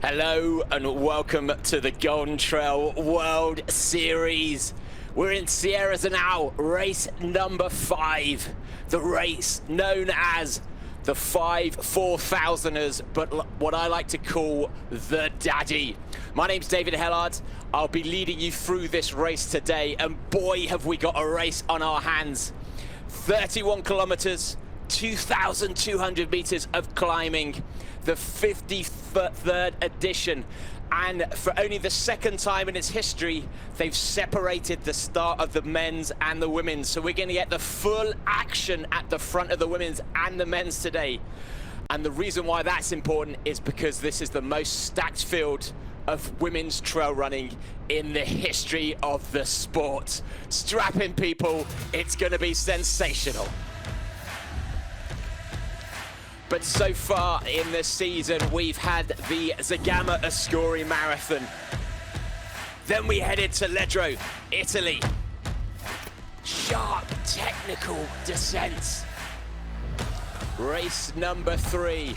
Hello and welcome to the Golden Trail World Series. We're in Sierre-Zinal, race number 5. The race known as the 5 4,000ers, but what I like to call the Daddy. My name's David Hellard. I'll be leading you through this race today, and boy have we got a race on our hands. 31 kilometers, 2,200 meters of climbing, the 53rd edition, and for only the second time in its history, they've separated the start of the men's and the women's. So we're going to get the full action at the front of the women's and the men's today. And the reason why that's important is because this is the most stacked field of women's trail running in the history of the sport. Strap in, people, it's going to be sensational. But so far in this season, we've had the Zagama Ascoli Marathon. Then we headed to Ledro, Italy. Sharp technical descents. Race number 3,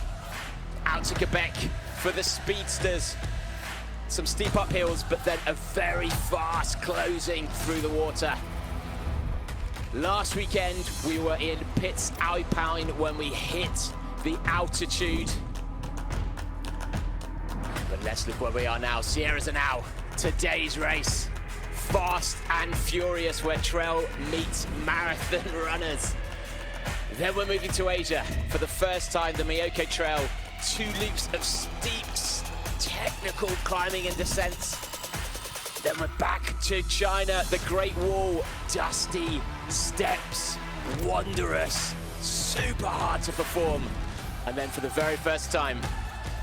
out to Quebec for the speedsters. Some steep uphills, but then a very fast closing through the water. Last weekend, we were in Pitz, Alpine when we hit the altitude. But let's look where we are now. Sierre-Zinal, today's race. Fast and furious, where trail meets marathon runners. Then we're moving to Asia. For the first time, the Miyoko Trail. 2 loops of steep, technical climbing and descents. Then we're back to China, the Great Wall. Dusty steps, wondrous, super hard to perform. And then for the very first time,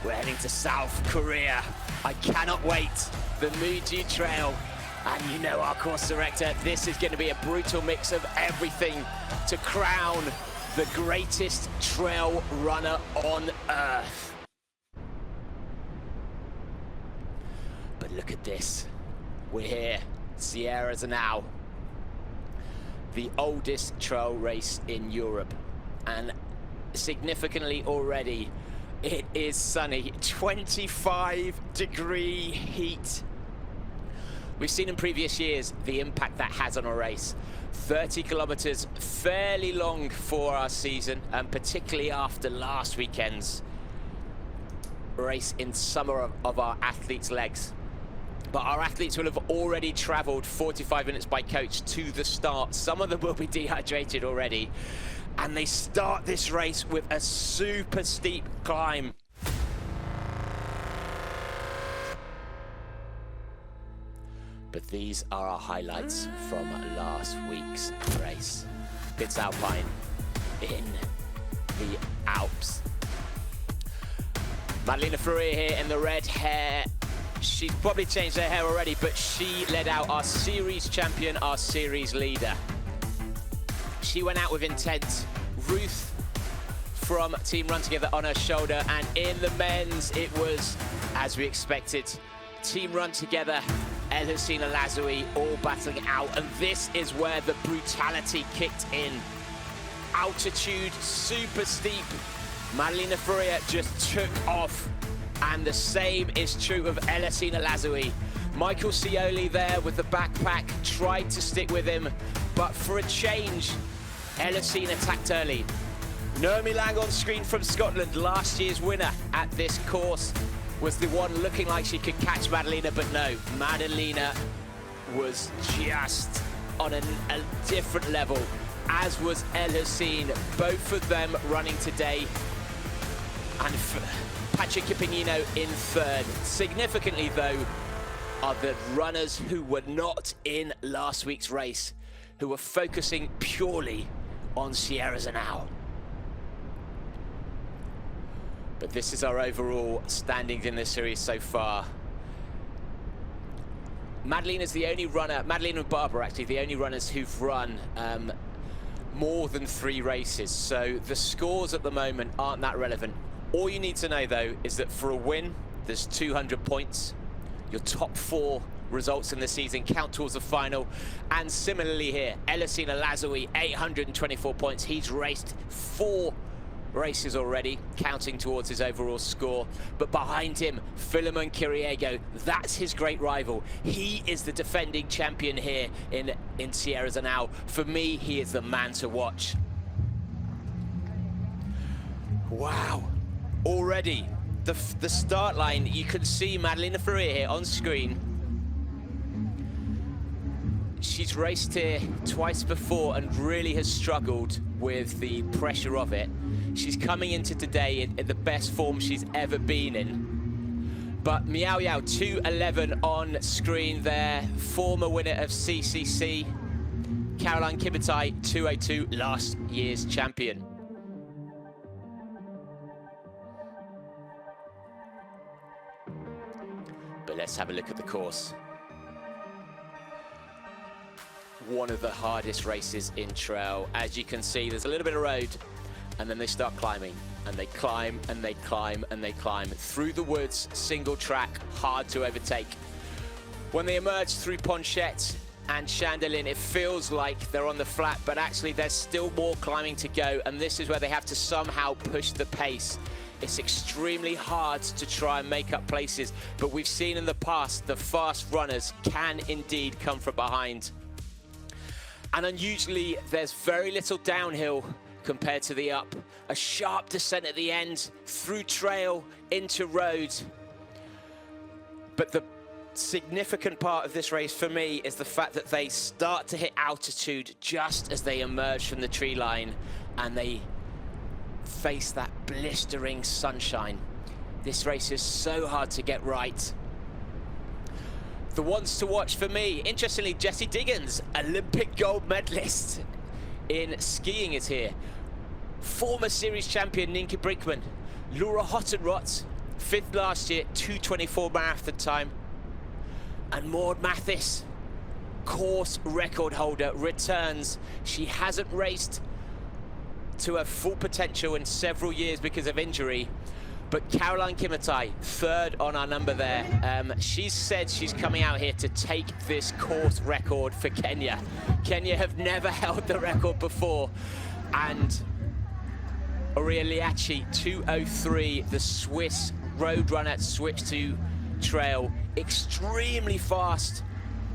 we're heading to South Korea. I cannot wait. The Muju Trail. And you know our course director, this is going to be a brutal mix of everything to crown the greatest trail runner on earth. But look at this. We're here, Sierre-Zinal, the oldest trail race in Europe. And significantly already, it is sunny, 25-degree heat. We've seen in previous years the impact that has on a race. 30 kilometers, fairly long for our season, and particularly after last weekend's race in summer of our athletes' legs. But our athletes will have already traveled 45 minutes by coach to the start. Some of them will be dehydrated already. And they start this race with a super steep climb. But these are our highlights from last week's race. Pitz Alpine in the Alps. Madalina Florea here in the red hair. She's probably changed her hair already, but she led out our series champion, our series leader. She went out with intent. Ruth from Team Run2Gether on her shoulder, and in the men's, it was, as we expected, Team Run2Gether, Elhousine Elazzaoui, all battling out, and this is where the brutality kicked in. Altitude, super steep. Madalina Florea just took off, and the same is true of Elhousine Elazzaoui. Michael Scioli there with the backpack, tried to stick with him, but for a change, Elhousine attacked early. Naomi Lang on screen from Scotland, last year's winner at this course, was the one looking like she could catch Madalina, but no, Madalina was just on a different level, as was Elhousine, both of them running today. And Patrick Kipignino in 3rd. Significantly though, are the runners who were not in last week's race, who were focusing purely on Sierre-Zinal. But this is our overall standings in this series so far. Madalina's the only runner, Madalina and Barbara actually, the only runners who've run more than 3 races. So the scores at the moment aren't that relevant. All you need to know though is that for a win, there's 200 points. Your top 4 results in the season count towards the final. And similarly here, Elhousine Elazzaoui, 824 points. He's raced 4 races already, counting towards his overall score. But behind him, Philemon Kiriago, that's his great rival. He is the defending champion here in Sierre-Zinal. For me, he is the man to watch. Wow, already the start line, you can see Madalina Florea here on screen. She's raced here twice before and really has struggled with the pressure of it. She's coming into today in the best form she's ever been in. But Miao Yao, 2:11 on screen there, former winner of CCC. Caroline Kimutai, 2:02, last year's champion. But let's have a look at the course. One of the hardest races in trail. As you can see, there's a little bit of road, and then they start climbing, and they climb, and they climb, and they climb. Through the woods, single track, hard to overtake. When they emerge through Ponchette and Chandelin, it feels like they're on the flat, but actually there's still more climbing to go, and this is where they have to somehow push the pace. It's extremely hard to try and make up places, but we've seen in the past the fast runners can indeed come from behind. And unusually, there's very little downhill compared to the up. A sharp descent at the end, through trail, into road. But the significant part of this race for me is the fact that they start to hit altitude just as they emerge from the tree line, and they face that blistering sunshine. This race is so hard to get right. The ones to watch for me, interestingly, Jessie Diggins, Olympic gold medalist in skiing, is here. Former series champion Nienke Brinkman, Laura Hottenrott, 5th last year, 2:24 marathon time. And Maud Mathis, course record holder, returns. She hasn't raced to her full potential in several years because of injury. But Caroline Kimutai, 3rd on our number there. She's said she's coming out here to take this course record for Kenya. Kenya have never held the record before. And Aurea Liachi, 2:03, the Swiss road runner, switched to trail. Extremely fast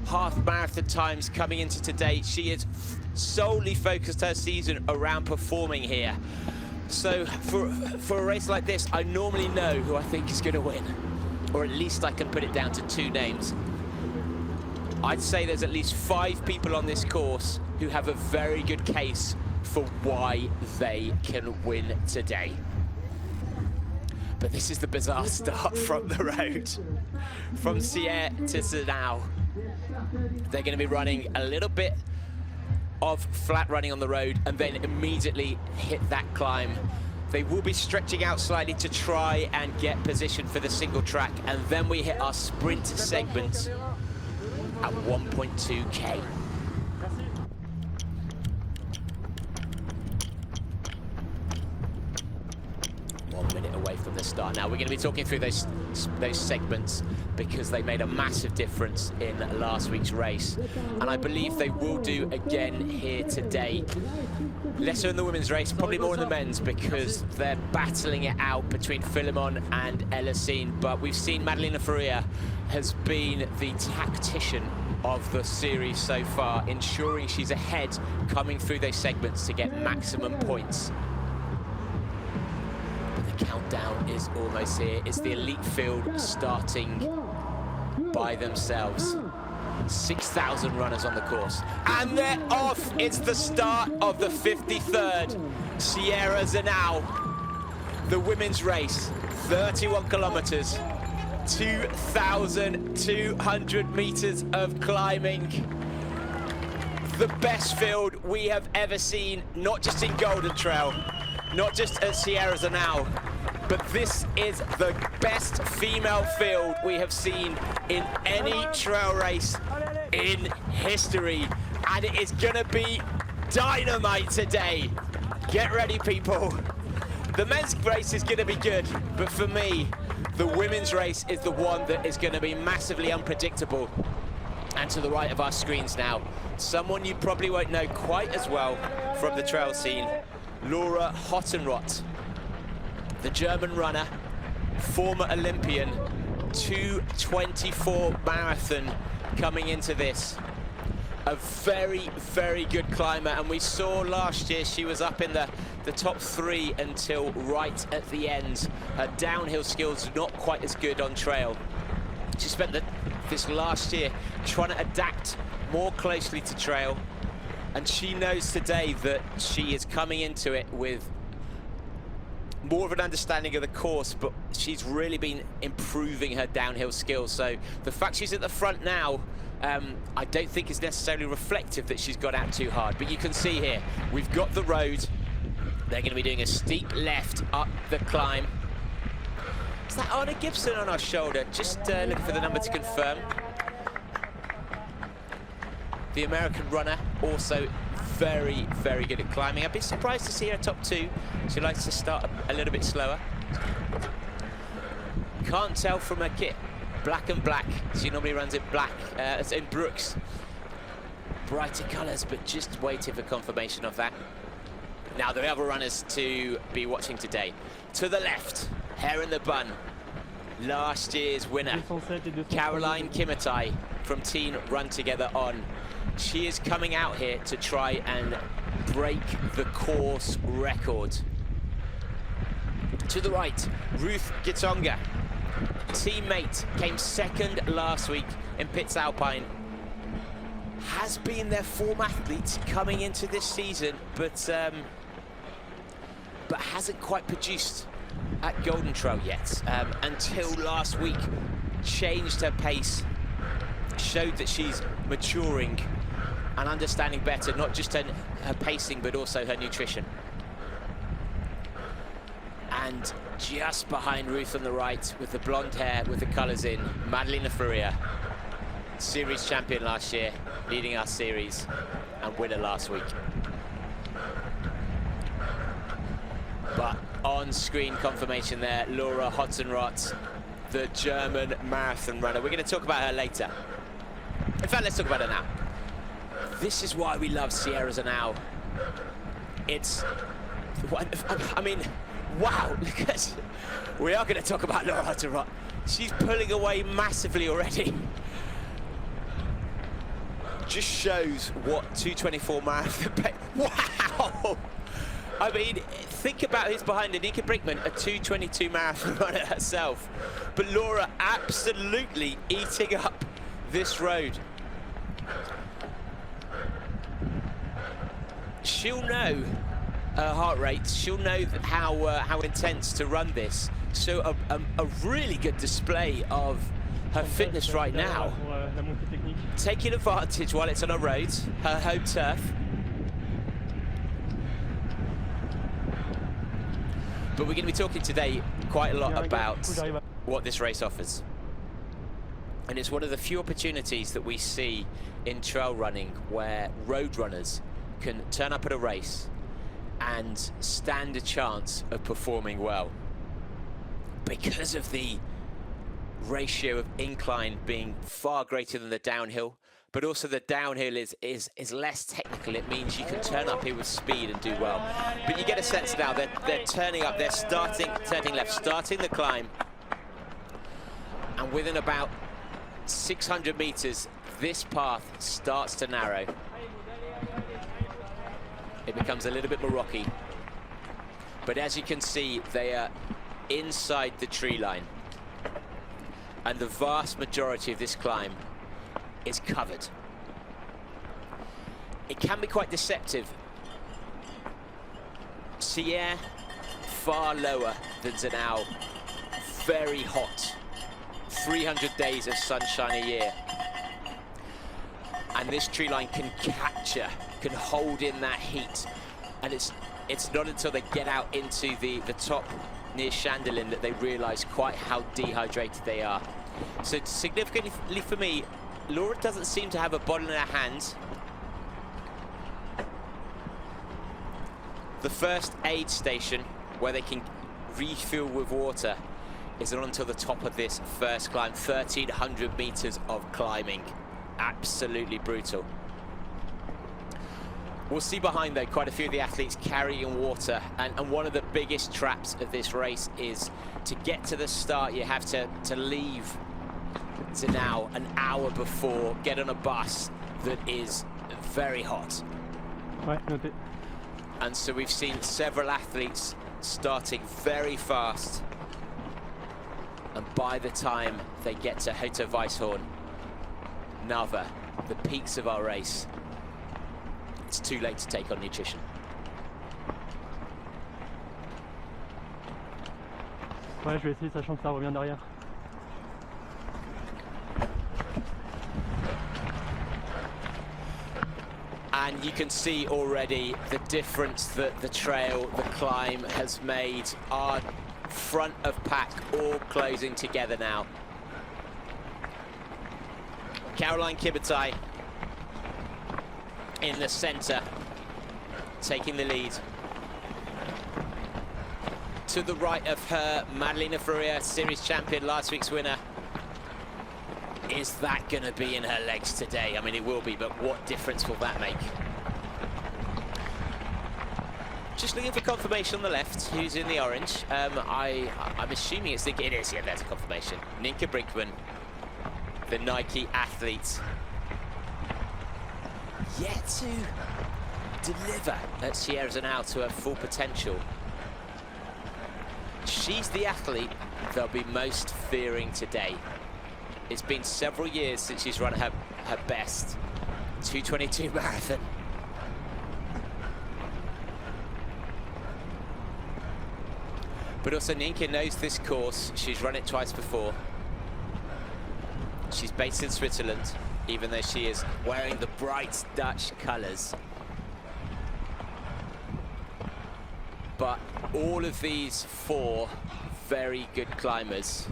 half marathon times coming into today. She has solely focused her season around performing here. So for a race like this, I normally know who I think is going to win, or at least I can put it down to 2 names. I'd say there's at least 5 people on this course who have a very good case for why they can win today. But this is the bizarre start from the road. From Sierre to Zinal. They're going to be running a little bit of flat running on the road and then immediately hit that climb. They will be stretching out slightly to try and get position for the single track, and then we hit our sprint segment at 1.2K. Away from the start. Now we're going to be talking through those segments because they made a massive difference in last week's race, and I believe they will do again here today. Lesser in the women's race, probably more in the men's, because they're battling it out between Philemon and Elhousine. But we've seen Madalina Florea has been the tactician of the series so far, ensuring she's ahead coming through those segments to get maximum points. The countdown is almost here. It's the elite field starting by themselves. 6,000 runners on the course. And they're off! It's the start of the 53rd Sierre-Zinal. The women's race, 31 kilometers, 2,200 meters of climbing. The best field we have ever seen, not just in Golden Trail, not just at Sierre-Zinal, but this is the best female field we have seen in any trail race in history. And it is gonna be dynamite today. Get ready, people. The men's race is gonna be good, but for me, the women's race is the one that is gonna be massively unpredictable. And to the right of our screens now, someone you probably won't know quite as well from the trail scene, Laura Hottenrott. the German runner, former Olympian, 2:24 marathon coming into this. A very, very good climber, and we saw last year she was up in the top 3 until right at the end. Her downhill skills not quite as good on trail. She spent this last year trying to adapt more closely to trail, and she knows today that she is coming into it with more of an understanding of the course, but she's really been improving her downhill skills. So the fact she's at the front now, I don't think is necessarily reflective that she's got out too hard. But you can see here, we've got the road. They're going to be doing a steep left up the climb. Is that Anna Gibson on our shoulder? Just looking for the number to confirm. The American runner, also very, very good at climbing. I'd be surprised to see her top 2. She likes to start a little bit slower. Can't tell from her kit. Black and black. She normally runs in black, in Brooks. Brighter colours, but just waiting for confirmation of that. Now, the other runners to be watching today. To the left, hair in the bun. Last year's winner, Caroline Kimutai from Team Run2Gether On. She is coming out here to try and break the course record. To the right, Ruth Gitonga. Teammate, came second last week in Pitz Alpine. Has been their form athlete coming into this season, but hasn't quite produced at Golden Trail yet, until last week. Changed her pace, showed that she's maturing and understanding better, not just her pacing, but also her nutrition. And just behind Ruth on the right, with the blonde hair, with the colours in, Madalina Florea, series champion last year, leading our series, and winner last week. But on-screen confirmation there, Laura Hotzenrott, the German marathon runner. We're going to talk about her later. In fact, let's talk about her now. This is why we love Sierre-Zinal. It's, I mean, wow, look at, we are going to talk about Laura Hotzenrott. She's pulling away massively already. Just shows what 2:24 marathon, wow! I mean, think about who's behind her. Nika Brinkman, a 2:22 marathon runner herself. But Laura absolutely eating up this road. She'll know her heart rate. She'll know how intense to run this. So a really good display of her fitness right now. Taking advantage while it's on her road, her home turf. But we're going to be talking today quite a lot about what this race offers. And it's one of the few opportunities that we see in trail running where road runners can turn up at a race and stand a chance of performing well. Because of the ratio of incline being far greater than the downhill, but also the downhill is less technical. It means you can turn up here with speed and do well. But you get a sense now that they're turning up, they're turning left, starting the climb. And within about 600 meters, this path starts to narrow. It becomes a little bit more rocky. But as you can see, they are inside the tree line. And the vast majority of this climb is covered. It can be quite deceptive. Sierre, far lower than Zinal, very hot. 300 days of sunshine a year. And this tree line can capture, can hold in that heat. And it's not until they get out into the top near Chandelin that they realize quite how dehydrated they are. So significantly for me, Laura doesn't seem to have a bottle in her hands. The first aid station where they can refuel with water is not until the top of this first climb. 1,300 meters of climbing. Absolutely brutal. We'll see behind, though, quite a few of the athletes carrying water. And one of the biggest traps of this race is to get to the start, you have to leave Zinal an hour before, get on a bus that is very hot. Ouais, noté. And so we've seen several athletes starting very fast. And by the time they get to Hoto Weisshorn, Nava, the peaks of our race, it's too late to take on nutrition. Ouais, je vais essayer, sachant que ça revient derrière. And you can see already the difference that the trail, the climb has made. Our front of pack all closing together now. Caroline Kimutai in the center, taking the lead. To the right of her, Madalina Florea, series champion, last week's winner. Is that going to be in her legs today? I mean, it will be, but what difference will that make? Just looking for confirmation on the left, who's in the orange. I'm assuming it's it is, yeah, there's a confirmation. Ninka Brinkman, the Nike athlete, yet to deliver at Sierre-Zinal to her full potential. She's the athlete they'll be most fearing today. It's been several years since she's run her best 2:22 marathon. But also Ninka knows this course. She's run it twice before. She's based in Switzerland, even though she is wearing the bright Dutch colours. But all of these four very good climbers.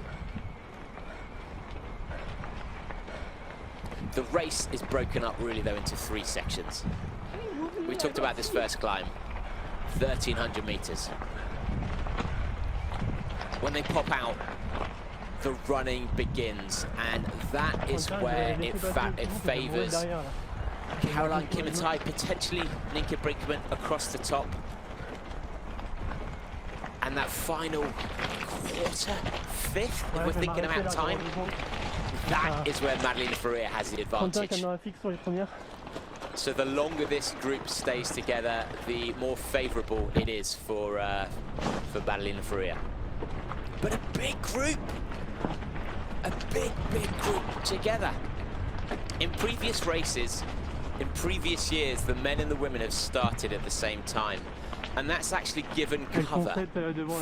The race is broken up really though into three sections. We talked about this first climb, 1,300 meters. When they pop out, the running begins, and that is where it favors Caroline Kimutai, potentially Ninka Brinkman across the top. And that final quarter, fifth, if we're thinking about time, that is where Madalina Florea has the advantage. So the longer this group stays together, the more favourable it is for Madalina Florea. But a big group, a big group together. In previous races, in previous years, the men and the women have started at the same time. And that's actually given cover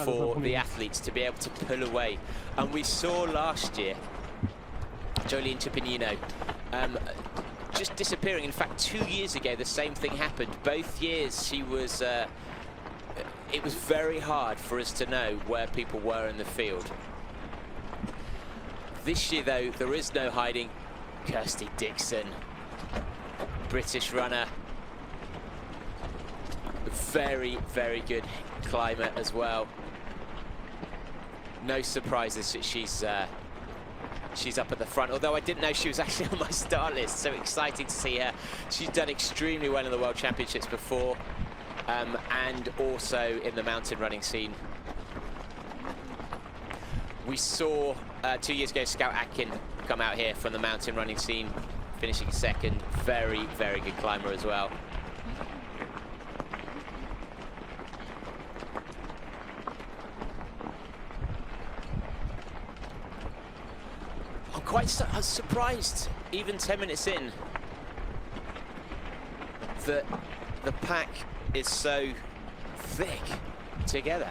for the athletes to be able to pull away. And we saw last year, Jolene Chipinino just disappearing. In fact, 2 years ago, the same thing happened. Both years, she was, it was very hard for us to know where people were in the field. This year, though, there is no hiding. Kirsty Dixon, British runner. Very good climber as well. No surprises that she's up at the front, although I didn't know she was actually on my start list, so exciting to see her. She's done extremely well in the World Championships before, and also in the mountain running scene. We saw 2 years ago Scout Atkin come out here from the mountain running scene, finishing second. Very good climber as well. I was surprised, even 10 minutes in, that the pack is so thick together.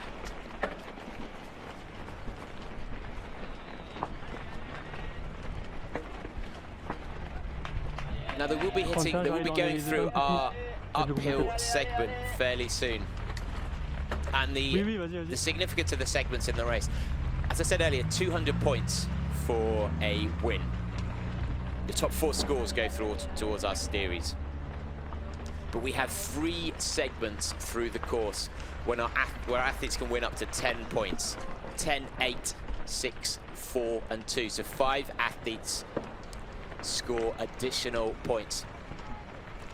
Now they will be going through our uphill segment fairly soon. And the significance of the segments in the race, as I said earlier, 200 points for a win. The top 4 scores go through towards our series. But we have 3 segments through the course where athletes can win up to 10 points. 10, 8, 6, 4, and 2. So 5 athletes score additional points.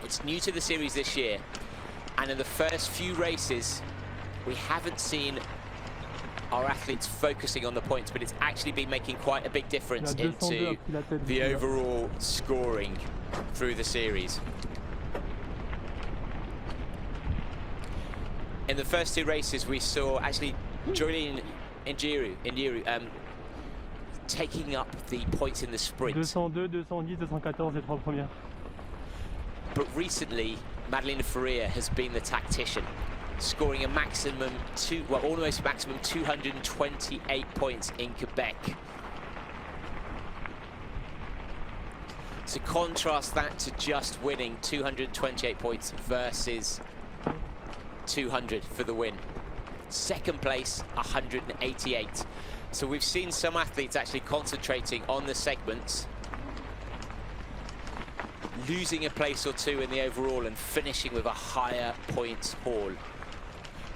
It's new to the series this year And in the first few races, we haven't seen our athletes focusing on the points, but it's actually been making quite a big difference into the overall scoring through the series. In the first two races, we saw actually Caroline Kimutai taking up the points in the sprint. 202, 210, 214 les trois premières. But recently, Madalina Florea has been the tactician, scoring a maximum almost maximum 228 points in Quebec. So contrast that to just winning 228 points versus 200 for the win. Second place, 188. So we've seen some athletes actually concentrating on the segments, losing a place or two in the overall and finishing with a higher points haul.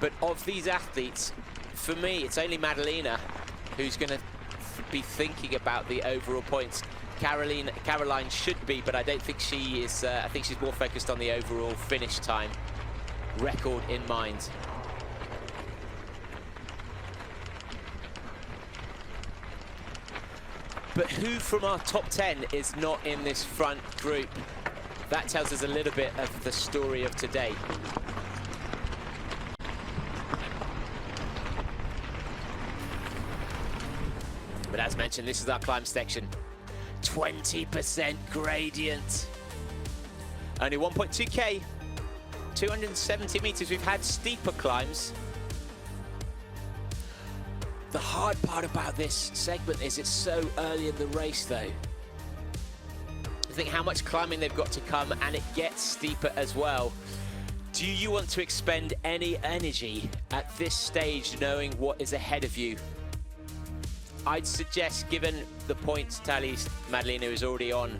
But of these athletes, for me, it's only Madalina who's going to be thinking about the overall points. Caroline should be, but I don't think she is. I think she's more focused on the overall finish time record in mind. But who from our top 10 is not in this front group? That tells us a little bit of the story of today. But as mentioned, this is our climb section. 20% gradient. Only 1.2K, 270 meters. We've had steeper climbs. The hard part about this segment is it's so early in the race, though. I think how much climbing they've got to come, and it gets steeper as well. Do you want to expend any energy at this stage knowing what is ahead of you? I'd suggest, given the points tallies Madalina is already on,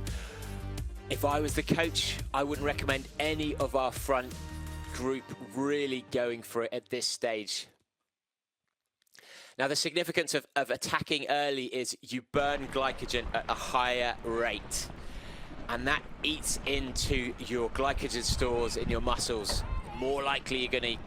if I was the coach, I wouldn't recommend any of our front group really going for it at this stage. Now, the significance of attacking early is you burn glycogen at a higher rate, and that eats into your glycogen stores in your muscles. More likely you're going to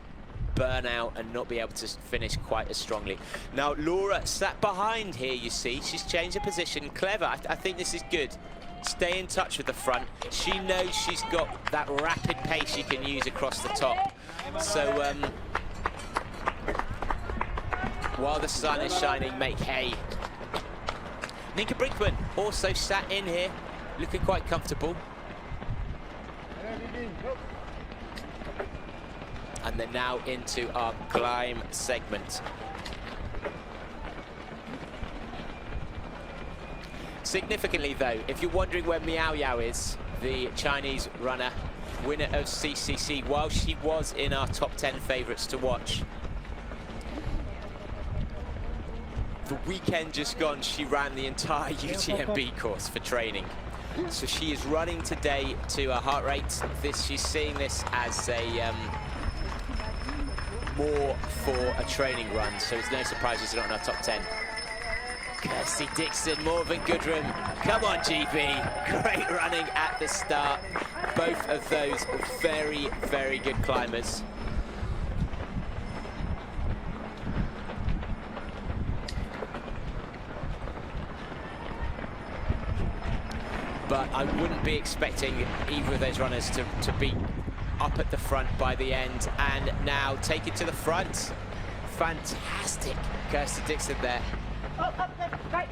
burn out and not be able to finish quite as strongly. Now, Laura sat behind here, you see. She's changed her position. Clever. I think this is good. Stay in touch with the front. She knows she's got that rapid pace she can use across the top. So, while the sun is shining, make hay. Nika Brinkman also sat in here, looking quite comfortable. And they're now into our climb segment. Significantly, though, if you're wondering where Miao Yao is, the Chinese runner, winner of CCC, while she was in our top 10 favourites to watch, the weekend just gone, she ran the entire UTMB course for training. So she is running today to a heart rate. She's seeing this as a more for a training run, so it's no surprise she's not in our top 10. Kirsty Dixon, Morven Goodrum, come on GB, great running at the start. Both of those very, very good climbers. But I wouldn't be expecting either of those runners to be up at the front by the end. And now take it to the front. Fantastic, Kirsty Dixon there. Oh, up there, right.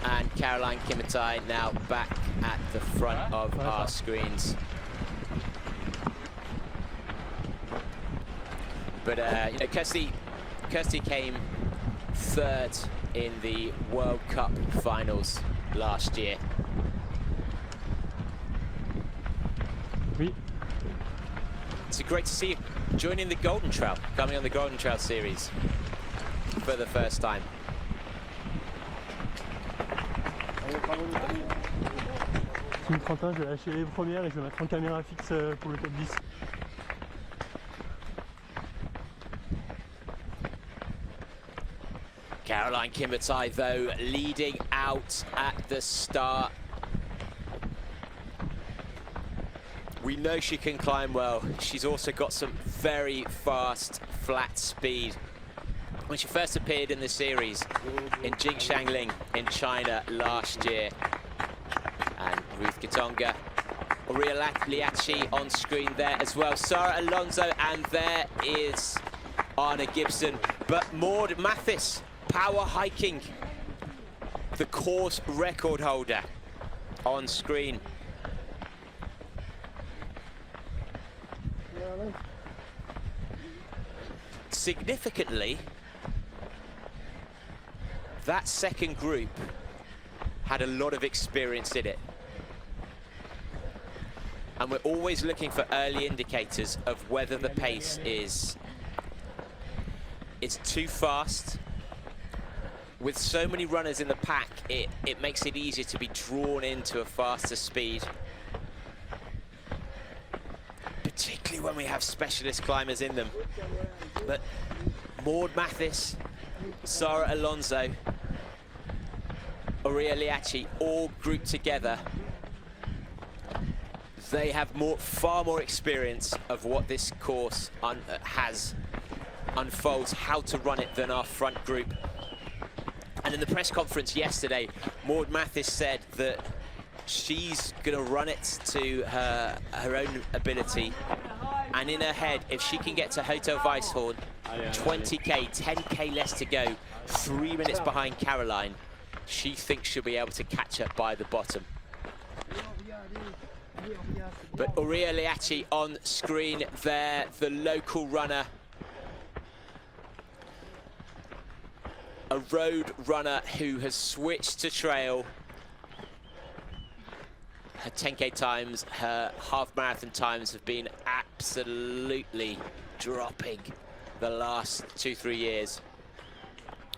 And Caroline Kimutai now back at the front of our screens. But you know, Kirsty came third in the World Cup finals last year. Oui. It's great to see you joining the Golden Trail, coming on the Golden Trail series for the first time. Team 31, je vais lâcher les premières et je vais mettre en caméra fixe pour le top 10. Caroline Kimutai, though, leading out at the start. We know she can climb well. She's also got some very fast, flat speed. When she first appeared in the series in Jingshanling in China last year, and Ruth Gitonga, Aurea Liachi on screen there as well. Sarah Alonso, and there is Anna Gibson. But Maud Mathis, power hiking, the course record holder on screen. Significantly, that second group had a lot of experience in it. And we're always looking for early indicators of whether the pace is too fast. With so many runners in the pack, it makes it easier to be drawn into a faster speed. Particularly when we have specialist climbers in them. But Maud Mathis, Sarah Alonso, Aurea Liachi, all grouped together. They have far more experience of what this course unfolds, how to run it, than our front group. And in the press conference yesterday, Maud Mathis said that she's going to run it to her own ability. And in her head, if she can get to Hotel Weisshorn, 20K, 10K less to go, 3 minutes behind Caroline, she thinks she'll be able to catch her by the bottom. But Aurea Liachi on screen there, the local runner. A road runner who has switched to trail. Her 10K times, her half marathon times have been absolutely dropping the last 2-3 years.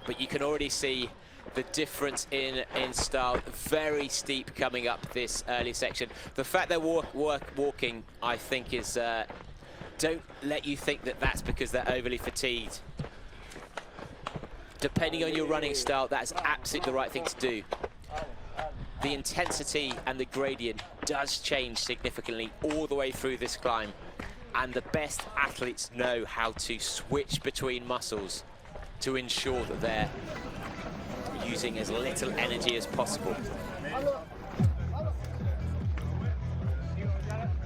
But you can already see the difference in style. Very steep coming up this early section. The fact they're walking, I think, is don't let you think that that's because they're overly fatigued. Depending on your running style, that's absolutely the right thing to do. The intensity and the gradient does change significantly all the way through this climb. And the best athletes know how to switch between muscles to ensure that they're using as little energy as possible.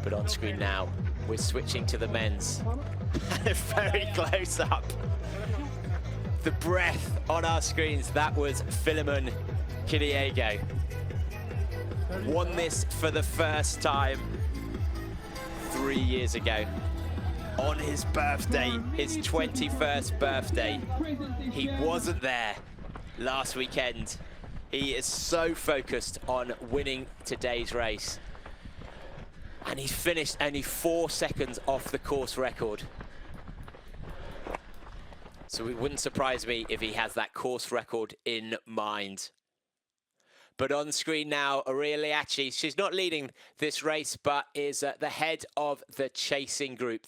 But on screen now, we're switching to the men's. Very close up. The breath on our screens, that was Philemon Kiriago. Won this for the first time 3 years ago. On his birthday, his 21st birthday. He wasn't there last weekend. He is so focused on winning today's race. And he's finished only 4 seconds off the course record. So it wouldn't surprise me if he has that course record in mind. But on screen now, Aurea Liachi, she's not leading this race, but is the head of the chasing group,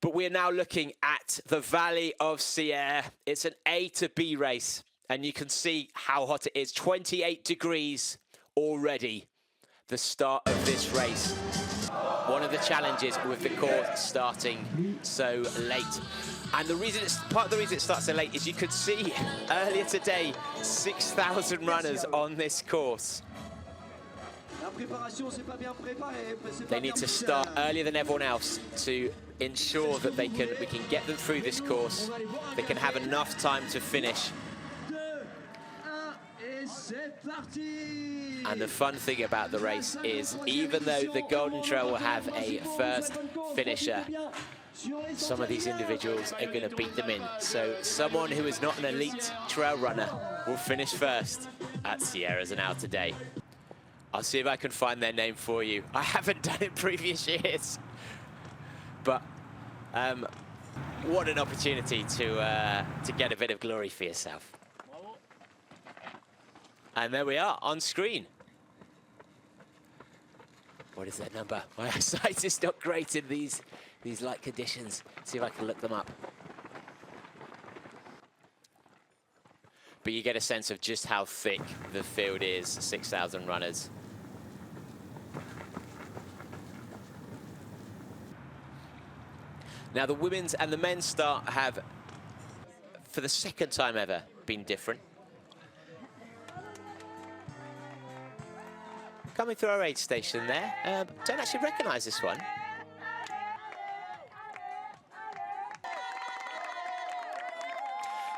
But we are now looking at the Valley of Sierre. It's an A to B race, and you can see how hot it is. 28 degrees already, the start of this race. One of the challenges with the course starting so late. And part of the reason it starts so late is you could see earlier today, 6,000 runners on this course. They need to start earlier than everyone else to ensure that we can get them through this course. They can have enough time to finish. And the fun thing about the race is, even though the Golden Trail will have a first finisher, some of these individuals are going to beat them in. So someone who is not an elite trail runner will finish first at Sierre-Zinal today. I'll see if I can find their name for you. I haven't done it previous years. But what an opportunity to get a bit of glory for yourself. And there we are on screen. What is that number? My eyesight is not great in these light conditions. See if I can look them up. But you get a sense of just how thick the field is, 6,000 runners. Now the women's and the men's start have, for the second time ever, been different. Coming through our aid station there, don't actually recognise this one.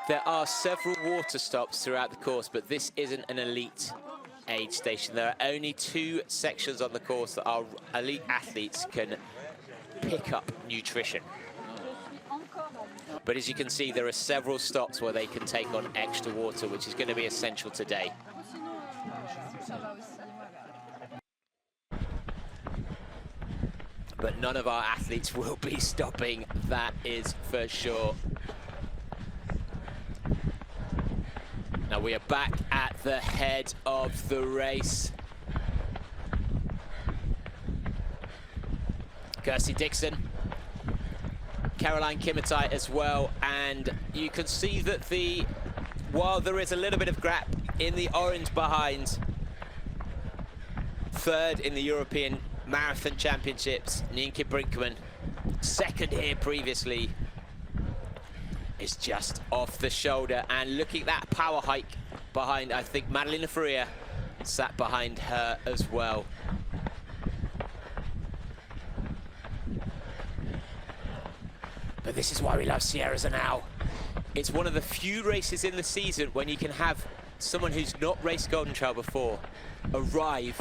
There are several water stops throughout the course, but this isn't an elite aid station. There are only 2 sections on the course that our elite athletes can pick up nutrition. But as you can see, there are several stops where they can take on extra water, which is going to be essential today. But none of our athletes will be stopping, that is for sure. Now we are back at the head of the race. Kirsty Dixon, Caroline Kimutai as well, and you can see that while there is a little bit of gap in the orange behind, third in the European Marathon Championships, Nienke Brinkman, second here previously, is just off the shoulder. And looking at that power hike behind, I think Madalina Florea sat behind her as well. But this is why we love Sierre-Zinal. It's one of the few races in the season when you can have someone who's not raced Golden Trail before arrive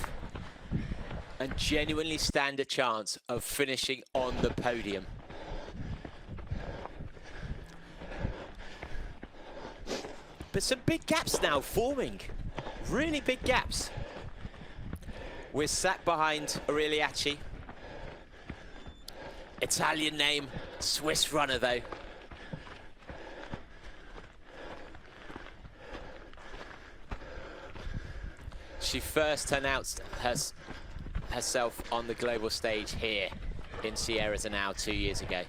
and genuinely stand a chance of finishing on the podium. But some big gaps now forming, really big gaps. We're sat behind Aureliaci. Italian name, Swiss runner though. She first announced herself on the global stage here in Sierre-Zinal 2 years ago.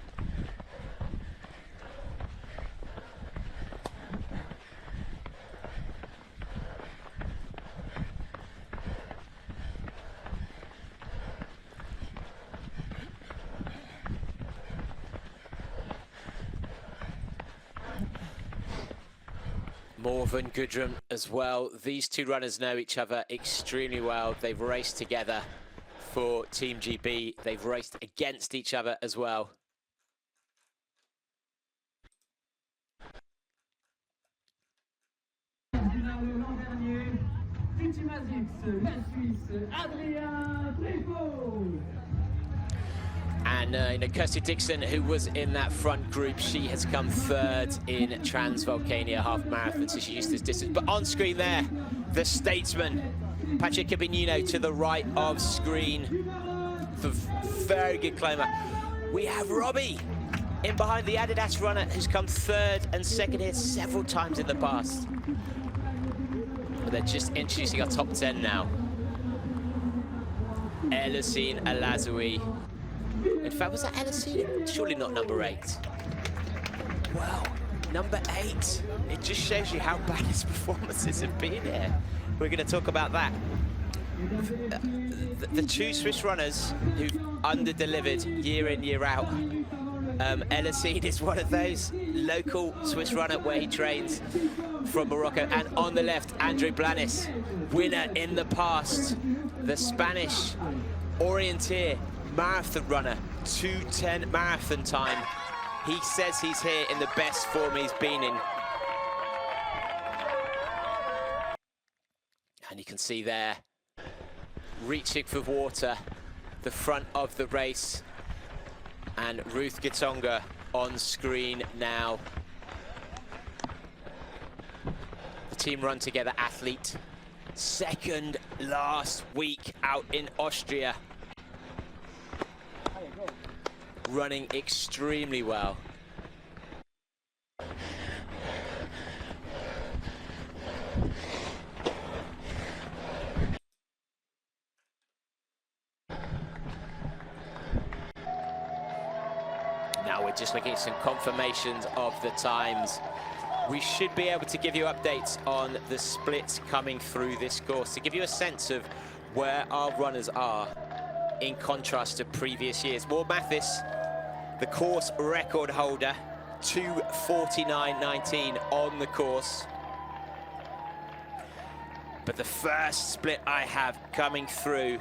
Morven Gudrun as well. These 2 runners know each other extremely well. They've raced together for Team GB. They've raced against each other as well. And Kirsty Dixon, who was in that front group, she has come third in Transvolcania half marathon, so she used this distance. But on screen there, the statesman, Patricia Benino to the right of screen, the very good climber. We have Robbie in behind, the Adidas runner, who's come third and second here several times in the past. But they're just introducing our top 10 now. Elhousine Elazzaoui. In fact, was that Elhousine? Surely not number 8. Well, number 8. It just shows you how bad his performances have been here. We're going to talk about that. The 2 Swiss runners who've under-delivered year in, year out. Elhousine is one of those, local Swiss runner where he trains from Morocco. And on the left, Andre Blanes, winner in the past. The Spanish orienteer marathon runner, 2:10 marathon time. He says he's here in the best form he's been in. And you can see there, reaching for water, the front of the race. And Ruth Gitonga on screen now. The Team Run2Gether athlete, second last week out in Austria. Running extremely well. Now we're just looking at some confirmations of the times. We should be able to give you updates on the splits coming through this course to give you a sense of where our runners are in contrast to previous years. Maud Mathis, the course record holder, 2:49.19 on the course. But the first split I have coming through,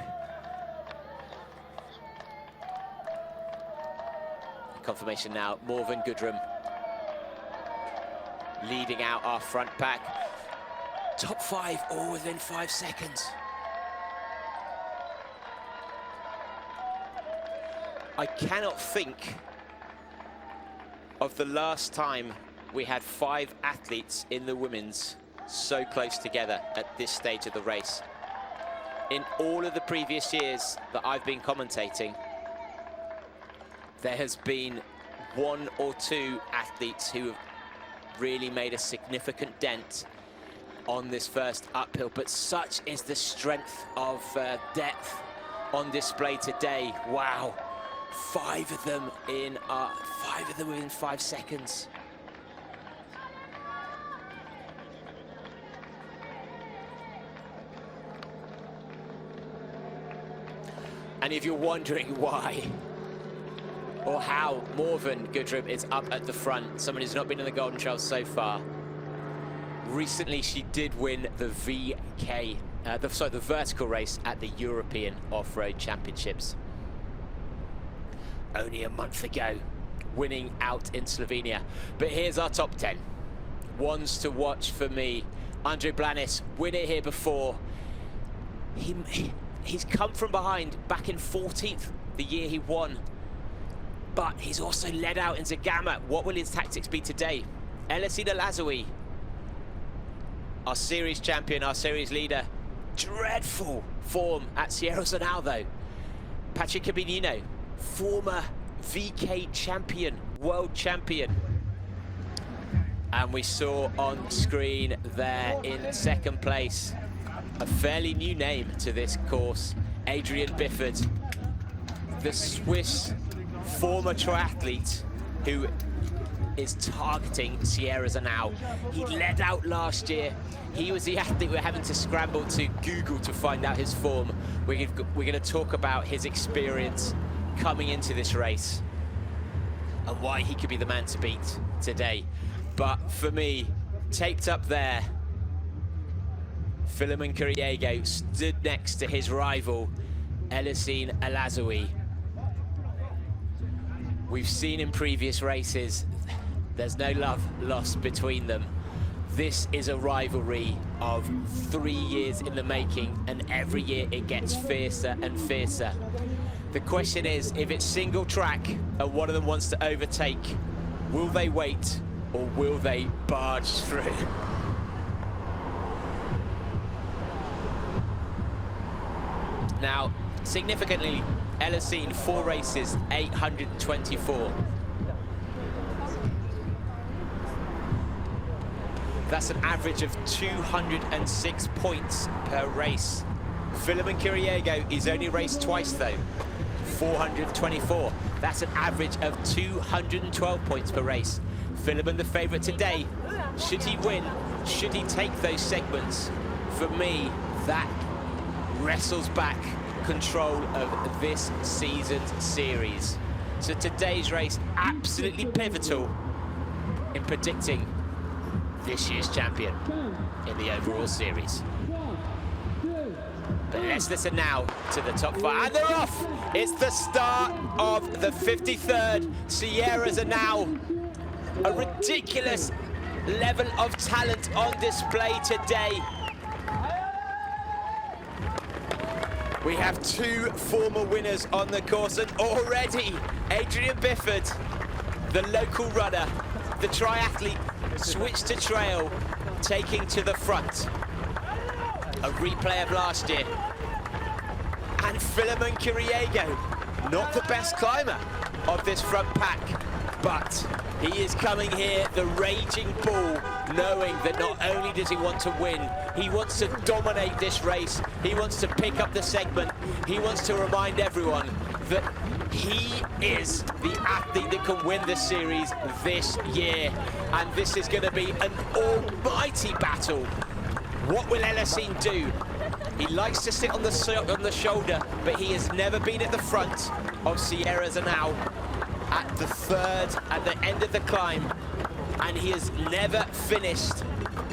confirmation now, Morven Goodrum leading out our front pack. Top 5 all within 5 seconds. I cannot think of the last time we had 5 athletes in the women's so close together at this stage of the race. In all of the previous years that I've been commentating, there has been 1 or 2 athletes who have really made a significant dent on this first uphill, but such is the strength of depth on display today. Wow, 5 of them within 5 seconds. And if you're wondering why or how Morven Goodrum is up at the front, someone who's not been in the Golden Trail so far, recently she did win the the vertical race at the European Off-Road Championships only a month ago, winning out in Slovenia. But here's our top 10. Ones to watch for me. Andre Blanis, winner here before. He's come from behind back in 14th the year he won, but he's also led out in Zagama. What will his tactics be today? Elhousine Elazzaoui, our series champion, our series leader. Dreadful form at Sierre-Zinal though. Patrick Cabinino, former VK champion, world champion. And we saw on screen there in second place, a fairly new name to this course, Adrian Bifford, the Swiss former triathlete who is targeting Sierre-Zinal. He led out last year. He was the athlete we're having to scramble to Google to find out his form. We're going to talk about his experience coming into this race and why he could be the man to beat today. But for me, taped up there, Philemon Kiriago stood next to his rival, Elhousine Elazzaoui. We've seen in previous races, there's no love lost between them. This is a rivalry of 3 years in the making, and every year it gets fiercer and fiercer. The question is, if it's single track and one of them wants to overtake, will they wait or will they barge through? Now, significantly, Elhousine 4 races, 824. That's an average of 206 points per race. Philemon Kiriago is only raced twice though, 424. That's an average of 212 points per race. Philemon the favourite today. Should he win? Should he take those segments? For me, that wrestles back control of this season's series. So today's race absolutely pivotal in predicting this year's champion in the overall series. But let's listen now to the top 5, and they're off! It's the start of the 53rd Sierre-Zinal. A ridiculous level of talent on display today. We have 2 former winners on the course, and already Adrian Bifford, the local runner, the triathlete, switched to trail, taking to the front. A replay of last year. And Philemon Kiriago, not the best climber of this front pack, but he is coming here, the raging bull, knowing that not only does he want to win, he wants to dominate this race, he wants to pick up the segment, he wants to remind everyone that He is the athlete that can win the series this year, and this is going to be an almighty battle. What will Elhousine do? He likes to sit on the shoulder, but he has never been at the front of Sierre-Zinal at the end of the climb, and he has never finished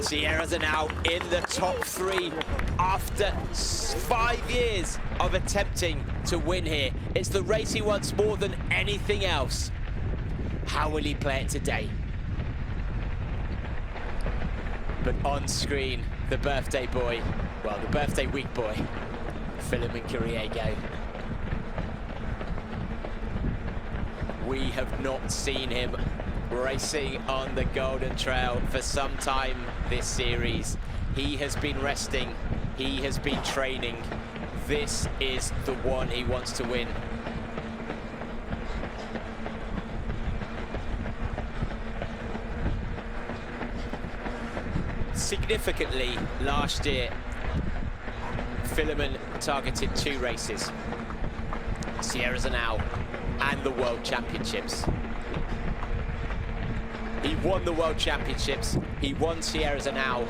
Sierre-Zinal in the top 3 after 5 years of attempting to win here. It's the race he wants more than anything else. How will he play it today? But on screen, the birthday boy, well, the birthday week boy, Philemon Kiriago. We have not seen him racing on the Golden Trail for some time this series. He has been resting, he has been training. This is the one he wants to win. Significantly, last year, Philemon targeted 2 races, Sierre-Zinal and the World Championships. He won the World Championships, he won Sierre-Zinal.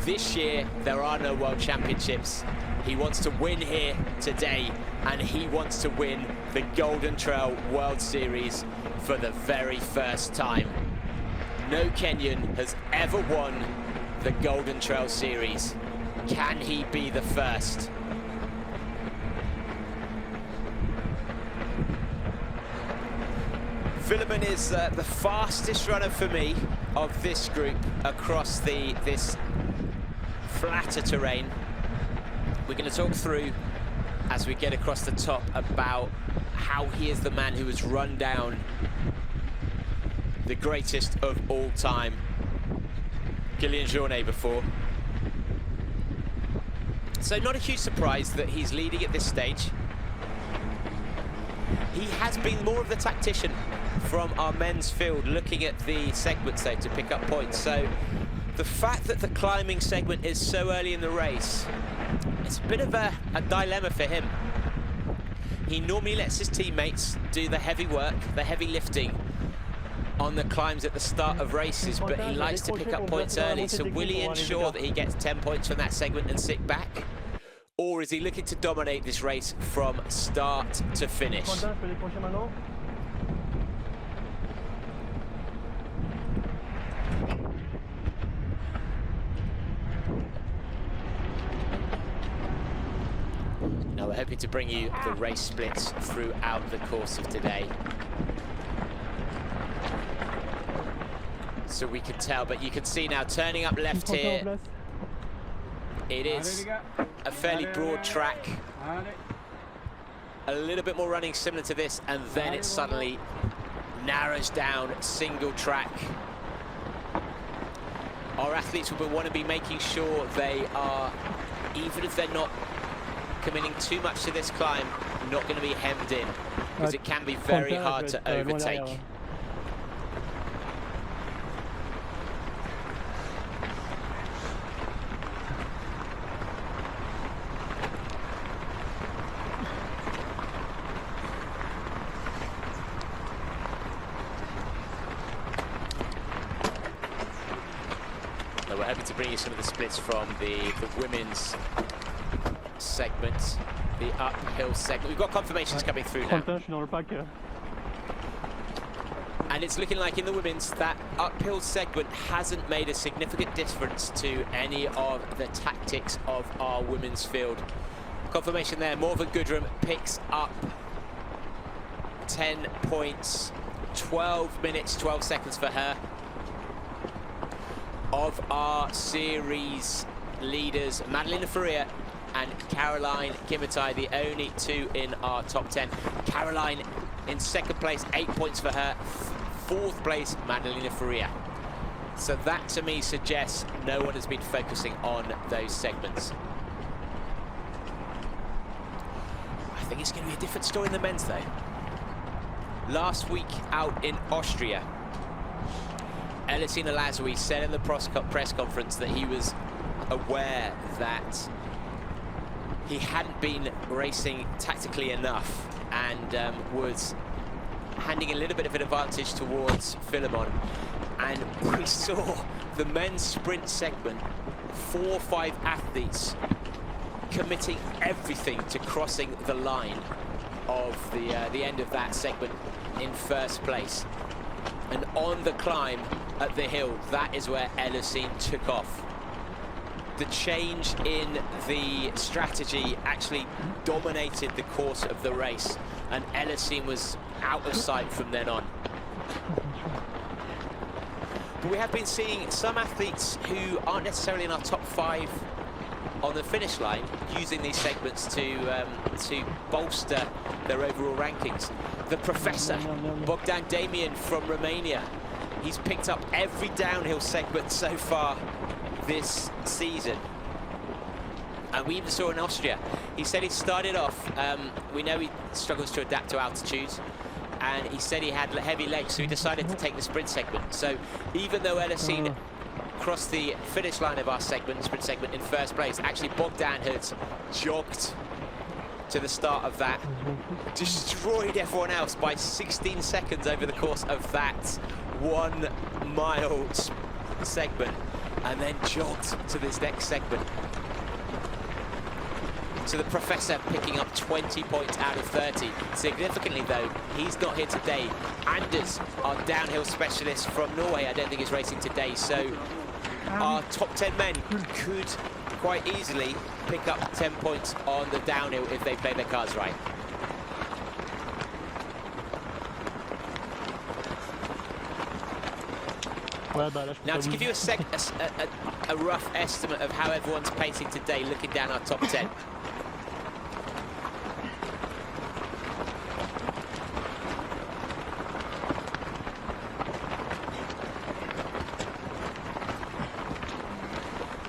This year, there are no World Championships. He wants to win here today, and he wants to win the Golden Trail World Series for the very first time. No Kenyan has ever won the Golden Trail Series. Can he be the first? Philemon is the fastest runner for me of this group across this flatter terrain. We're going to talk through, as we get across the top, about how he is the man who has run down the greatest of all time, Gillian Jornet, before. So not a huge surprise that he's leading at this stage. He has been more of the tactician from our men's field, looking at the segments though to pick up points. So the fact that the climbing segment is so early in the race, it's a bit of a dilemma for him. He normally lets his teammates do the heavy work, the heavy lifting on the climbs at the start of races, but he likes to pick up points early. So will he ensure that he gets 10 points from that segment and sit back? Or is he looking to dominate this race from start to finish? Now we're hoping to bring you the race splits throughout the course of today, so we can tell, but you can see now turning up left here, it is a fairly broad track, a little bit more running similar to this, and then it suddenly narrows down, single track. Our athletes will want to be making sure they are, even if they're not committing too much to this climb, not going to be hemmed in, because it can be very hard to overtake. So we're hoping to bring you some of the splits from the women's segment, the uphill segment. We've got confirmations coming through now. And it's looking like in the women's, that uphill segment hasn't made a significant difference to any of the tactics of our women's field. Confirmation there, Morven Goodrum picks up 10 points, 12 minutes, 12 seconds for her. Of our series leaders, Madalina Florea and Caroline Kimutai, the only 2 in our top 10. Caroline in 2nd place, 8 points for her. 4th place, Madalina Florea. So that to me suggests no one has been focusing on those segments. I think it's going to be a different story in the men's though. Last week out in Austria, Elhousine Elazzaoui said in the press conference that he was aware that he hadn't been racing tactically enough and was handing a little bit of an advantage towards Philemon. And we saw the men's sprint segment, 4 or 5 athletes committing everything to crossing the line of the end of that segment in first place. And on the climb at the hill, that is where Elhousine took off. The change in the strategy actually dominated the course of the race, and Elhousine was out of sight from then on. But we have been seeing some athletes who aren't necessarily in our top 5 on the finish line using these segments to bolster their overall rankings. The Professor, Bogdan Damian from Romania, he's picked up every downhill segment so far this season. And we even saw in Austria, he said he started off, we know he struggles to adapt to altitude, and he said he had heavy legs, so he decided to take the sprint segment. So even though Elhousine crossed the finish line of our segment, sprint segment, in first place, actually Bogdan had jogged to the start of that, destroyed everyone else by 16 seconds over the course of that 1 mile segment, and then jogged to this next segment. So the Professor picking up 20 points out of 30. Significantly though, he's not here today. Anders, our downhill specialist from Norway, I don't think is racing today, so our top 10 men could quite easily pick up 10 points on the downhill if they play their cards right. Now, to give you a rough estimate of how everyone's pacing today, looking down our top 10.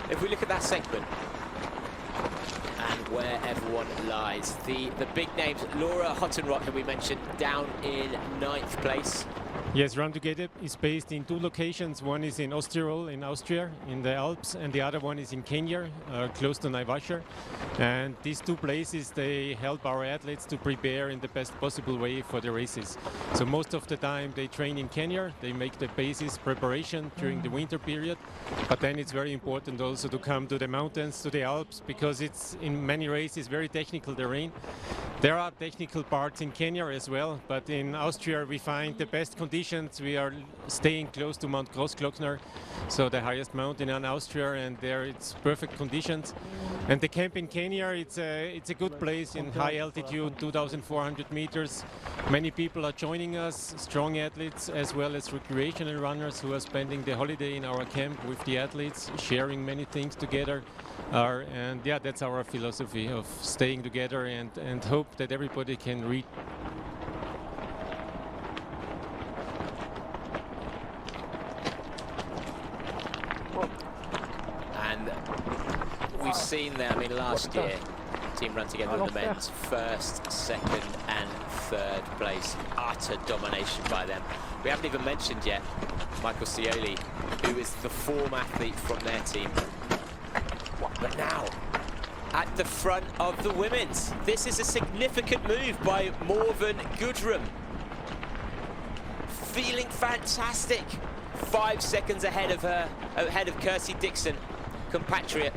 If we look at that segment and where everyone lies, the big names, Laura Hottenrott, who we mentioned, down in 9th place. Yes, Run2Gether is based in 2 locations. One is in Osttirol in Austria, in the Alps, and the other one is in Kenya, close to Naivasha. And these 2 places, they help our athletes to prepare in the best possible way for the races. So most of the time they train in Kenya, they make the basis preparation during the winter period, but then it's very important also to come to the mountains, to the Alps, because it's in many races very technical terrain. There are technical parts in Kenya as well, but in Austria we find the best conditions. We are staying close to Mount Großglockner, so the highest mountain in Austria, and there it's perfect conditions. And the camp in Kenya, it's a good place in high altitude, 2,400 meters. Many people are joining us, strong athletes as well as recreational runners who are spending the holiday in our camp with the athletes, sharing many things together. And yeah, that's our philosophy of staying together and hope that everybody can reach. And we've seen there, I mean, last year, Team Run2Gether in the men's, 1st, 2nd and 3rd place. Utter domination by them. We haven't even mentioned yet Michael Scioli, who is the form athlete from their team. But now, at the front of the women's, this is a significant move by Morven Gudrum. Feeling fantastic. 5 seconds ahead of her, ahead of Kirsty Dixon, compatriot.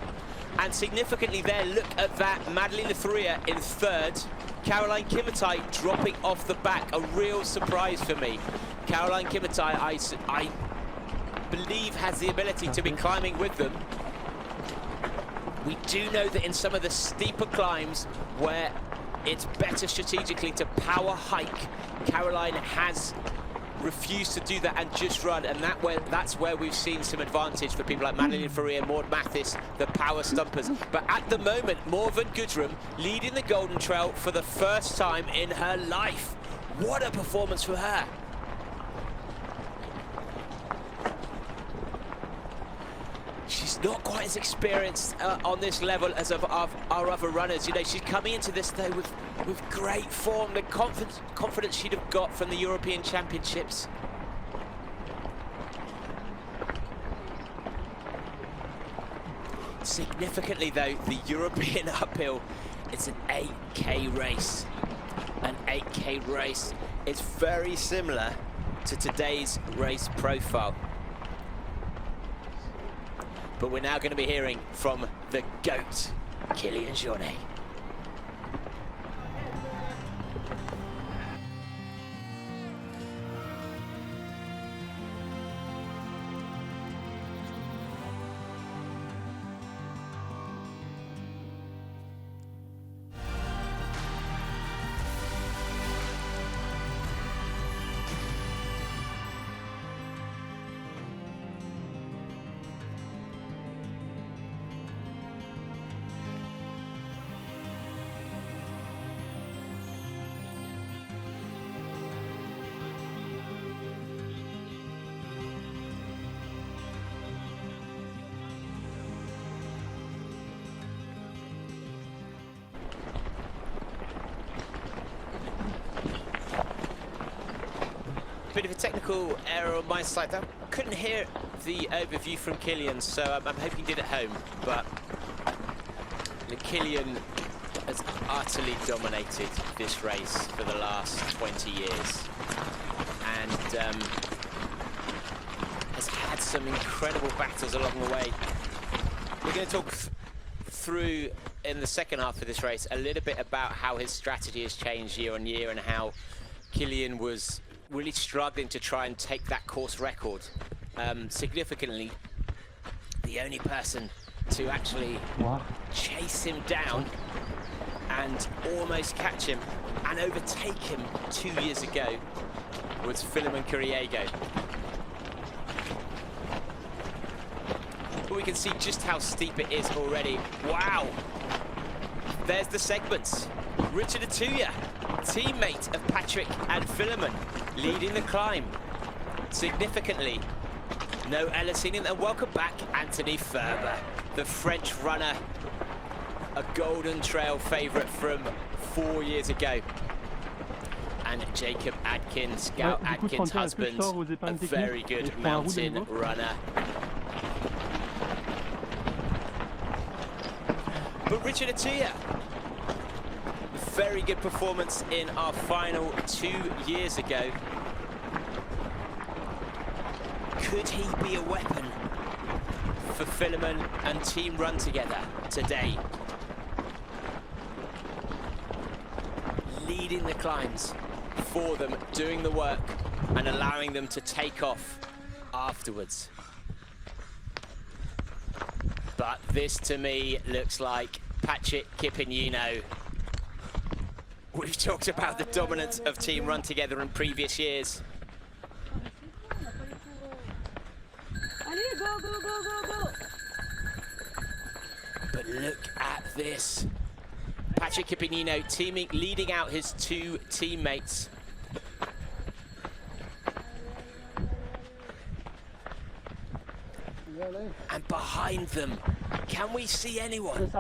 And significantly there, look at that, Madalina Florea in 3rd. Caroline Kimutai dropping off the back, a real surprise for me. Caroline Kimutai, I believe, has the ability to be climbing with them. We do know that in some of the steeper climbs where it's better strategically to power hike, Caroline has refused to do that and just run, and that's where we've seen some advantage for people like Madalina Florea, Maud Mathis, the power stumpers. But at the moment, Morven Gudrum leading the Golden Trail for the first time in her life. What a performance for her. She's not quite as experienced on this level as of our other runners. You know, she's coming into this though with great form, the confidence she'd have got from the European Championships. Significantly though, the European uphill, it's an 8K race. an 8K race. It's very similar to today's race profile. But we're now going to be hearing from the GOAT, Kylian Jornet. Bit of a technical error on my side. I couldn't hear the overview from Kylian, so I'm hoping he did at home. But Kylian has utterly dominated this race for the last 20 years. And has had some incredible battles along the way. We're going to talk through, in the second half of this race, a little bit about how his strategy has changed year on year and how Kylian was really struggling to try and take that course record. Significantly, the only person to actually chase him down and almost catch him and overtake him 2 years ago was Philemon Kiriago. But we can see just how steep it is already. Wow! There's the segments. Richard Atuya, teammate of Patrick and Philemon, leading the climb significantly. No Elhousine, and welcome back Anthony Ferber, the French runner, a Golden Trail favourite from 4 years ago. And Jacob Adkins, Scout Adkins' husband, a very good mountain runner. But Richard Atuya, very good performance in our final 2 years ago. Could he be a weapon for Philemon and Team Run Together today? Leading the climbs for them, doing the work and allowing them to take off afterwards. But this to me looks like Patrick Kimutai. We've talked about the dominance of Team Run Together in previous years. But look at this. Patrick Kimutai leading out his two teammates. And behind them, can we see anyone?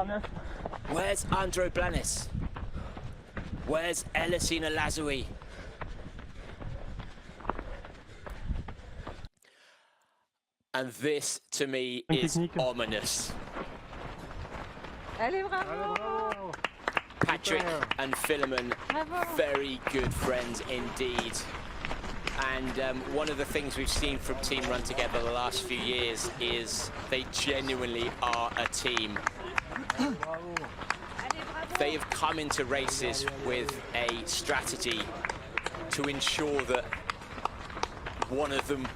Where's Andro Blanis? Where's Elhousine Elazzaoui? And this, to me, is ominous. Patrick and Philemon, very good friends indeed. And one of the things we've seen from Team Run Together the last few years is they genuinely are a team. They have come into races with a strategy to ensure that one of them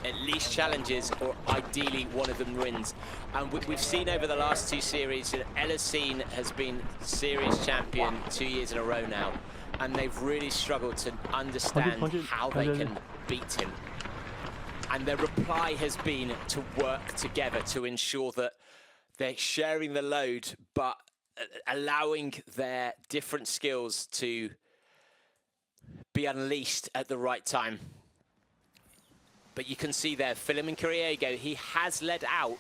at least challenges, or ideally one of them wins. And we've seen over the last two series that Elhousine has been series champion 2 years in a row now, and they've really struggled to understand how they can beat him. And their reply has been to work together to ensure that they're sharing the load, but allowing their different skills to be unleashed at the right time. But you can see there, Philemon Kiriago, he has led out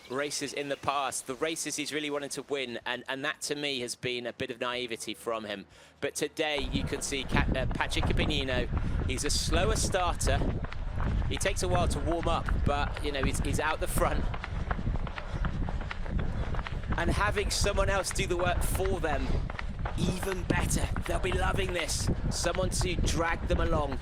races in the past, the races he's really wanted to win, and that to me has been a bit of naivety from him. But today you can see Patrick Kimutai, he's a slower starter. He takes a while to warm up, but you know, he's out the front. And having someone else do the work for them Even better, they'll be loving this. Someone to drag them along.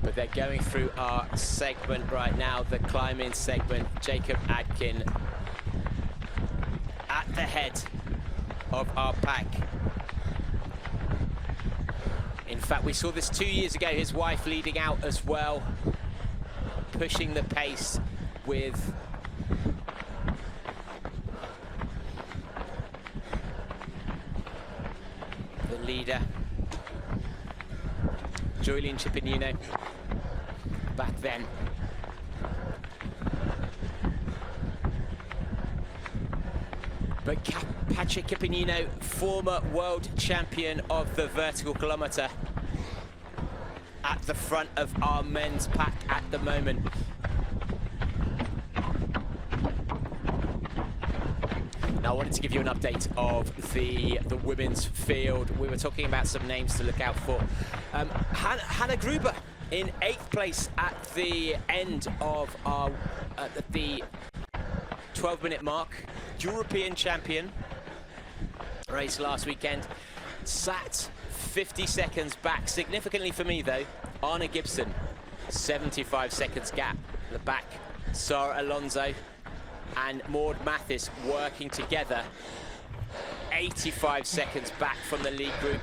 But they're going through our segment right now, the climbing segment. Jacob Adkin at the head of our pack. In fact, we saw this 2 years ago, his wife leading out as well, pushing the pace with the leader, Julian Chipinino, back then. But Patrick Chipinino, former world champion of the vertical kilometre, at the front of our men's pack at the moment. Now, I wanted to give you an update of the women's field. We were talking about some names to look out for. Hannah Gruber in 8th place at the end of our the 12-minute mark. European champion race last weekend, sat 50 seconds back. Significantly for me though, Anna Gibson, 75 seconds gap at the back. Sarah Alonso and Maud Mathis working together, 85 seconds back from the lead group.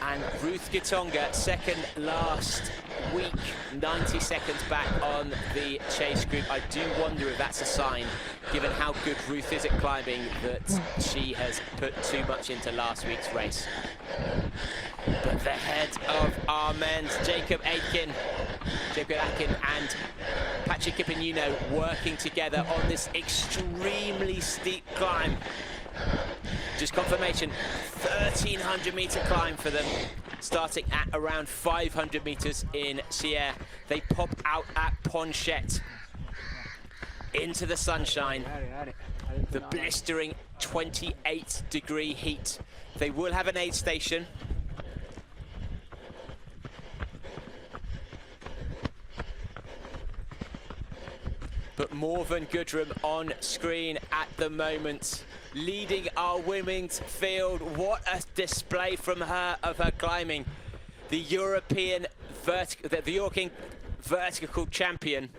And Ruth Gitonga, second last week, 90 seconds back on the chase group. I do wonder if that's a sign, given how good Ruth is at climbing, that she has put too much into last week's race. But the head of our men's, Jacob Adkin and Patrick Chipinino working together on this extremely steep climb. Just confirmation, 1,300 meter climb for them, starting at around 500 meters in Sierre. They pop out at Ponchette into the sunshine, the blistering 28-degree heat. They will have an aid station. But Morven Goodrum on screen at the moment, leading our women's field. What a display from her of her climbing. The European vertical champion.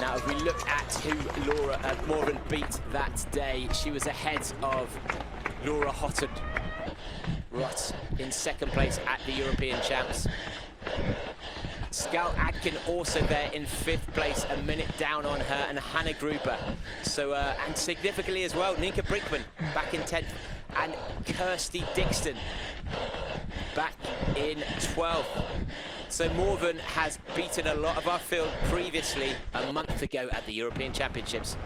Now, if we look at who Laura Morven beat that day, she was ahead of Laura Houghton-Rott in second place at the European Champs. Scal Adkin also there in 5th place, a minute down on her, and Hannah Gruber. So, and significantly as well, Ninka Brinkman back in 10th, and Kirsty Dixon back in 12th. So Morven has beaten a lot of our field previously a month ago at the European Championships.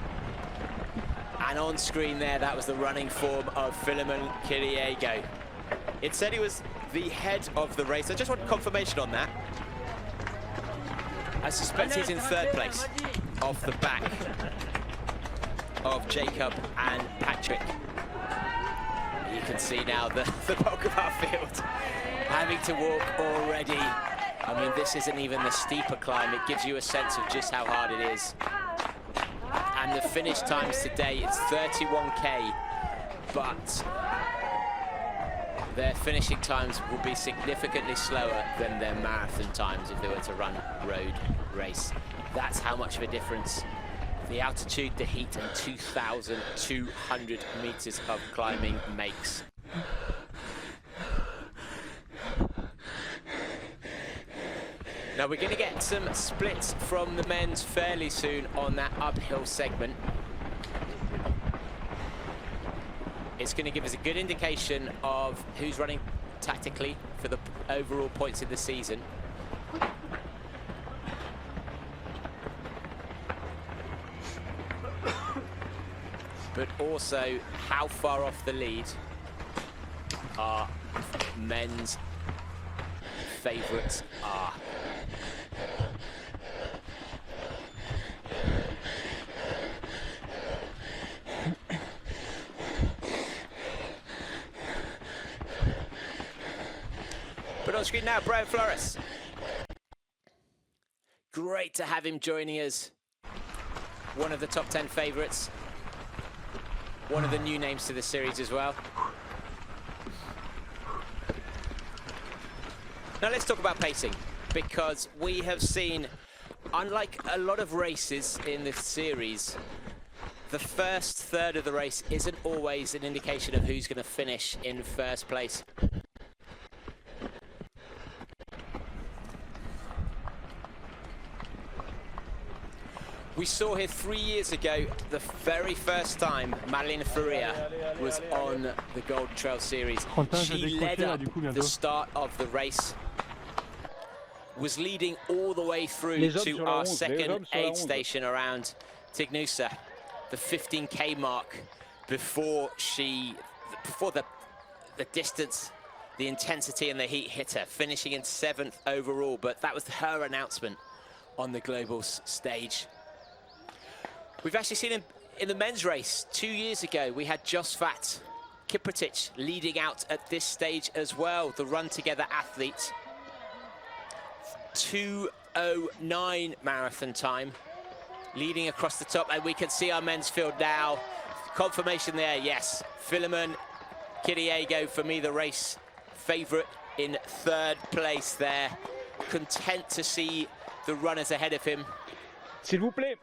And on screen there, that was the running form of Philemon Kiriago. It said he was the head of the race. I just want confirmation on that. I suspect he's in 3rd place, off the back of Jacob and Patrick. You can see now the bulk of our field having to walk already. I mean, this isn't even the steeper climb. It gives you a sense of just how hard it is. And the finish times today, it's 31K, but their finishing times will be significantly slower than their marathon times if they were to run road race. That's how much of a difference the altitude, the heat, and 2,200 meters of climbing makes. Now, we're going to get some splits from the men's fairly soon on that uphill segment. It's going to give us a good indication of who's running tactically for the overall points in the season. But also how far off the lead our men's favourites are. But on screen now, Brian Flores. Great to have him joining us. One of the top 10 favourites. One of the new names to the series as well. Now let's talk about pacing, because we have seen, unlike a lot of races in this series, the first third of the race isn't always an indication of who's going to finish in first place. We saw here 3 years ago, the very first time Madalina Florea was on the Golden Trail Series. She led up the start of the race, was leading all the way through to our second aid station around Tignusa, the 15K mark, before the distance, the intensity and the heat hit her, finishing in 7th overall. But that was her announcement on the global stage. We've actually seen him in the men's race 2 years ago. We had Josvat Kiprotich leading out at this stage as well, the Run2Gether athlete. 2:09 marathon time, leading across the top, and we can see our men's field now. Confirmation there, yes. Philemon Kiriago, for me, the race favourite, in 3rd place there. Content to see the runners ahead of him. S'il vous plaît.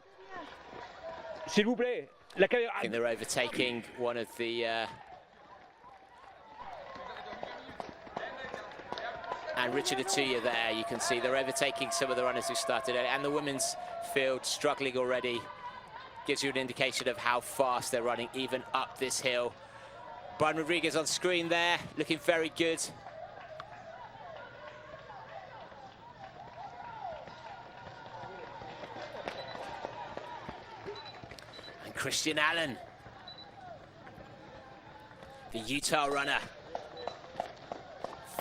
S'il vous plaît. La caméra. I think they're overtaking one of the... And Richard Atuya there, you can see they're overtaking some of the runners who started early. And the women's field struggling already. Gives you an indication of how fast they're running, even up this hill. Brian Rodriguez on screen there, looking very good. And Christian Allen, the Utah runner.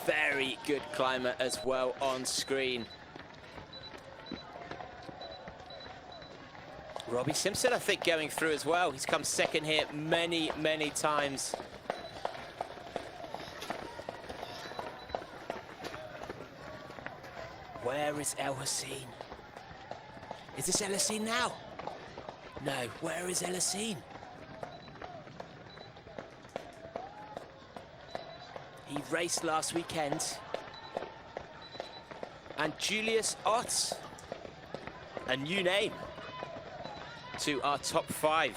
Very good climber as well on screen. Robbie Simpson, I think, going through as well. He's come second here many, many times. Where is Elhousine? Is this Elhousine now? No, where is Elhousine? He raced last weekend. And Julius Ott, a new name to our top 5.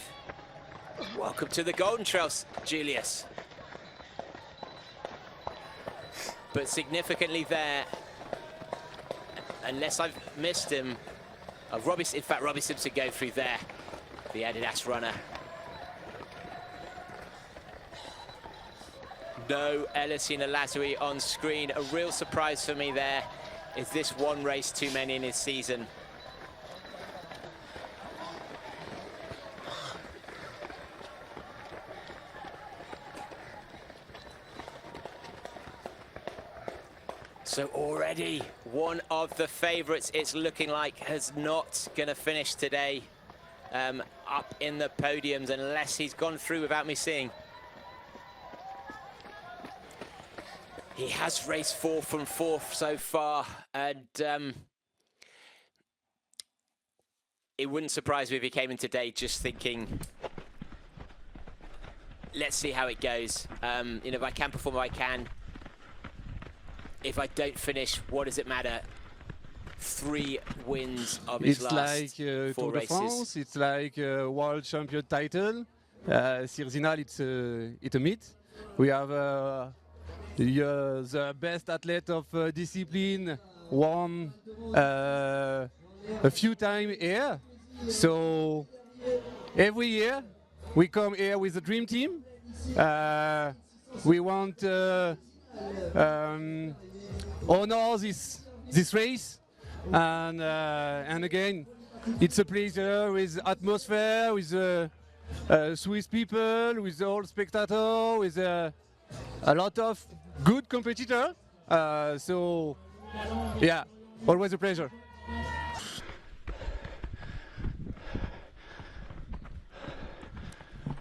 Welcome to the Golden Trails, Julius. But significantly there, unless I've missed him, Robbie Simpson going through there, the Adidas runner. No Elhousine Elazzaoui on screen. A real surprise for me there. Is this one race too many in his season? So already one of the favorites, it's looking like, has not going to finish today up in the podiums unless he's gone through without me seeing. He has raced 4 from 4th so far, and it wouldn't surprise me if he came in today just thinking, let's see how it goes. You know, if I can perform, I can. If I don't finish, what does it matter? 3 wins of his last 4 races. France, it's like a world champion title. Sierre-Zinal, it's a myth. We have the best athlete of discipline won a few times here. So every year we come here with a dream team. We want honor this race, and again, it's a pleasure with atmosphere, with Swiss people, with all spectators, with a lot of good competitors. So yeah, always a pleasure.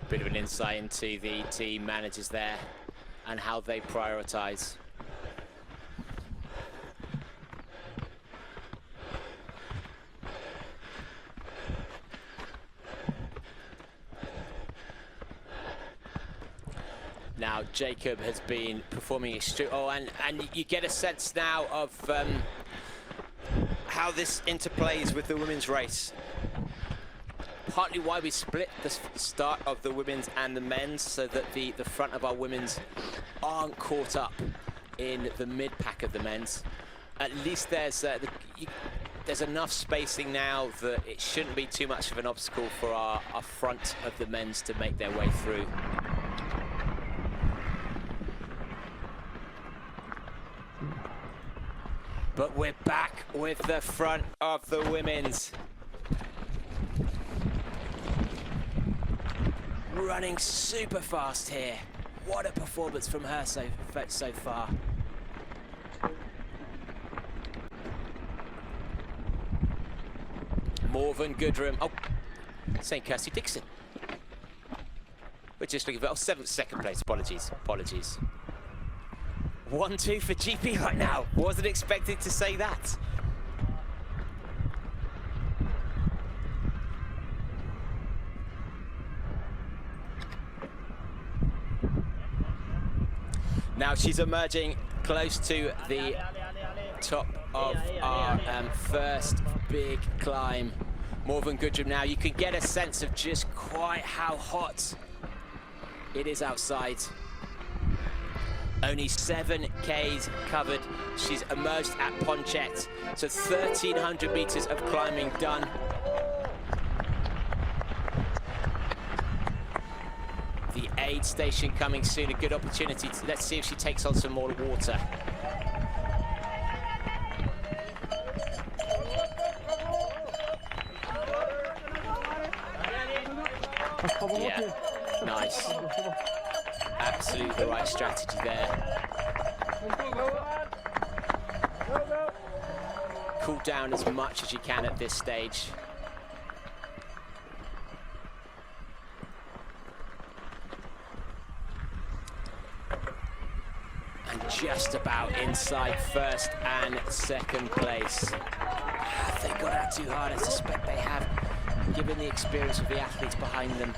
Bit of an insight into the team managers there and how they prioritize. Now, Jacob has been performing extremely... Oh, and you get a sense now of how this interplays with the women's race. Partly why we split the start of the women's and the men's, so that the front of our women's aren't caught up in the mid-pack of the men's. At least there's enough spacing now that it shouldn't be too much of an obstacle for our front of the men's to make their way through. But we're back with the front of the women's. Running super fast here. What a performance from her so far. Morven Goodrum. Oh, St. Kirsty Dixon. We're just looking for, second place. Apologies. 1-2 for GP right now. Wasn't expecting to say that. Now she's emerging close to the top of our first big climb. Morven Goodrum now, you can get a sense of just quite how hot it is outside. Only 7 Ks covered. She's emerged at Ponchet, so 1,300 meters of climbing done. The aid station coming soon, a good opportunity. Let's see if she takes on some more water. Yeah, nice. Absolutely the right strategy there. Cool down as much as you can at this stage. And just about inside first and second place. Have they got out too hard? I suspect they have, given the experience of the athletes behind them.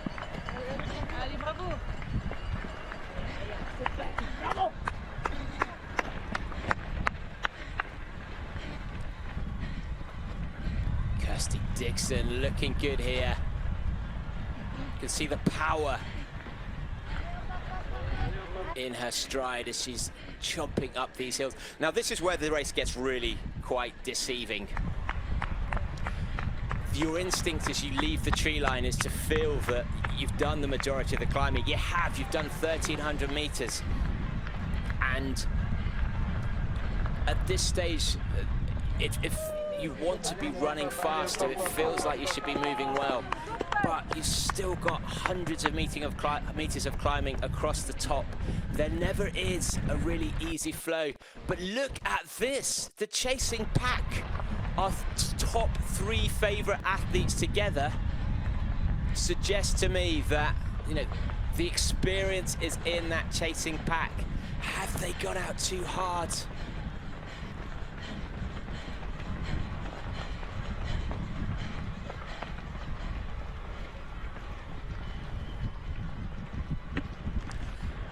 Kirsty Dixon looking good here. You can see the power in her stride as she's chomping up these hills. Now this is where the race gets really quite deceiving. Your instinct as you leave the tree line is to feel that you've done the majority of the climbing. You have, you've done 1,300 meters. And at this stage, if you want to be running faster, it feels like you should be moving well. But you've still got hundreds of meters of climbing across the top. There never is a really easy flow. But look at this, the chasing pack. Our top 3 favorite athletes together suggests to me that, you know, the experience is in that chasing pack. Have they gone out too hard?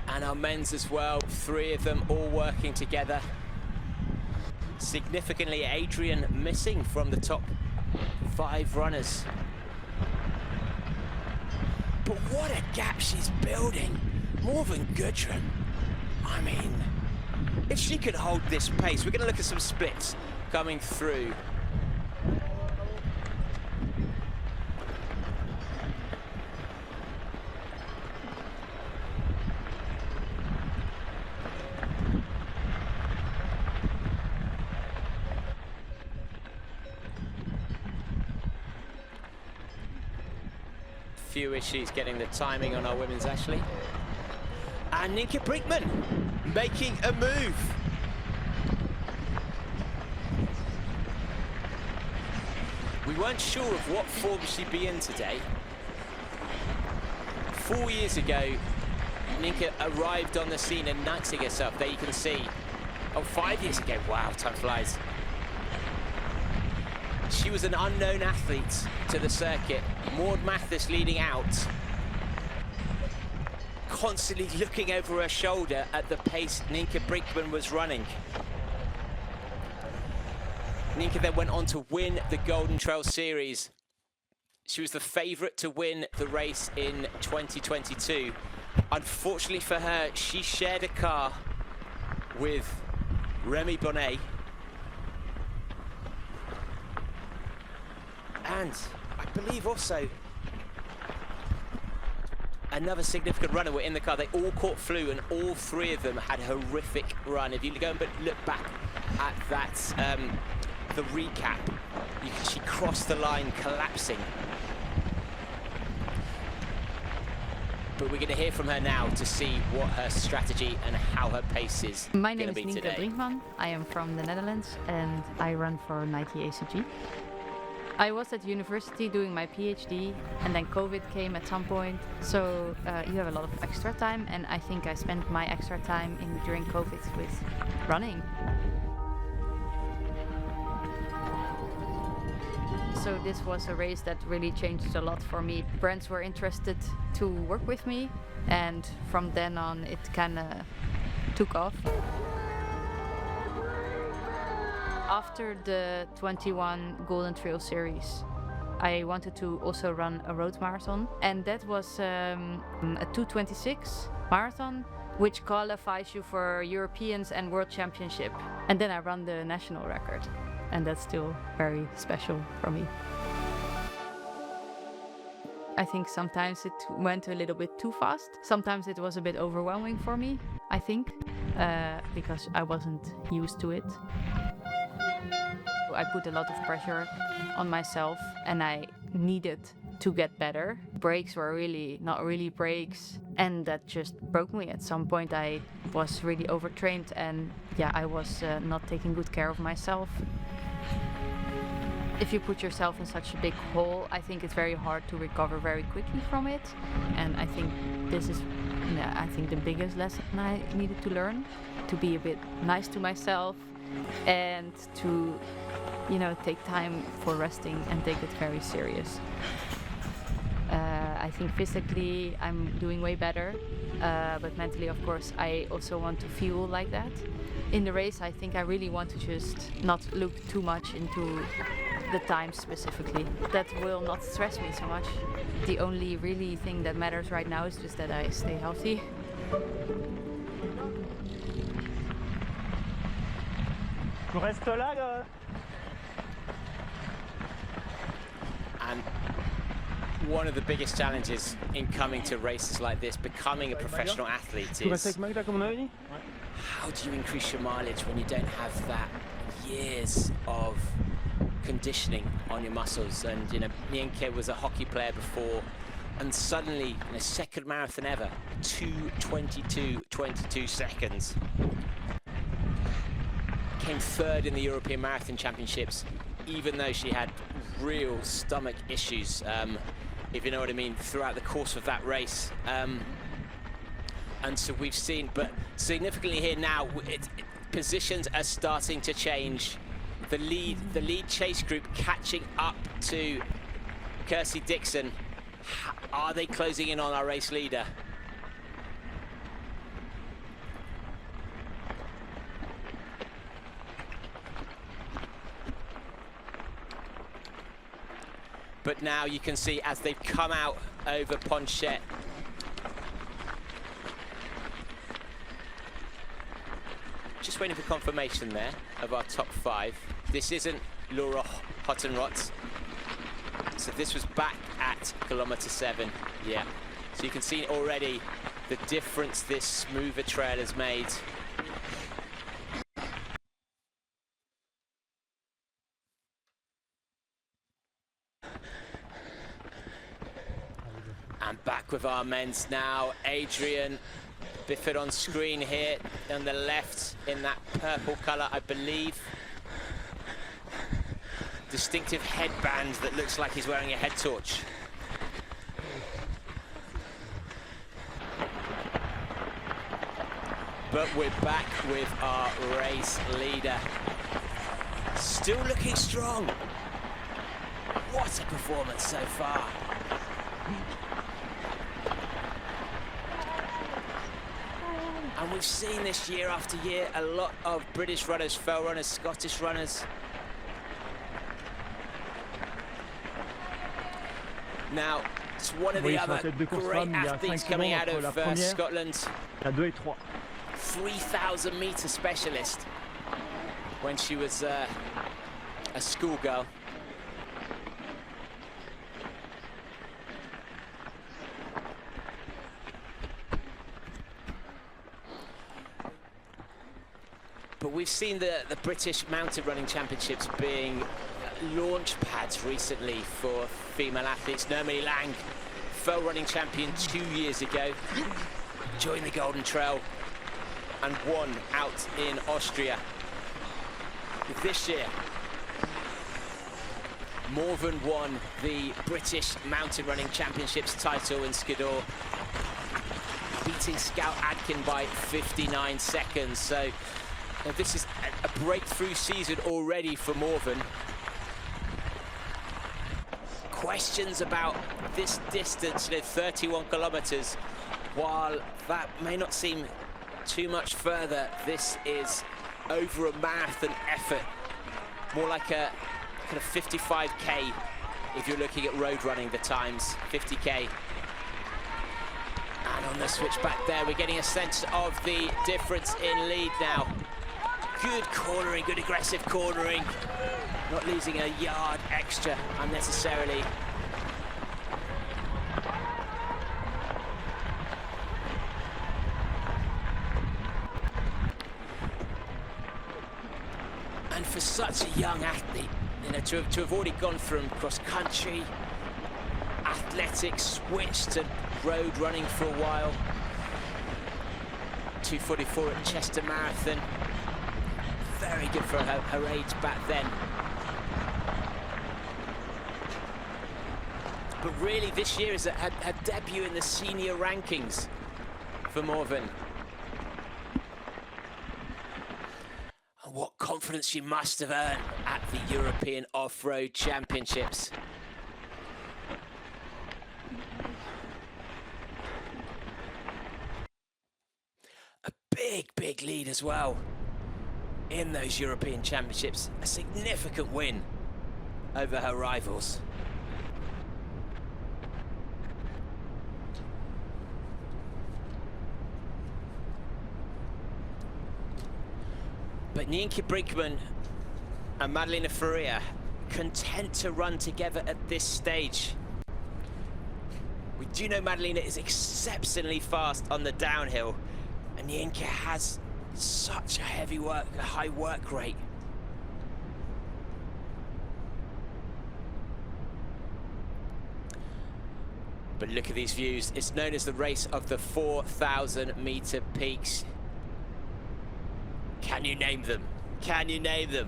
And our men's as well, 3 of them all working together. Significantly, Adrian missing from the top 5 runners. But what a gap she's building. Morven Goodrum. I mean, if she could hold this pace, we're going to look at some splits coming through. Few issues getting the timing on our women's, Ashley. And Ninka Brinkman making a move. We weren't sure of what form she'd be in today. 4 years ago, Ninka arrived on the scene announcing herself. There you can see. Oh, 5 years ago. Wow, time flies. She was an unknown athlete to the circuit. Maud Mathis leading out. constantly looking over her shoulder at the pace Nienke Brinkman was running. Nienke then went on to win the Golden Trail Series. She was the favourite to win the race in 2022. Unfortunately for her, she shared a car with Remy Bonnet. And I believe also another significant runner were in the car. They all caught flu and all three of them had a horrific run. If you go and look back at that, the recap, she crossed the line collapsing. But we're going to hear from her now to see what her strategy and how her pace is My name is be Nienke today. Brinkman. I am from the Netherlands and I run for Nike ACG. I was at university doing my PhD and then COVID came at some point. So you have a lot of extra time, and I think I spent my extra time during COVID with running. So this was a race that really changed a lot for me. Brands were interested to work with me, and from then on it kind of took off. After the 21 Golden Trail Series, I wanted to also run a road marathon, and that was a 2:26 marathon, which qualifies you for Europeans and World Championship. And then I ran the national record, and that's still very special for me. I think sometimes it went a little bit too fast. Sometimes it was a bit overwhelming for me, I think, because I wasn't used to it. I put a lot of pressure on myself and I needed to get better. Breaks were really not really breaks, and that just broke me. At some point I was really overtrained, and yeah, I was not taking good care of myself. If you put yourself in such a big hole, I think it's very hard to recover very quickly from it. And I think this is, I think the biggest lesson I needed to learn, to be a bit nice to myself and to, take time for resting and take it very serious. I think physically I'm doing way better, but mentally, of course, I also want to feel like that. In the race, I think I really want to just not look too much into the time specifically. That will not stress me so much. The only really thing that matters right now is just that I stay healthy. Tu restes là. And one of the biggest challenges in coming to races like this, becoming a professional athlete, Tu restes is avec Magda comme on avait dit? how do you increase your mileage when you don't have that years of conditioning on your muscles? And Nienke was a hockey player before, and suddenly in a second marathon ever, 2:22.22 seconds. Came third in the European Marathon Championships, even though she had real stomach issues, if you know what I mean, throughout the course of that race. And so we've seen, but significantly here now, positions are starting to change. The lead chase group catching up to Kirsty Dixon. Are they closing in on our race leader? But now you can see as they've come out over Ponchette, just waiting for confirmation there of our top 5. This isn't Laura Hottenrotz. So this was back at kilometer 7. Yeah. So you can see already the difference this smoother trail has made. And back with our men's now. Adrian Bifford on screen here on the left in that purple colour, I believe. Distinctive headband that looks like he's wearing a head torch. But we're back with our race leader. Still looking strong. What a performance so far. And we've seen this year after year, a lot of British runners, fell runners, Scottish runners. Now, it's one of the other great athletes coming out of Scotland. 2 et 3. 3,000 meter specialist when she was a schoolgirl. But we've seen the British Mountain Running Championships being launch pads recently for female athletes. Naomi Lang, fell running champion 2 years ago, joined the Golden Trail and won out in Austria. This year, Morven won the British Mountain Running Championships title in Skiddaw, beating Scout Adkin by 59 seconds. So this is a breakthrough season already for Morven. Questions about this distance, 31 kilometers. While that may not seem too much further, this is over a marathon effort, more like a kind of 55k if you're looking at road running, the times, 50k. And on the switch back there, we're getting a sense of the difference in lead now. Good cornering, good aggressive cornering, not losing a yard extra unnecessarily. And for such a young athlete, to have already gone from cross-country, athletics, switched to road running for a while, 2:44 at Chester Marathon, very good for her age back then. But really this year is her debut in the senior rankings for Morven. And what confidence she must have earned at the European Off-Road Championships. A big lead as well in those European Championships. A significant win over her rivals. But Nienke Brinkman and Madalina Florea content to run together at this stage. We do know Madalina is exceptionally fast on the downhill, and Nienke has such a high work rate. But look at these views. It's known as the race of the 4,000 meter peaks. Can you name them? Can you name them?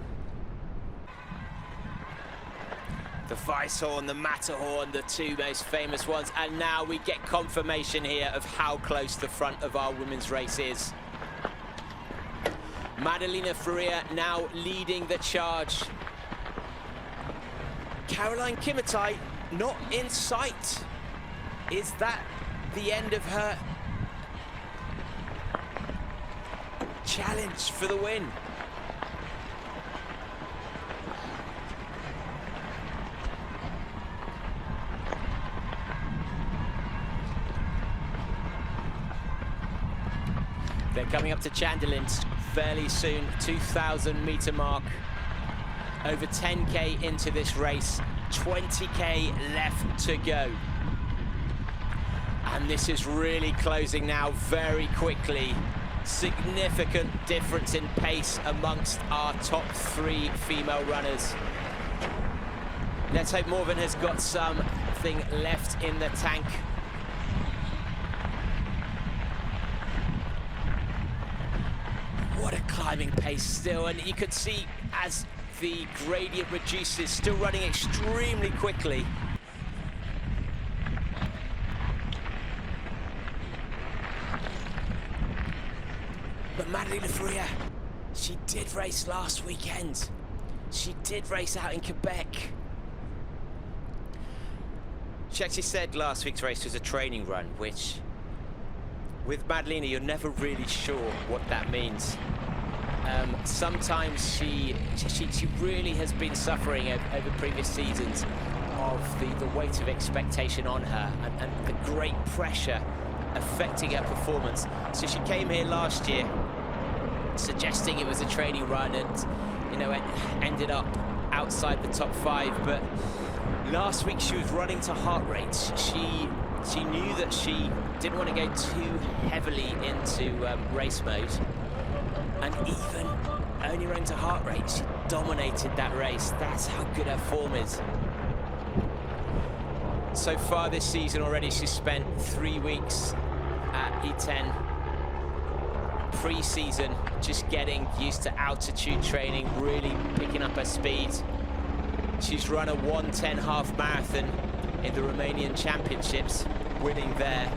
The Weisshorn, the Matterhorn, the two most famous ones. And now we get confirmation here of how close the front of our women's race is. Madalina Florea now leading the charge. Caroline Kimutai not in sight. Is that the end of her challenge for the win? They're coming up to Chandelin fairly soon, 2,000 meter mark. Over 10k into this race, 20k left to go. And this is really closing now very quickly. Significant difference in pace amongst our top 3 female runners. Let's hope Morven has got something left in the tank. What a climbing pace still, and you could see as the gradient reduces, still running extremely quickly. But Madalina Florea, she did race last weekend. She did race out in Quebec. She actually said last week's race was a training run, which with Madalina, you're never really sure what that means. Sometimes she really has been suffering over previous seasons of the weight of expectation on her and the great pressure affecting her performance. So she came here last year suggesting it was a training run, and you know, it ended up outside the top 5. But last week she was running to heart rates. She knew that she didn't want to go too heavily into race mode, and even only running to heart rate, she dominated that race. That's how good her form is. So far this season already, she's spent 3 weeks at E10 pre-season, just getting used to altitude training, really picking up her speed. She's run a 1:10 half marathon in the Romanian Championships, winning there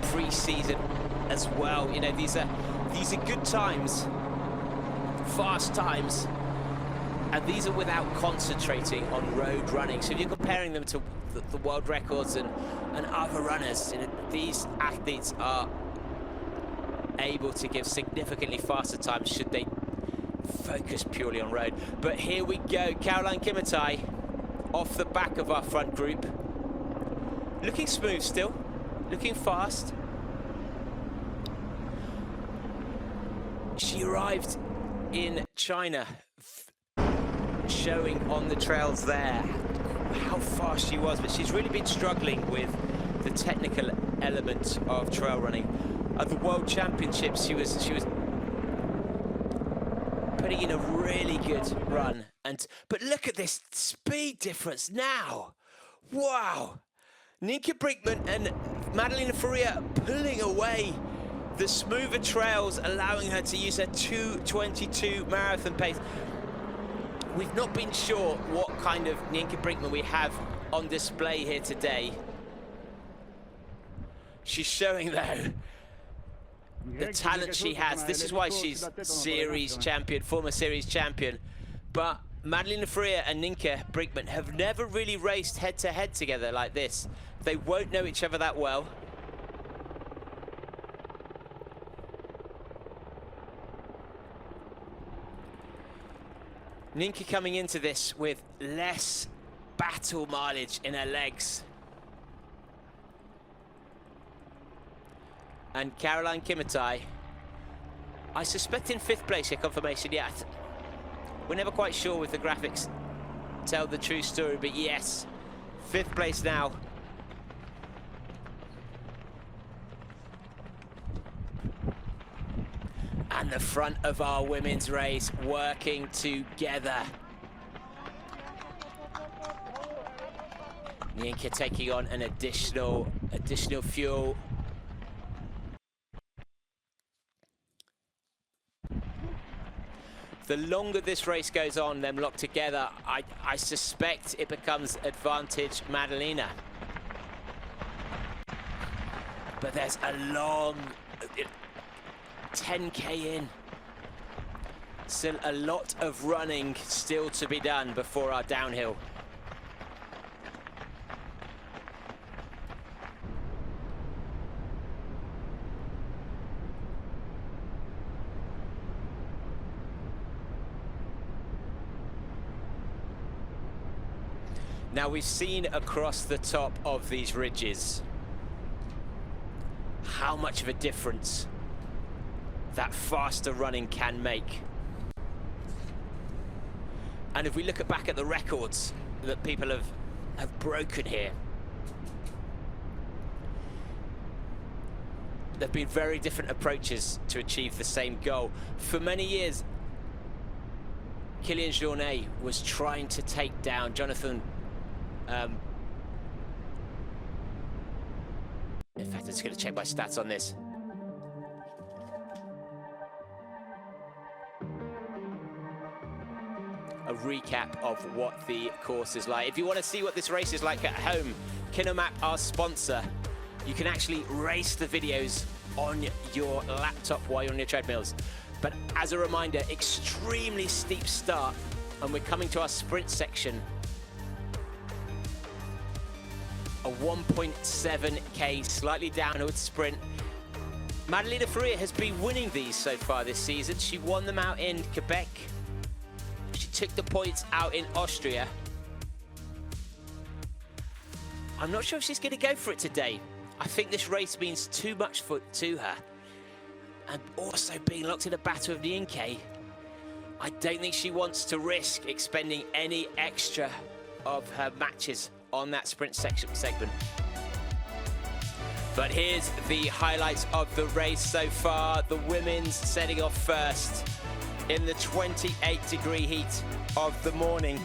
pre-season as well. You know, these are good times, fast times, and these are without concentrating on road running. So if you're comparing them to the world records and other runners, you know, these athletes are able to give significantly faster times should they focus purely on road. But here we go, Caroline Kimutai off the back of our front group, looking smooth still, looking fast. She arrived in China, showing on the trails there how fast she was, but she's really been struggling with the technical element of trail running. At the World Championships, she was putting in a really good run, but look at this speed difference now. Wow, Nienke Brinkman and Madalina Florea pulling away the smoother trails, allowing her to use her 2:22 marathon pace. We've not been sure what kind of Nienke Brinkman we have on display here today. She's showing, though, the talent she has. This is why she's series champion, former series champion. But Madalina Florea and Nienke Brinkman have never really raced head-to-head together like this. They won't know each other that well. Nienke coming into this with less battle mileage in her legs. And Caroline Kimutai, I suspect in 5th place here, confirmation yet. We're never quite sure with the graphics tell the true story, but yes, 5th place now. And the front of our women's race working together. Nienke taking on an additional fuel. The longer this race goes on, them locked together, I suspect it becomes advantage Madalina. But there's a long 10K in. Still a lot of running still to be done before our downhill. Now, we've seen across the top of these ridges how much of a difference that faster running can make. And if we look back at the records that people have broken here, there have been very different approaches to achieve the same goal. For many years, Kylian Jornet was trying to take down Jonathan. In fact, I'm just going to check my stats on this. A recap of what the course is like. If you want to see what this race is like at home, Kinomap, our sponsor, you can actually race the videos on your laptop while you're on your treadmills. But as a reminder, extremely steep start, and we're coming to our sprint section. A 1.7K slightly downward sprint. Madalina Florea has been winning these so far this season. She won them out in Quebec. She took the points out in Austria. I'm not sure if she's going to go for it today. I think this race means too much to her. And also being locked in a battle with Nienke, I don't think she wants to risk expending any extra of her matches on that sprint segment. But here's the highlights of the race so far. The women's setting off first in the 28-degree heat of the morning.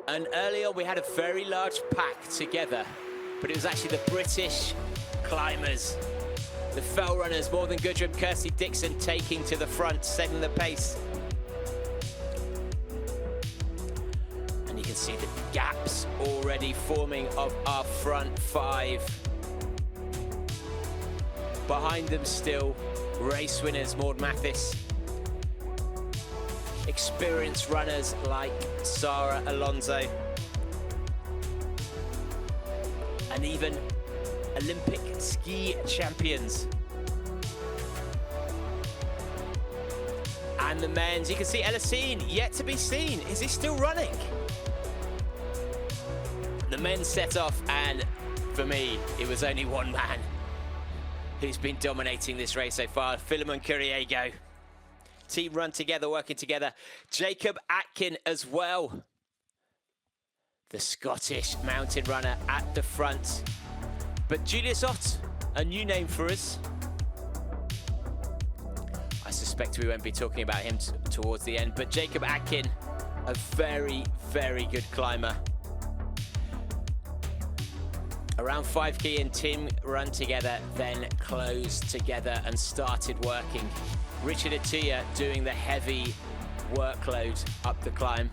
And early on, we had a very large pack together, but it was actually the British climbers, the fell runners, Morgan Goodrum, Kirsty Dixon, taking to the front, setting the pace. And you can see the gaps already forming of our front five. Behind them still, race winners, Maud Mathis. Experienced runners like Sarah Alonso, and even Olympic ski champions. And the men's, you can see Elhousine, yet to be seen. Is he still running? The men's set off, and for me, it was only one man who's been dominating this race so far, Philemon Kiriago. Team Run Together, working together. Jacob Atkin as well. The Scottish mountain runner at the front. But Julius Ott, a new name for us. I suspect we won't be talking about him towards the end, but Jacob Atkin, a very, very good climber. Around 5K and Team Run Together, then closed together and started working. Richard Atuya doing the heavy workload up the climb.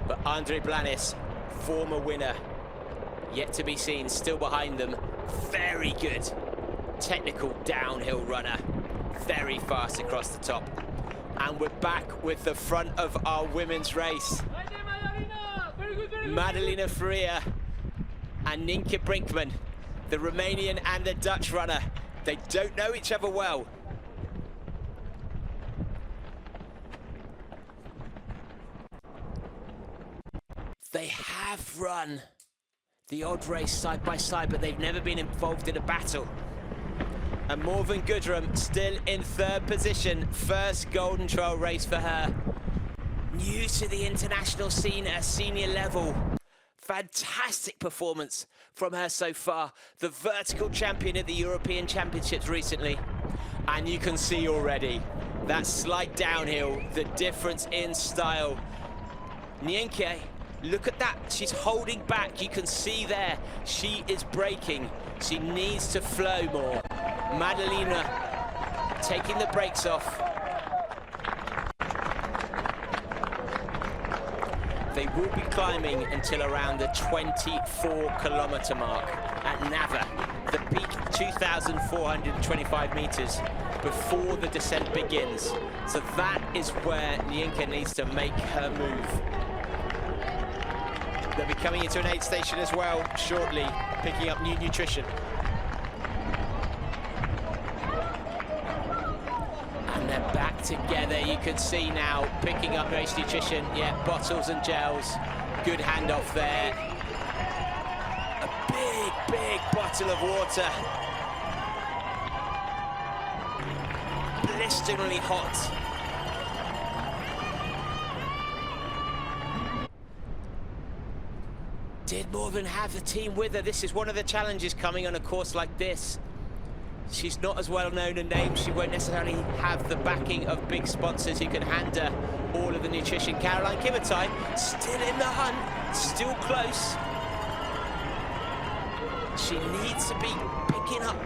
But Andre Blanis, former winner, yet to be seen, still behind them. Very good technical downhill runner, very fast across the top. And we're back with the front of our women's race. Madalina Florea and Nienke Brinkman, the Romanian and the Dutch runner. They don't know each other well. They have run the odd race side by side, but they've never been involved in a battle. And Morgan Goodrum still in third position. First Golden Trail race for her. New to the international scene at a senior level. Fantastic performance from her so far. The vertical champion at the European Championships recently. And you can see already that slight downhill, the difference in style. Nienke, look at that. She's holding back. You can see there, she is braking. She needs to flow more. Madalina taking the brakes off. They will be climbing until around the 24-kilometer mark at Nava, the peak 2,425 meters before the descent begins. So that is where Nienke needs to make her move. They'll be coming into an aid station as well shortly, picking up new nutrition. And they're back together. You can see now picking up race nutrition. Yeah, bottles and gels. Good handoff there. A big, big bottle of water. Blisteringly hot. Did more than have the team with her. This is one of the challenges coming on a course like this. She's not as well known a name. She won't necessarily have the backing of big sponsors who can hand her all of the nutrition. Caroline Kimutai still in the hunt, still close. She needs to be picking up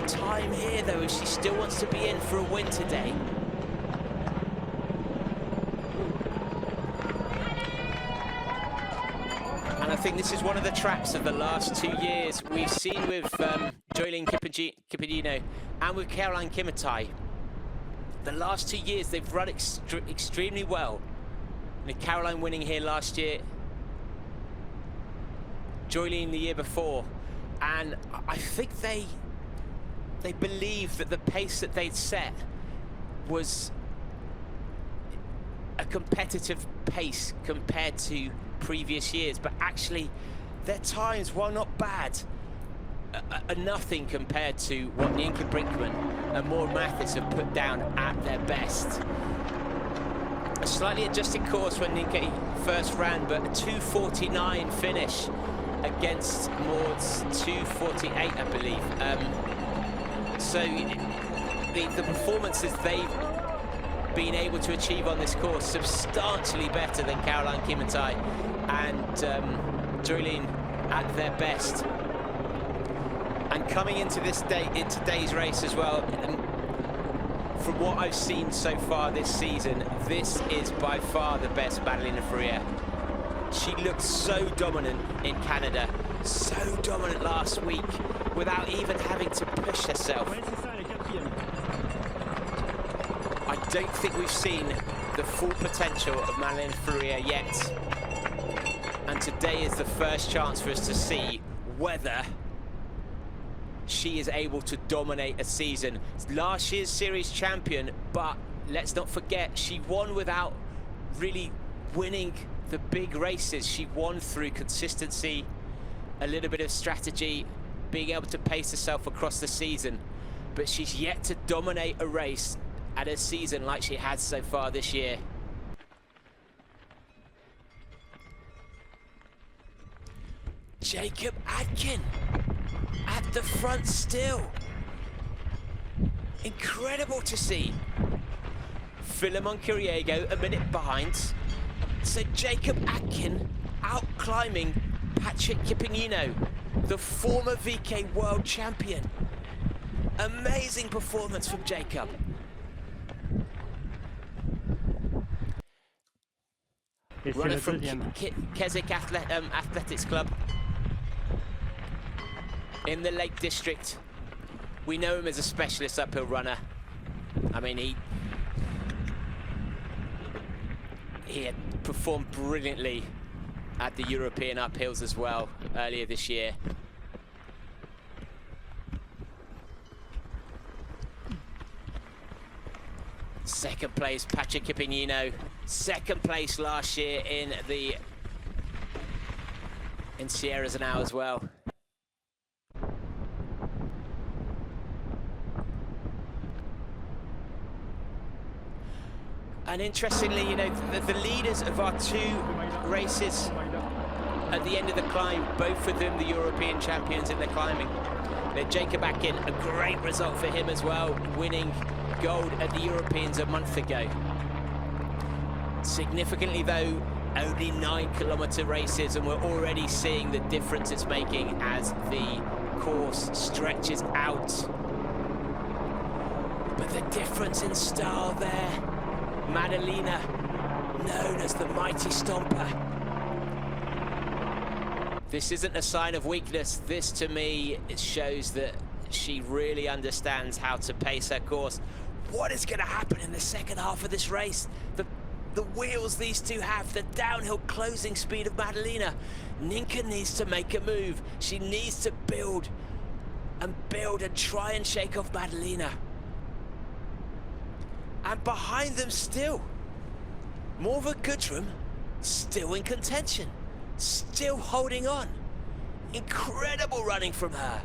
time here though if she still wants to be in for a win today. And I think this is one of the traps of the last 2 years. We've seen with Joylene Kipadino and with Caroline Kimutai, the last 2 years they've run extremely well. Caroline winning here last year, Joylene the year before, and I think they believed that the pace that they'd set was a competitive pace compared to previous years, but actually their times, while not bad, are nothing compared to what Nienke Brinkman and Maud Mathis have put down at their best. A slightly adjusted course when Nienke first ran, but a 2:49 finish against Maud's 2:48, I believe. So the performances they've been able to achieve on this course substantially better than Caroline Kimutai and Joylene at their best. And coming into today's race as well, from what I've seen so far this season, this is by far the best Madalina Florea. She looked so dominant in Canada, so dominant last week, without even having to push herself. I don't think we've seen the full potential of Madalina Florea yet. And today is the first chance for us to see whether she is able to dominate a season. It's last year's series champion, but let's not forget, she won without really winning the big races. She won through consistency, a little bit of strategy, being able to pace herself across the season, but she's yet to dominate a race at a season like she has so far this year. Jacob Adkin at the front still. Incredible to see. Philemon Kiriago a minute behind. So Jacob Adkin out climbing Patrick Kipignino, the former VK world champion. Amazing performance from Jacob. Runner from Keswick Athletics Club in the Lake District. We know him as a specialist uphill runner. I mean, he had performed brilliantly at the European uphills as well earlier this year. Second place, Patrick Kipignino. Second place last year in Sierre-Zinal as well. And interestingly, you know, the leaders of our two races at the end of the climb, both of them the European champions in the climbing. Jacob Adkin, a great result for him as well, winning gold at the Europeans a month ago. Significantly though, only 9-kilometer races, and we're already seeing the difference it's making as the course stretches out. But the difference in style there, Madalina, known as the Mighty Stomper. This isn't a sign of weakness. This, to me, it shows that she really understands how to pace her course. What is going to happen in the second half of this race? The wheels these two have, the downhill closing speed of Madalina. Nienke needs to make a move. She needs to build and try and shake off Madalina. And behind them still, Morva Gudrum still in contention, still holding on. Incredible running from her.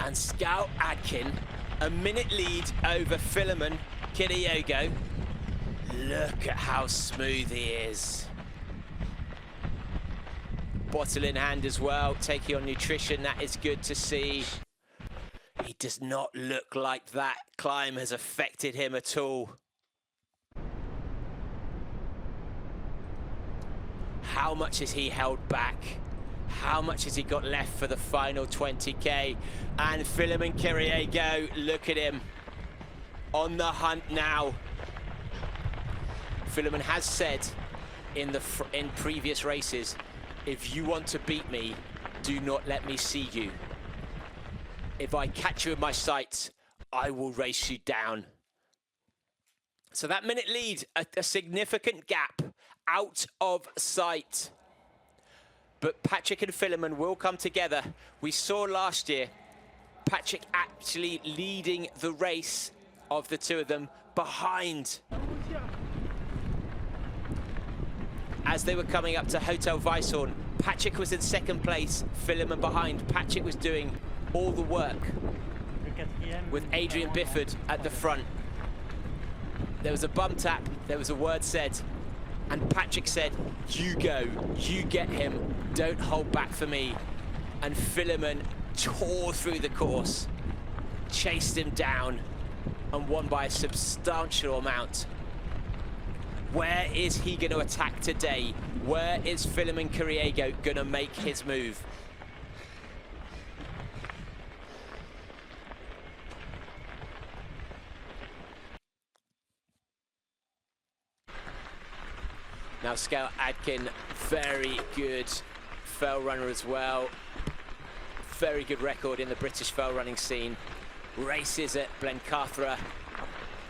And Scout Adkin, a minute lead over Philemon Kiriago. Look at how smooth he is. Bottle in hand as well, taking on nutrition, that is good to see. He does not look like that climb has affected him at all. How much has he held back? How much has he got left for the final 20K? And Philemon Kiriago, look at him. on the hunt now. Philemon has said in previous races, if you want to beat me, do not let me see you. If I catch you in my sights, I will race you down. So that minute lead, a significant gap out of sight. But Patrick and Philemon will come together. We saw last year, Patrick actually leading the race of the two of them behind. As they were coming up to Hotel Weisshorn, Patrick was in second place, Philemon behind. Patrick was doing all the work with Adrian Bifford at the front. There was a bum tap, there was a word said, and Patrick said, you go, you get him, don't hold back for me. And Philemon tore through the course, chased him down, and won by a substantial amount. Where is he going to attack today? Where is Philemon Kiriago going to make his move? Now Scout Adkin, very good fell runner as well. Very good record in the British fell running scene. Races at Blencathra,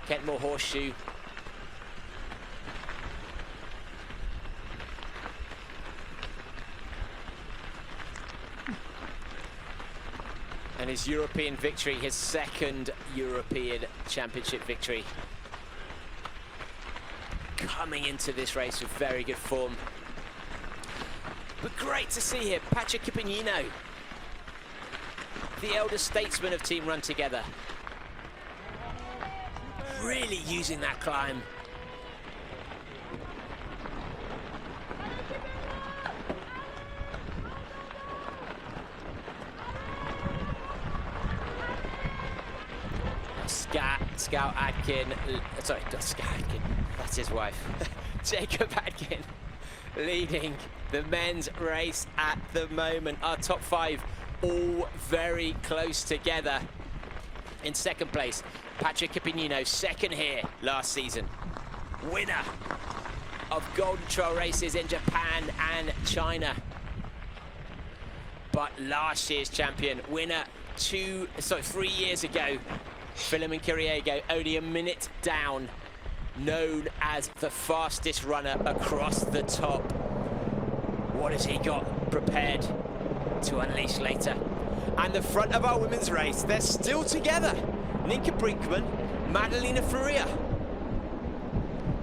Kentmore Horseshoe. And his European victory, his second European Championship victory. Coming into this race with very good form. But great to see here, Patrick Kipignino, the elder statesman of Team Run Together. Really using that climb. Scout Adkin, sorry, not Scout Adkin, that's his wife. Jacob Adkin leading the men's race at the moment. Our top five all very close together. In second place, Patrick Kipignino, second here last season. Winner of Golden Trail races in Japan and China. But last year's champion, winner 3 years ago, Philemon Kiriago, only a minute down, known as the fastest runner across the top. What has he got prepared to unleash later? And the front of our women's race, they're still together. Ninka Brinkman, Madalina Florea,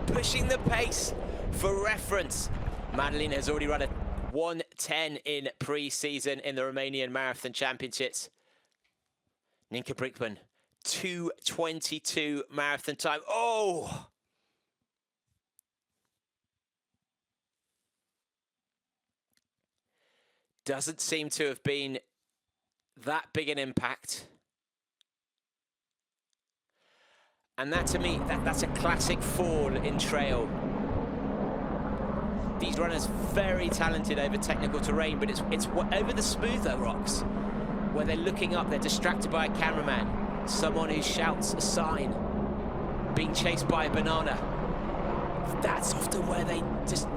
pushing the pace. For reference, Madalina has already run a 1:10 in pre-season in the Romanian Marathon Championships. Ninka Brinkman, 2:22 marathon time. Oh! Doesn't seem to have been that big an impact. And that, to me, that's a classic fall in trail. These runners very talented over technical terrain, but it's over the smoother rocks where they're looking up, they're distracted by a cameraman, someone who shouts a sign, being chased by a banana. That's often where they just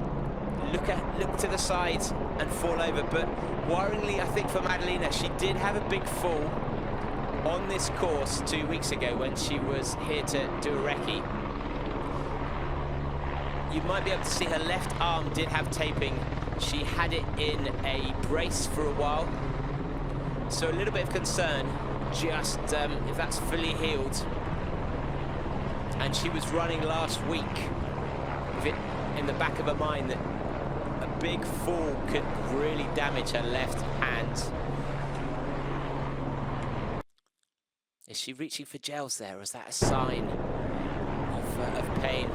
look to the sides and fall over. But worryingly, I think for Madalina, she did have a big fall on this course 2 weeks ago when she was here to do a recce. You might be able to see her left arm did have taping. She had it in a brace for a while. So a little bit of concern, just if that's fully healed. And she was running last week with it in the back of her mind that a big fall could really damage her left hand. Is she reaching for gels there, or is that a sign of pain?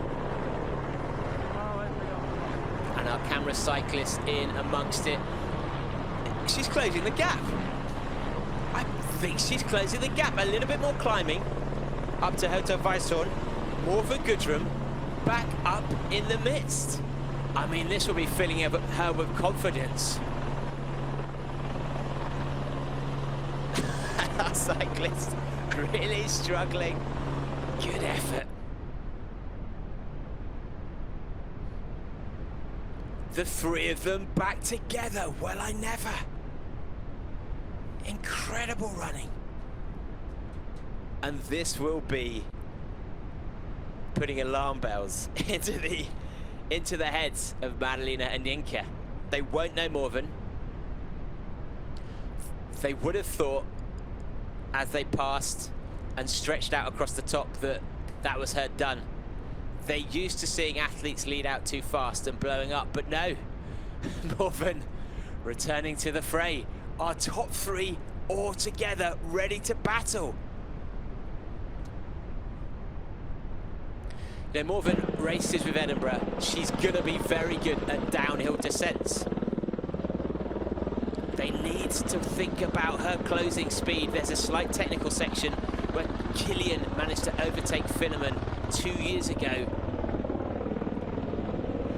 And our camera cyclist in amongst it. She's closing the gap. I think she's closing the gap. A little bit more climbing up to Hotel Weisshorn. More for Gudrun. Back up in the midst. I mean, this will be filling her with confidence. Our cyclist really struggling. Good effort. The three of them back together. Well, I never. Incredible running. And this will be putting alarm bells into the heads of Madalina and Yinka. They won't know more than. They would have thought, as they passed and stretched out across the top, that was her done. They're used to seeing athletes lead out too fast and blowing up, but no. Morven returning to the fray. Our top three all together, ready to battle. Now, Morven races with Edinburgh. She's gonna be very good at downhill descents. They need to think about her closing speed. There's a slight technical section where Killian managed to overtake Philemon 2 years ago.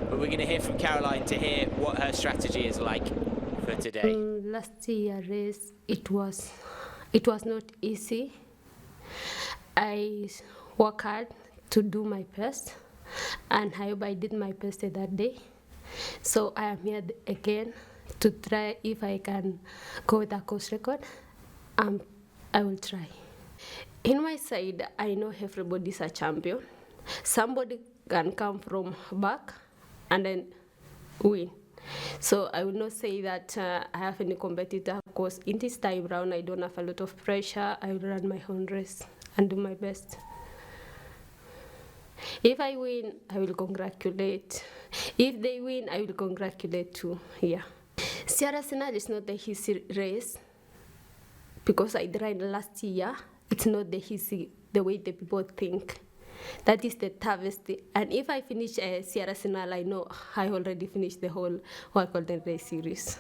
But we're going to hear from Caroline to hear what her strategy is like for today. Last year race, it was not easy. I worked hard to do my best, and I hope I did my best that day. So I am here again to try if I can go with a course record. I will try. In my side, I know everybody's a champion. Somebody can come from back and then win. So I will not say that I have any competitor, because in this time round I don't have a lot of pressure. I will run my own race and do my best. If I win, I will congratulate. If they win, I will congratulate too. Yeah. Sierre-Zinal is not the easy race, because I tried last year. It's not the easy the way the people think. That is the toughest thing. And if I finish Sierre-Zinal, I know I already finished the whole World Golden Race series.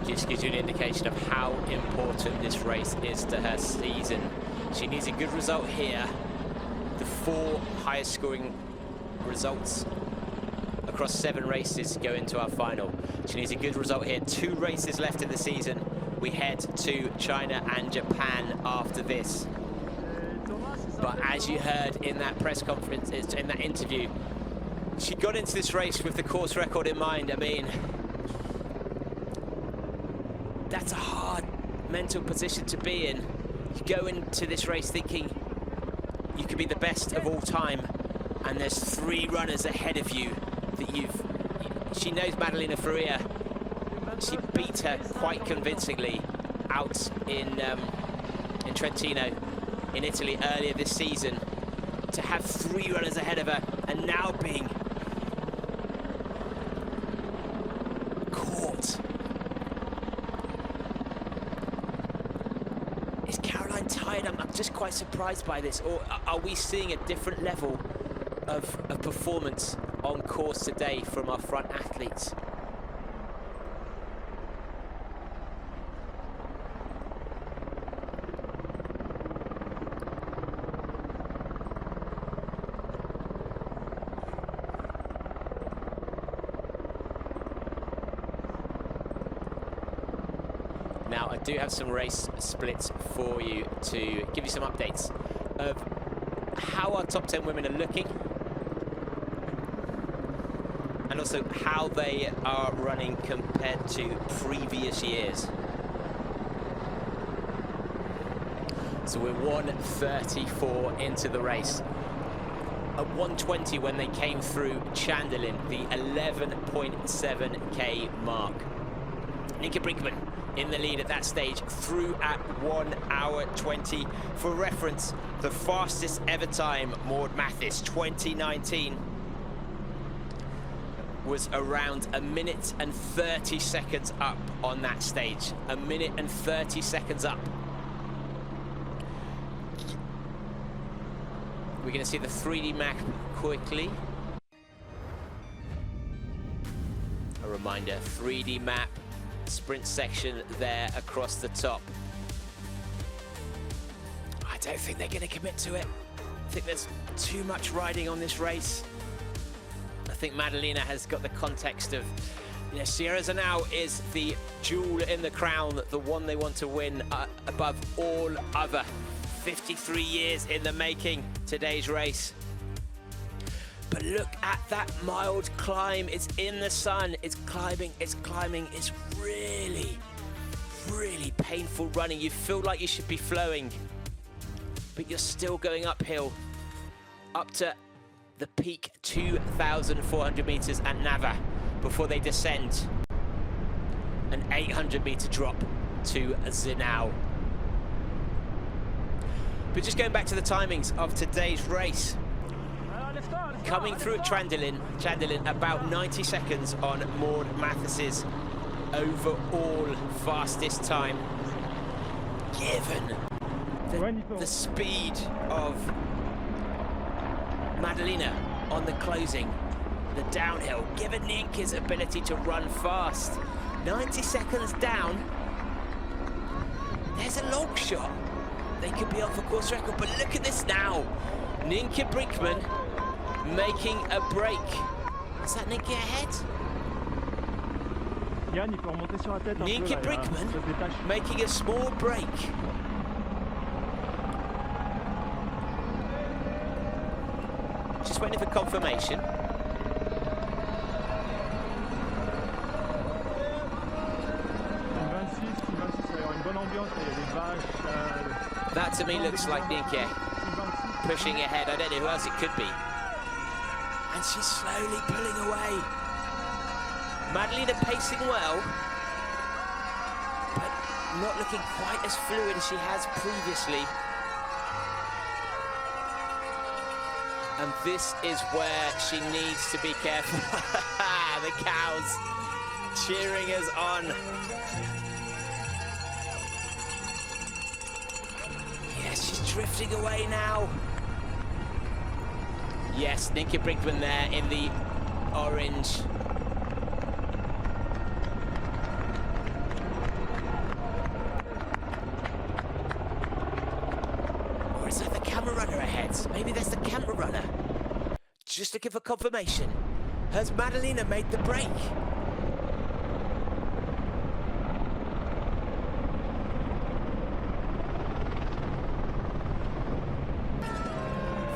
Just gives you an indication of how important this race is to her season. She needs a good result here. The 4 highest scoring results across 7 races go into our final. She needs a good result here. 2 races left in the season. We head to China and Japan after this. But as you heard in that press conference, in that interview, she got into this race with the course record in mind. I mean, that's a hard mental position to be in. You go into this race thinking you could be the best of all time, and there's 3 runners ahead of you that she knows Madalina Florea. She beat her quite convincingly out in Trentino in Italy earlier this season. To have 3 runners ahead of her and now being caught. Is Caroline tired? I'm just quite surprised by this. Or are we seeing a different level of performance on course today from our front athletes? Now, I do have some race splits for you to give you some updates of how our top 10 women are looking, and also how they are running compared to previous years. So we're 1:34 into the race. At 1:20 when they came through Chandelin, the 11.7k mark. Nika Brinkman in the lead at that stage, through at 1:20. For reference, the fastest ever time, Maud Mathis, 2019, was around 1 minute and 30 seconds up on that stage. 1 minute and 30 seconds up. We're going to see the 3D map quickly. A reminder, 3D map, sprint section there across the top. I don't think they're going to commit to it. I think there's too much riding on this race. I think Madalina has got the context of Yeah, Sierre-Zinal is the jewel in the crown, the one they want to win above all other. 53 years in the making, today's race. But look at that mild climb. It's in the sun, it's climbing, it's climbing. It's really, really painful running. You feel like you should be flowing, but you're still going uphill, up to the peak 2,400 meters at Nava before they descend. An 800-meter drop to Zinal. But just going back to the timings of today's race. Coming through at Chandilin, about 90 seconds on Maud Mathis's overall fastest time. Given the speed of Madalina on the closing, the downhill, given Nienke's ability to run fast. 90 seconds down, there's a long shot. They could be off a course record, but look at this now. Nienke Brinkman making a break. Is that Nienke ahead? Yann, il peut remonter sur la tête un peu, Nienke là, Brinkman ça se détache. making a small break. Just waiting for confirmation. That to me looks like Nienke pushing ahead. I don't know who else it could be. And she's slowly pulling away. Madalina pacing well, but not looking quite as fluid as she has previously. And this is where she needs to be careful. The cows cheering us on. Yes, she's drifting away now. Yes, Nienke Brinkman there in the orange. Or is that the camera runner ahead? Maybe that's the camera runner. Just looking for confirmation. Has Madalina made the break?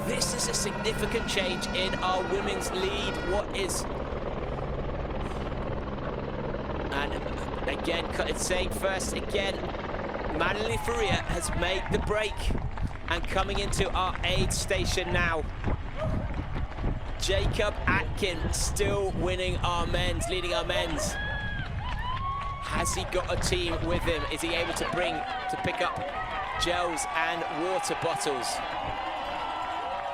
This is a significant change in our women's lead. What is... And again, it's saying first again, Madalina Florea has made the break and coming into our aid station now. Jacob Atkin still winning our men's, leading our men's. Has he got a team with him? Is he able to pick up gels and water bottles?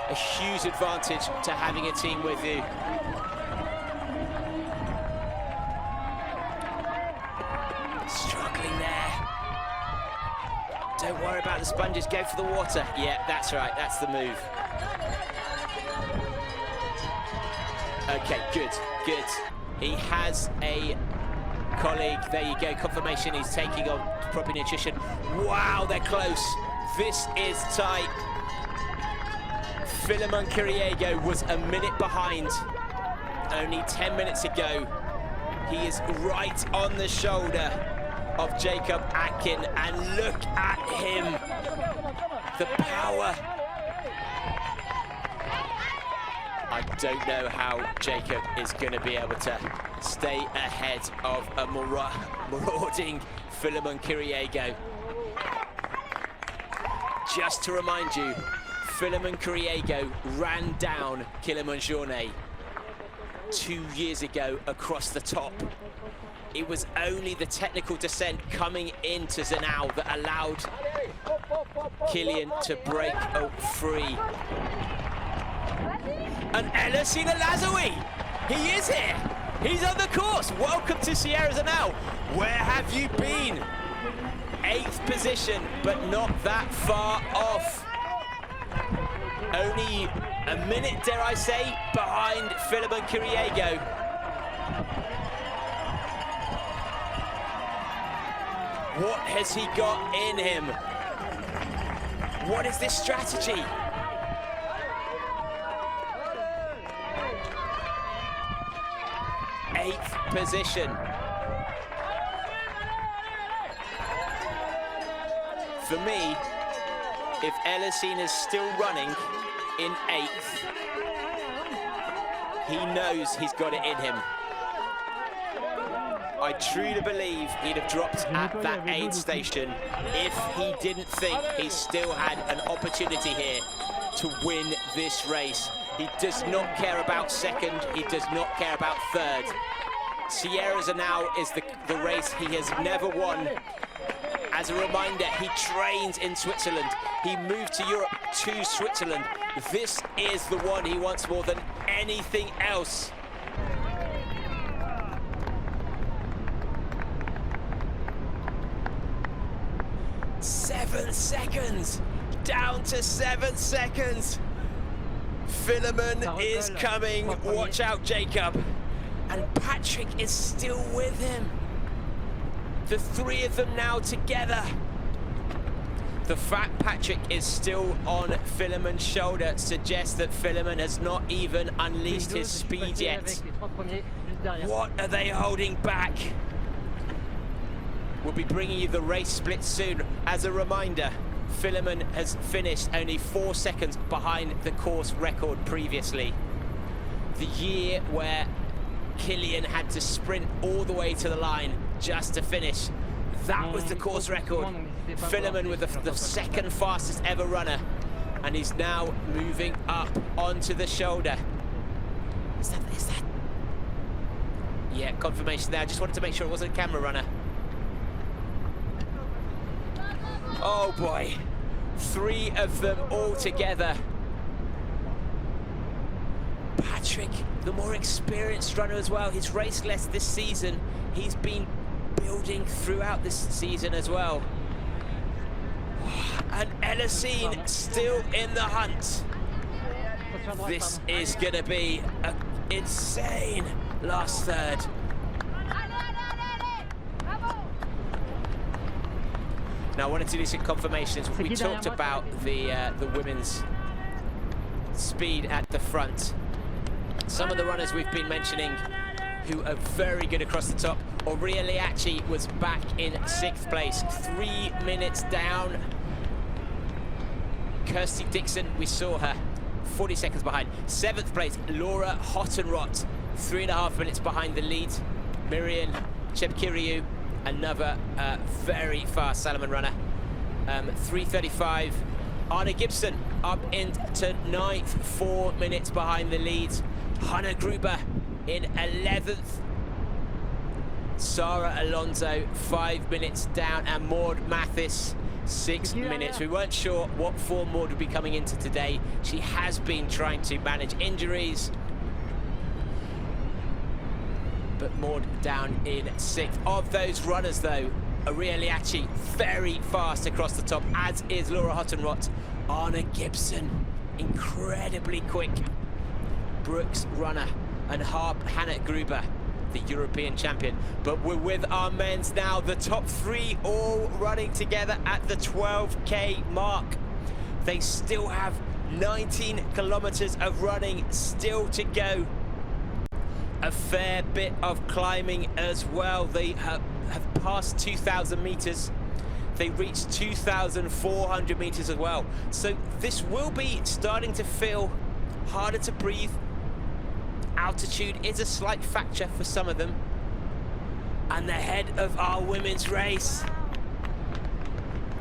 A huge advantage to having a team with you. Struggling there. Don't worry about the sponges, go for the water. Yeah, that's right, that's the move. Okay, good, good. He has a colleague, there you go, confirmation he's taking on proper nutrition. Wow, they're close. This is tight. Philemon Kiriago was a minute behind only 10 minutes ago. He is right on the shoulder of Jacob Atkin, and look at him. The power. I don't know how Jacob is going to be able to stay ahead of a marauding Philemon Kiriago. Just to remind you, Philemon Kiriago ran down Kilimanjaro 2 years ago across the top. It was only the technical descent coming into Zinal that allowed Kilian to break free. And Elhousine Elazzaoui, he is here. He's on the course. Welcome to Sierre-Zinal. Where have you been? 8th position, but not that far off. Only a minute, dare I say, behind Philemon Kiriago. What has he got in him? What is this strategy? 8th position. For me, if Elhousine is still running in 8th, he knows he's got it in him. I truly believe he'd have dropped at that aid station if he didn't think he still had an opportunity here to win this race. He does not care about second, he does not care about third. Sierre-Zinal is the race he has never won. As a reminder, he trains in Switzerland. He moved to Europe to Switzerland. This is the one he wants more than anything else. Seven seconds, down to 7 seconds. Philemon is coming, watch out Jacob. And Patrick is still with him. The three of them now together. The fact Patrick is still on Philemon's shoulder suggests that Philemon has not even unleashed his speed yet. What are they holding back? We'll be bringing you the race split soon. As a reminder, Philemon has finished only 4 seconds behind the course record previously. The year where Kilian had to sprint all the way to the line just to finish. That was the course record. Philemon with the second fastest ever runner, and he's now moving up onto the shoulder. Is that? Yeah, confirmation there. I just wanted to make sure it wasn't a camera runner. Oh boy, 3 of them all together. Patrick, the more experienced runner as well. He's raced less this season. He's been building throughout this season as well. And Elhousine still in the hunt. This is going to be an insane last third. Now I wanted to do some confirmations. We talked about the women's speed at the front. Some of the runners we've been mentioning who are very good across the top. Aurea Liacci was back in 6th place, 3 minutes down. Kirsty Dixon, we saw her, 40 seconds behind. 7th place, Laura Hottenrott, 3.5 minutes behind the lead. Miriam Chepkiriou, another very fast Salomon runner. 3:35. Anna Gibson up into 9th, 4 minutes behind the lead. Hannah Gruber in 11th. Sarah Alonso 5 minutes down, and Maud Mathis 6 minutes. We weren't sure what form Maud would be coming into today. She has been trying to manage injuries, but Maud down in 6th. Of those runners though, Aurea Liacci very fast across the top, as is Laura Hottenrott. Anna Gibson incredibly quick. Brooks runner and Hannah Gruber, the European champion. But we're with our men's now, the top 3 all running together at the 12K mark. They still have 19 kilometers of running still to go. A fair bit of climbing as well. They have passed 2,000 meters. They reached 2,400 meters as well. So this will be starting to feel harder to breathe. Altitude is a slight factor for some of them. And the head of our women's race,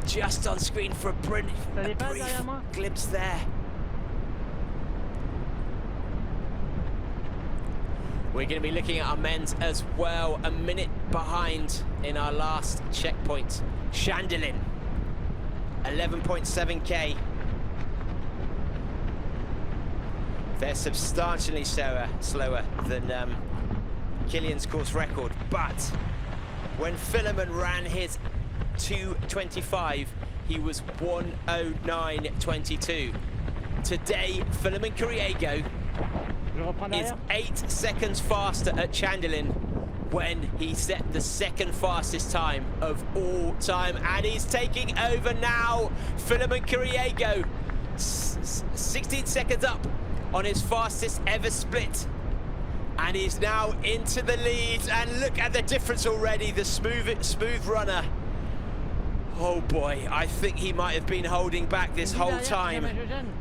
just on screen for a brief glimpse there. We're going to be looking at our men's as well. A minute behind in our last checkpoint. Chandelin, 11.7K. They're substantially slower than Kilian's course record. But when Philemon ran his 2:25, he was 1:09.22. Today, Philemon Kiriago is 8 seconds faster at Chandelin when he set the second fastest time of all time. And he's taking over now. Philemon Kiriago, 16 seconds up on his fastest ever split. And he's now into the lead, and look at the difference already, the smooth runner. Oh boy, I think he might have been holding back this whole time.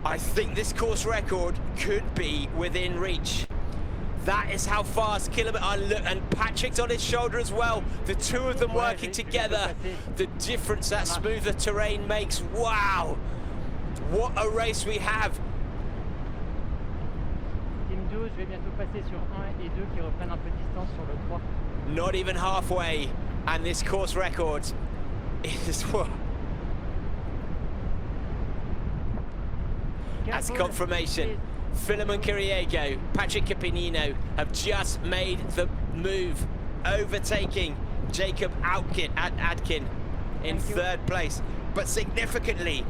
I think this course record could be within reach. That is how fast and Patrick's on his shoulder as well. The two of them working together. The difference that smoother terrain makes. Wow, what a race we have. Not even halfway, and this course record is what? That's confirmation. Philemon Kiriago, Patrick Capinino have just made the move, overtaking Jacob Adkin in third place. But significantly,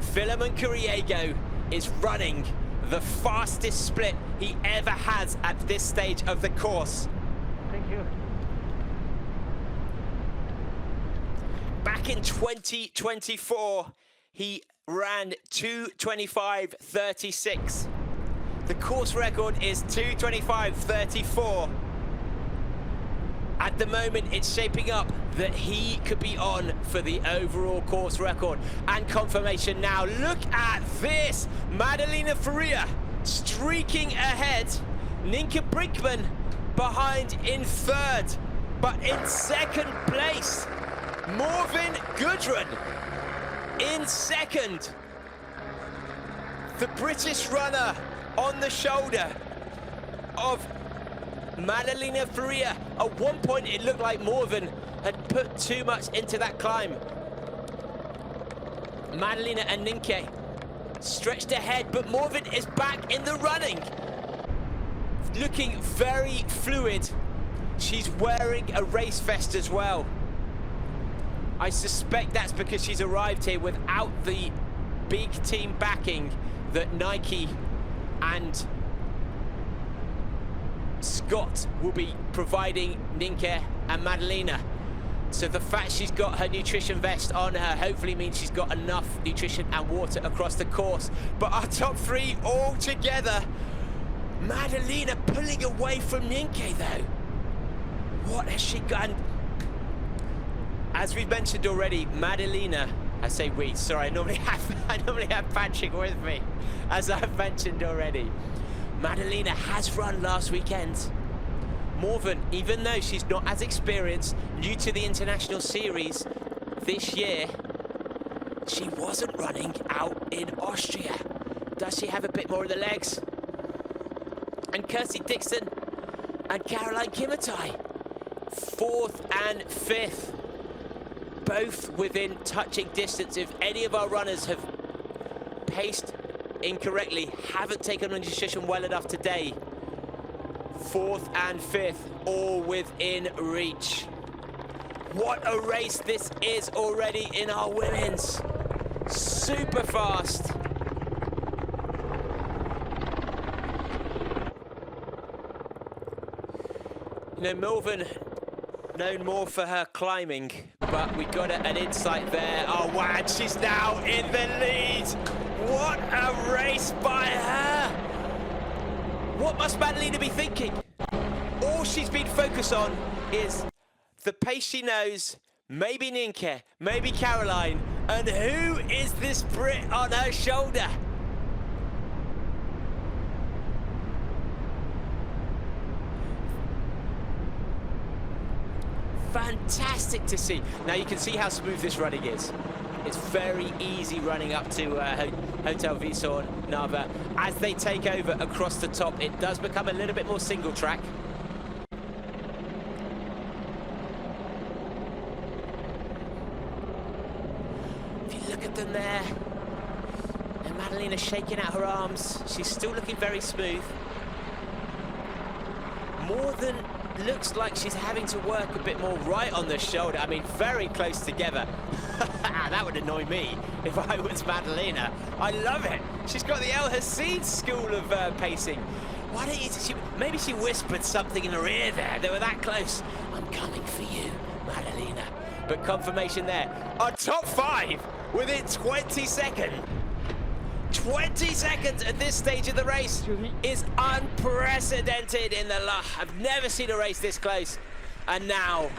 Philemon Kiriago is running the fastest split he ever has at this stage of the course. Thank you. Back in 2024, he ran 2:25:36. The course record is 2:25:34. At the moment, it's shaping up that he could be on for the overall course record. And confirmation now. Look at this. Madalina Florea streaking ahead. Ninka Brinkman behind in third. But in second place, Morvin Gudrun in second. The British runner on the shoulder of Madalina Florea. At one point, it looked like Morvin had put too much into that climb. Madalina and Ninke stretched ahead, but Morvin is back in the running. Looking very fluid. She's wearing a race vest as well. I suspect that's because she's arrived here without the big team backing that Nike and Scott will be providing Ninke and Madalina. So the fact she's got her nutrition vest on her hopefully means she's got enough nutrition and water across the course. But our top three all together. Madalina pulling away from Ninke though. What has she done? As we've mentioned already, Madalina, I say we, sorry, I normally have Patrick with me, as I've mentioned already. Madalina has run last weekend. Morvin, even though she's not as experienced, new to the international series this year, she wasn't running out in Austria. Does she have a bit more of the legs? And Kirsty Dixon and Caroline Kimutai, fourth and fifth, both within touching distance. If any of our runners have paced incorrectly, haven't taken on nutrition well enough today, fourth and fifth, all within reach. What a race this is already in our women's. Super fast. You know, Morvin, known more for her climbing, but we got an insight there. Oh wow, she's now in the lead. What a race by her. What must Madalina be thinking? All she's been focused on is the pace she knows, maybe Ninke, maybe Caroline, and who is this Brit on her shoulder? Fantastic to see. Now you can see how smooth this running is. It's very easy running up to Hotel Vison Nava. As they take over across the top, it does become a little bit more single track. If you look at them there, and Madalina shaking out her arms, she's still looking very smooth. More than looks like she's having to work a bit more right on the shoulder. I mean, very close together. That would annoy me if I was Madalina. I love it. She's got the Elhousine school of pacing. Why don't you, maybe she whispered something in her ear there. They were that close. I'm coming for you, Madalina. But confirmation there. Our top five within 20 seconds. 20 seconds at this stage of the race is unprecedented in the I've never seen a race this close. And now,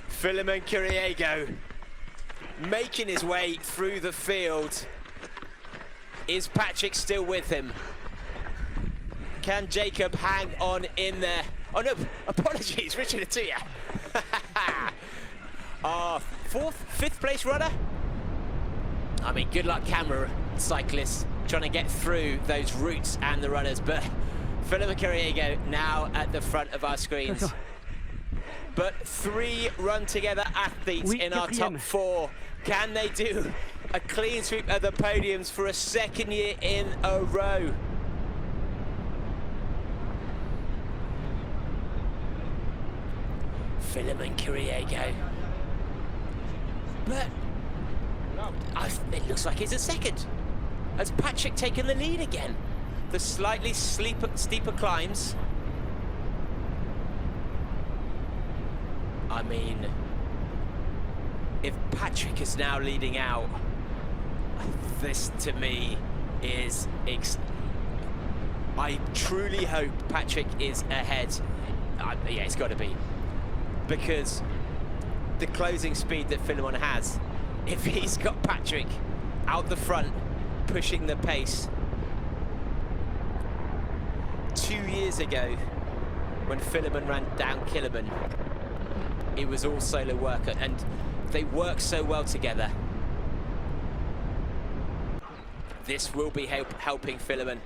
Philemon Kiriago making his way through the field. Is Patrick still with him? Can Jacob hang on in there? Oh no, apologies, Richard Atuya. Our fifth place runner? I mean, good luck camera cyclists trying to get through those routes and the runners, but Philemon Kiriago now at the front of our screens. But 3 Run2Gether athletes in our top 4. Can they do a clean sweep of the podiums for a second year in a row? Philemon Kiriago. But it looks like he's a second. Has Patrick taken the lead again? The slightly steeper climbs. I mean, if Patrick is now leading out, this to me is... I truly hope Patrick is ahead. Yeah, it's got to be. Because the closing speed that Philemon has, if he's got Patrick out the front, pushing the pace. 2 years ago, when Philemon ran down Killerman, it was all solo work, and they work so well together. This will be helping Philemon.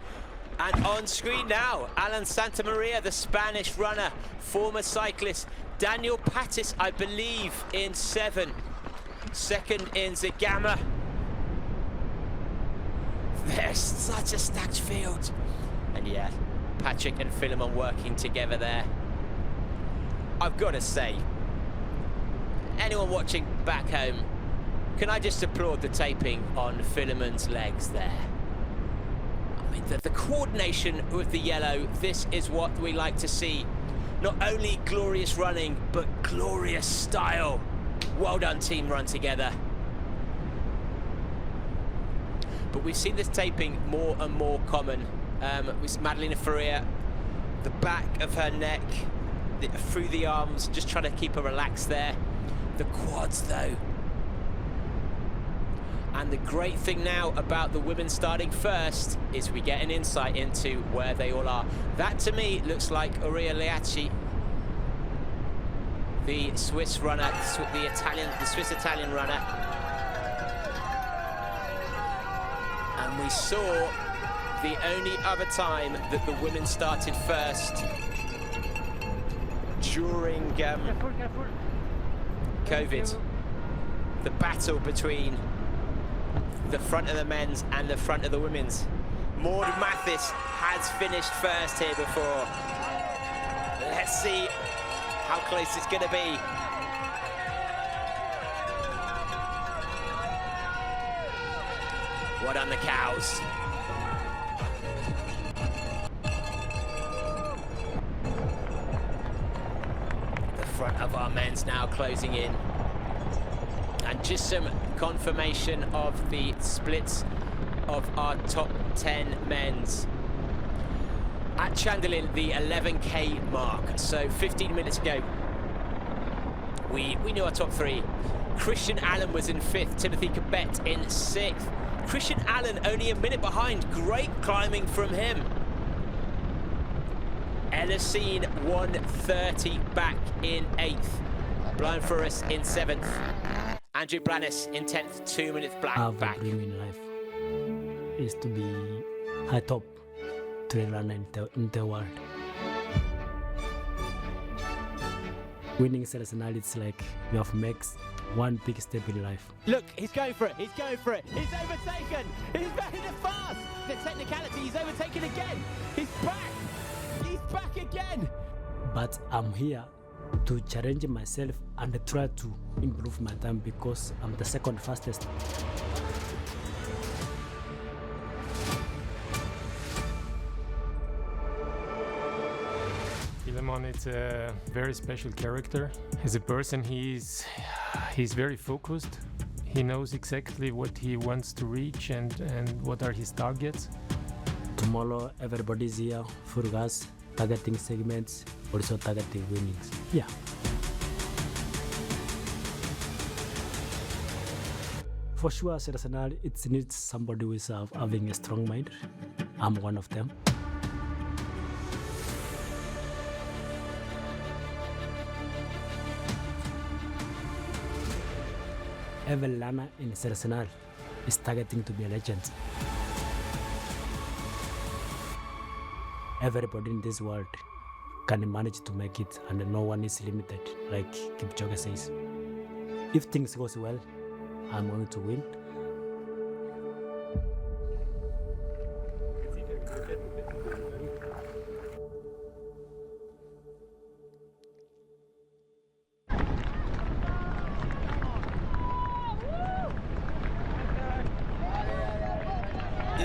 And on screen now, Alan Santamaria, the Spanish runner, former cyclist. Daniel Pattis, I believe, in 7. Second in Zagama. There's such a stacked field. And yeah, Patrick and Philemon working together there. I've got to say, anyone watching back home, can I just applaud the taping on Philemon's legs there? I mean, the coordination with the yellow, this is what we like to see. Not only glorious running, but glorious style. Well done, team Run2Gether. But we've seen this taping more and more common. With Madalina Florea, the back of her neck, through the arms, just trying to keep her relaxed there. The quads, though. And the great thing now about the women starting first is we get an insight into where they all are. That, to me, looks like Aurea Leacci, the Swiss runner, the Swiss-Italian runner. And we saw the only other time that the women started first during COVID. The battle between the front of the men's and the front of the women's. Maud Mathis has finished first here before. Let's see how close it's going to be. Well done, the cows. The front of our men's now closing in. And just some confirmation of the splits of our top 10 men's. At Chandelin, the 11K mark, so 15 minutes ago, we knew our top 3. Christian Allen was in 5th, Timothy Cabet in 6th. Christian Allen only a minute behind, great climbing from him. Elhousine 130 back in 8th. Blind Forest in 7th. Andrew Blanis in 10th, 2 minutes back. Our dream in life is to be a top trail runner in the world. Winning Sierre-Zinal, it's like you have makes one big step in life. Look, he's going for it, he's going for it. He's overtaken, he's very fast. The technicality, he's overtaken again. He's back again. But I'm here to challenge myself and try to improve my time because I'm the second fastest. Philemon is a very special character. As a person, he's very focused. He knows exactly what he wants to reach and what are his targets. Tomorrow, everybody's here, full gas, targeting segments, also targeting winnings. Yeah. For sure, Sierre-Zinal, it needs somebody who is having a strong mind. I'm one of them. Every learner in Sierre-Zinal is targeting to be a legend. Everybody in this world can manage to make it, and no one is limited, like Kipchoge says. If things goes well, I'm going to win.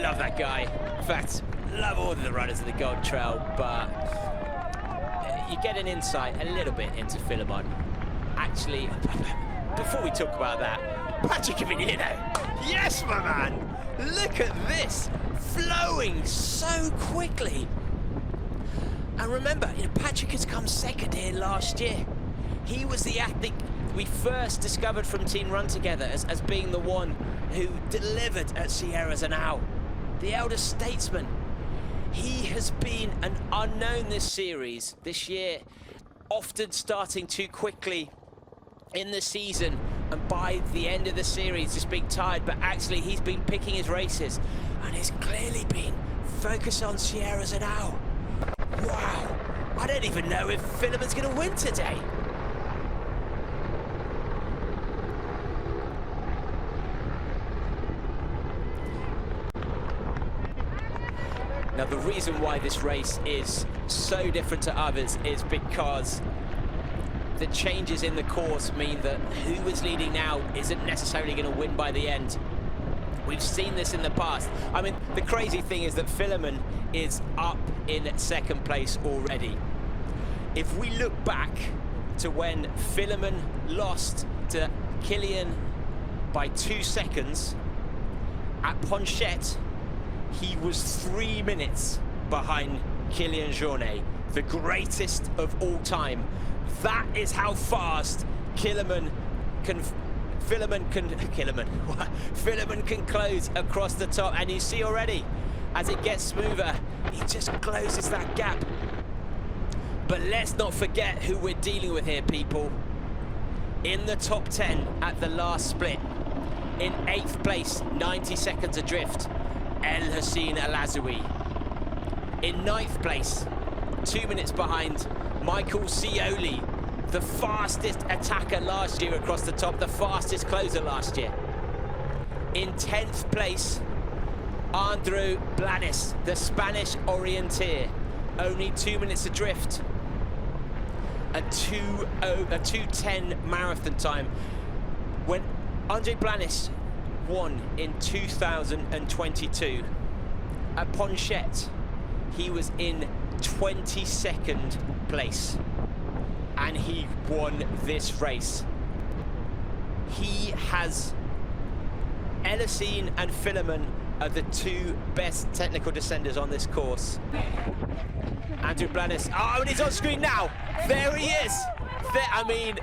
Love that guy. In fact, love all of the runners of the Golden Trail, but you get an insight a little bit into Philemon. Actually, before we talk about that, Patrick Avellino. Yes, my man. Look at this, flowing so quickly. And remember, Patrick has come second here last year. He was the athlete we first discovered from Team Run2Gether as being the one who delivered at Sierre-Zinal. The elder statesman. He has been an unknown this series, this year, often starting too quickly in the season, and by the end of the series just being tired, but actually he's been picking his races and he's clearly been focused on Sierre-Zinal. Wow, I don't even know if Philemon's going to win today. Now, the reason why this race is so different to others is because the changes in the course mean that who is leading now isn't necessarily going to win by the end. We've seen this in the past. I mean, the crazy thing is that Philemon is up in second place already. If we look back to when Philemon lost to Kilian by 2 seconds at Ponchette, he was 3 minutes behind Kilian Jornet, the greatest of all time. That is how fast Philemon can close across the top. And you see already, as it gets smoother, he just closes that gap. But let's not forget who we're dealing with here, people. In the top 10 at the last split, in 8th place, 90 seconds adrift, Elhousine Elazzaoui. In 9th place, 2 minutes behind, Michael Scioli, the fastest attacker last year across the top, the fastest closer last year. In 10th place, Andrew Blanes, the Spanish orienteer, only 2 minutes adrift. A 2:10 marathon time. When Andrew Blanes won in 2022 at Ponchette, he was in 22nd place and he won this race. He has Elhousine and Philemon are the 2 best technical descenders on this course. Andrew Blanes, oh, and he's on screen now. There he is. There, I mean,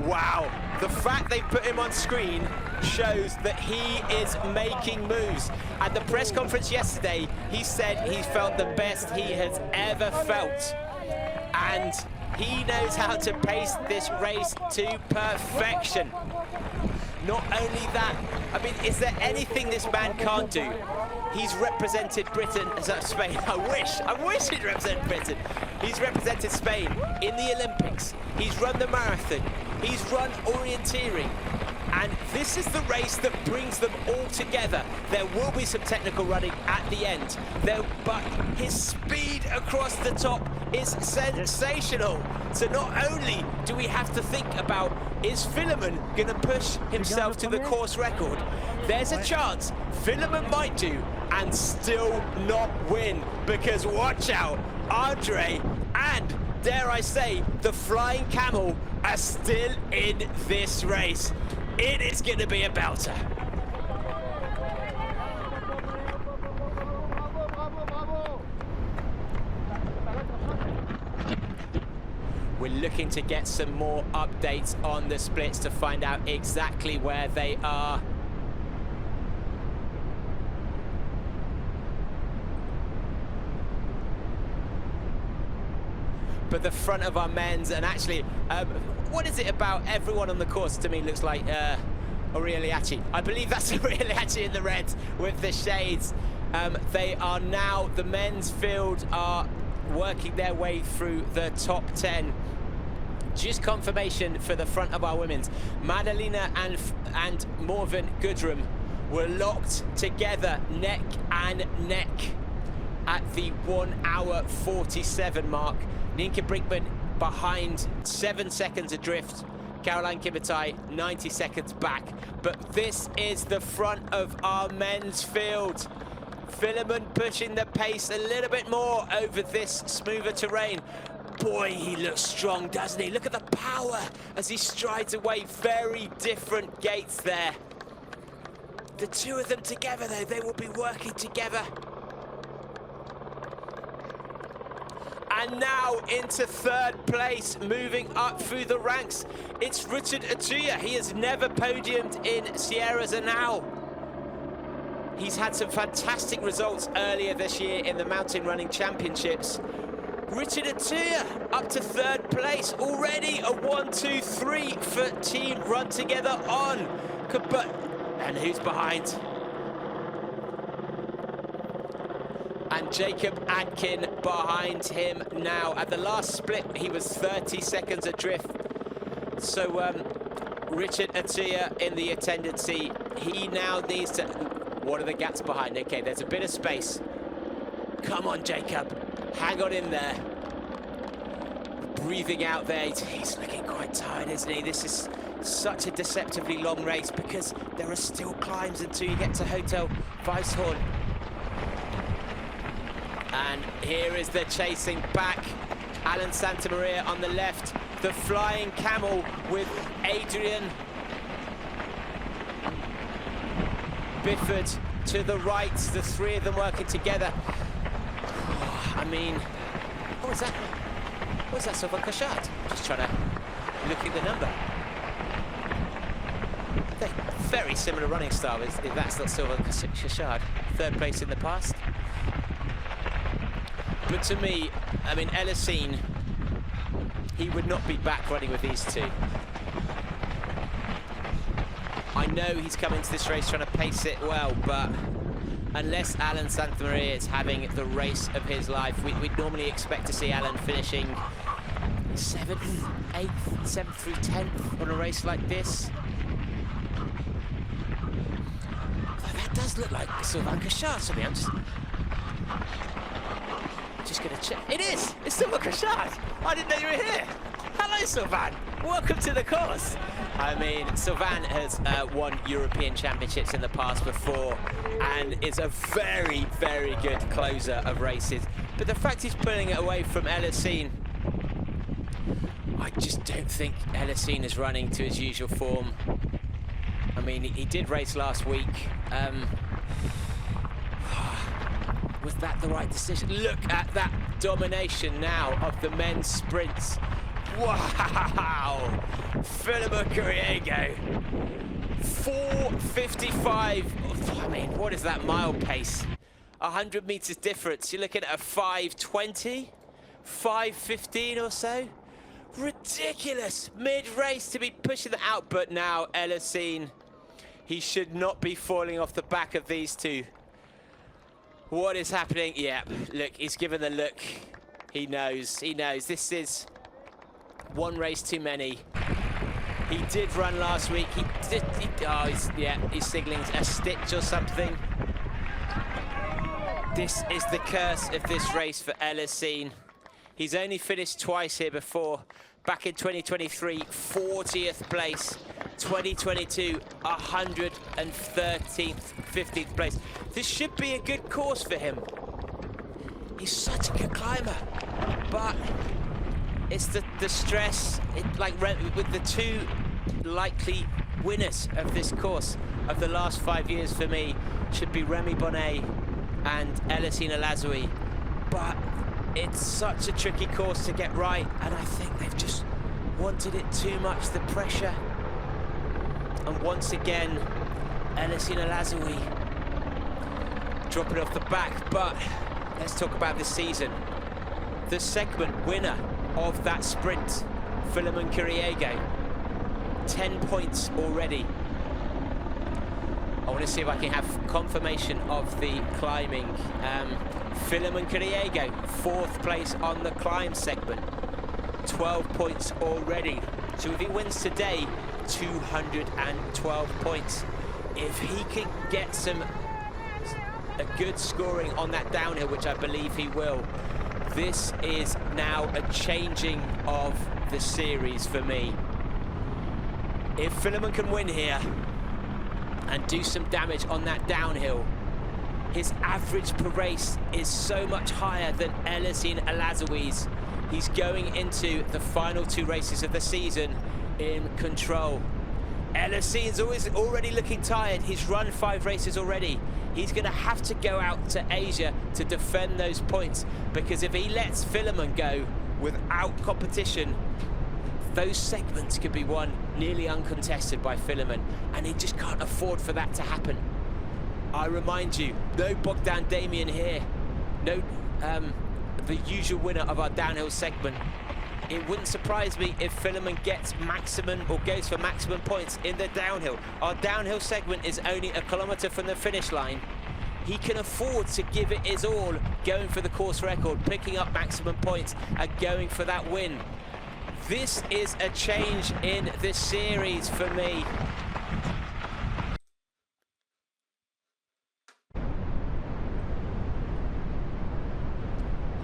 wow. The fact they put him on screen shows that he is making moves. At the press conference yesterday, he said he felt the best he has ever felt. And he knows how to pace this race to perfection. Not only that, I mean, is there anything this man can't do? He's represented Britain, Spain. I wish he'd represented Britain. He's represented Spain in the Olympics. He's run the marathon. He's run orienteering. And this is the race that brings them all together. There will be some technical running at the end, but his speed across the top is sensational. So not only do we have to think about, is Philemon going to push himself to the course record? There's a chance Philemon might do and still not win, because watch out, Andre and, dare I say, the Flying Camel are still in this race. It is going to be a belter. We're looking to get some more updates on the splits to find out exactly where they are. But the front of our men's, and actually, what is it about everyone on the course to me looks like Aureliachi? I believe that's Aureliachi in the red with the shades. They are now, the men's field are working their way through the top 10. Just confirmation for the front of our women's. Madalina and Morven Gudrum were locked together neck and neck at the 1 hour 47 mark. Nienke Brinkman behind, 7 seconds adrift. Caroline Kimutai 90 seconds back. But this is the front of our men's field. Philemon pushing the pace a little bit more over this smoother terrain. Boy, he looks strong, doesn't he? Look at the power as he strides away. Very different gaits there. The two of them together, though, they will be working together. And now into third place, moving up through the ranks. It's Richard Atuya. He has never podiumed in Sierre-Zinal. He's had some fantastic results earlier this year in the mountain running championships. Richard Atuya up to third place already. A 1-2-3 for team Run2Gether On. And who's behind? And Jacob Adkin behind him now. At the last split, he was 30 seconds adrift. So Richard Atuya in the attendancy. He now needs to... What are the gaps behind? Okay, there's a bit of space. Come on, Jacob. Hang on in there. Breathing out there. He's looking quite tired, isn't he? This is such a deceptively long race because there are still climbs until you get to Hotel Weisshorn. And here is the chasing back. Alan Santamaria on the left. The flying camel with Adrian Bifford to the right. The three of them working together. I mean, what was that? What was that, Salomon? Just trying to look at the number. Very similar running style, if that's not Salomon Kashad. Third place in the past. But to me, I mean, Elhousine, he would not be back running with these two. I know he's come into this race trying to pace it well, but unless Alan Santamaria is having the race of his life, we'd normally expect to see Alan finishing 7th, 8th, 7th through 10th on a race like this. That does look like Salomon Kashad, so I'm just going to check. It is! It's Salomon Kashad! I didn't know you were here! Hello, Sylvain! Welcome to the course! I mean, Sylvain has won European Championships in the past before and is a very, very good closer of races. But the fact he's pulling it away from Elhousine, I just don't think Elhousine is running to his usual form. I mean, he did race last week. Was that the right decision? Look at that domination now of the men's sprints. Wow! Philemon Kiriago. 4:55. I mean, what is that mile pace? 100 meters difference. You're looking at a 5:20, 5:15 or so. Ridiculous mid-race to be pushing that out. But now Elhousine, he should not be falling off the back of these two. What is happening? Yeah, look, he's given the look. He knows, he knows. This is one race too many. He did run last week. He's signaling a stitch or something. This is the curse of this race for Elhousine. He's only finished twice here before. Back in 2023, 40th place. 2022, 113th, 15th place. This should be a good course for him. He's such a good climber, but it's the stress, like with the two likely winners of this course of the last 5 years for me should be Remy Bonnet and Elhousine Elazzaoui. But it's such a tricky course to get right, and I think they've just wanted it too much, the pressure. And once again, Elhousine Elazzaoui dropping off the back. But let's talk about this season. The segment winner of that sprint, Philemon Kiriago, 10 points already. I want to see if I can have confirmation of the climbing. Philemon Kiriago, 4th place on the climb segment, 12 points already. So if he wins today, 212 points. If he can get a good scoring on that downhill, which I believe he will, this is now a changing of the series for me. If Philemon can win here and do some damage on that downhill, his average per race is so much higher than Elhousine Elazzaoui's. He's going into the final 2 races of the season in control. Elhousine's already looking tired. He's run 5 races already. He's going to have to go out to Asia to defend those points, because if he lets Philemon go without competition, those segments could be won nearly uncontested by Philemon, and he just can't afford for that to happen. I remind you, no Bogdan Damian here, no the usual winner of our downhill segment. It wouldn't surprise me if Philemon gets maximum or goes for maximum points in the downhill. Our downhill segment is only 1 kilometre from the finish line. He can afford to give it his all, going for the course record, picking up maximum points and going for that win. This is a change in the series for me.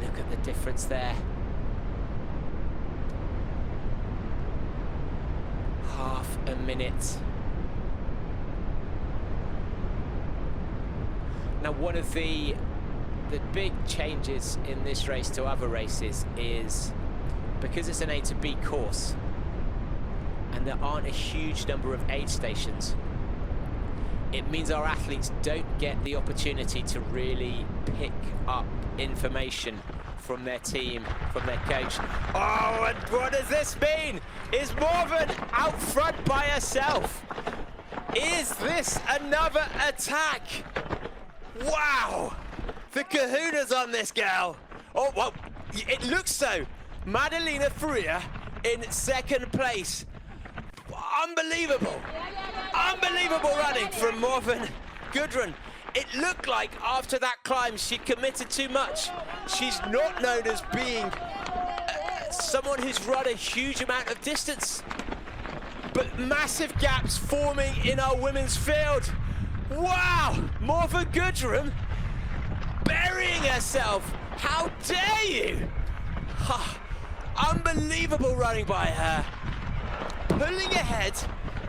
Look at the difference there. Half a minute. Now, one of the big changes in this race to other races is, because it's an A to B course and there aren't a huge number of aid stations, it means our athletes don't get the opportunity to really pick up information from their team, from their coach. Oh, and what does this mean? Is Morven out front by herself? Is this another attack? Wow! The kahunas on this girl. Oh, well, it looks so. Madalina Florea in 2nd place. Unbelievable. Unbelievable running from Morven Gudrun. It looked like after that climb she committed too much. She's not known as being someone who's run a huge amount of distance. But massive gaps forming in our women's field. Wow! Morven Gudrun burying herself. How dare you? Unbelievable running by her. Pulling ahead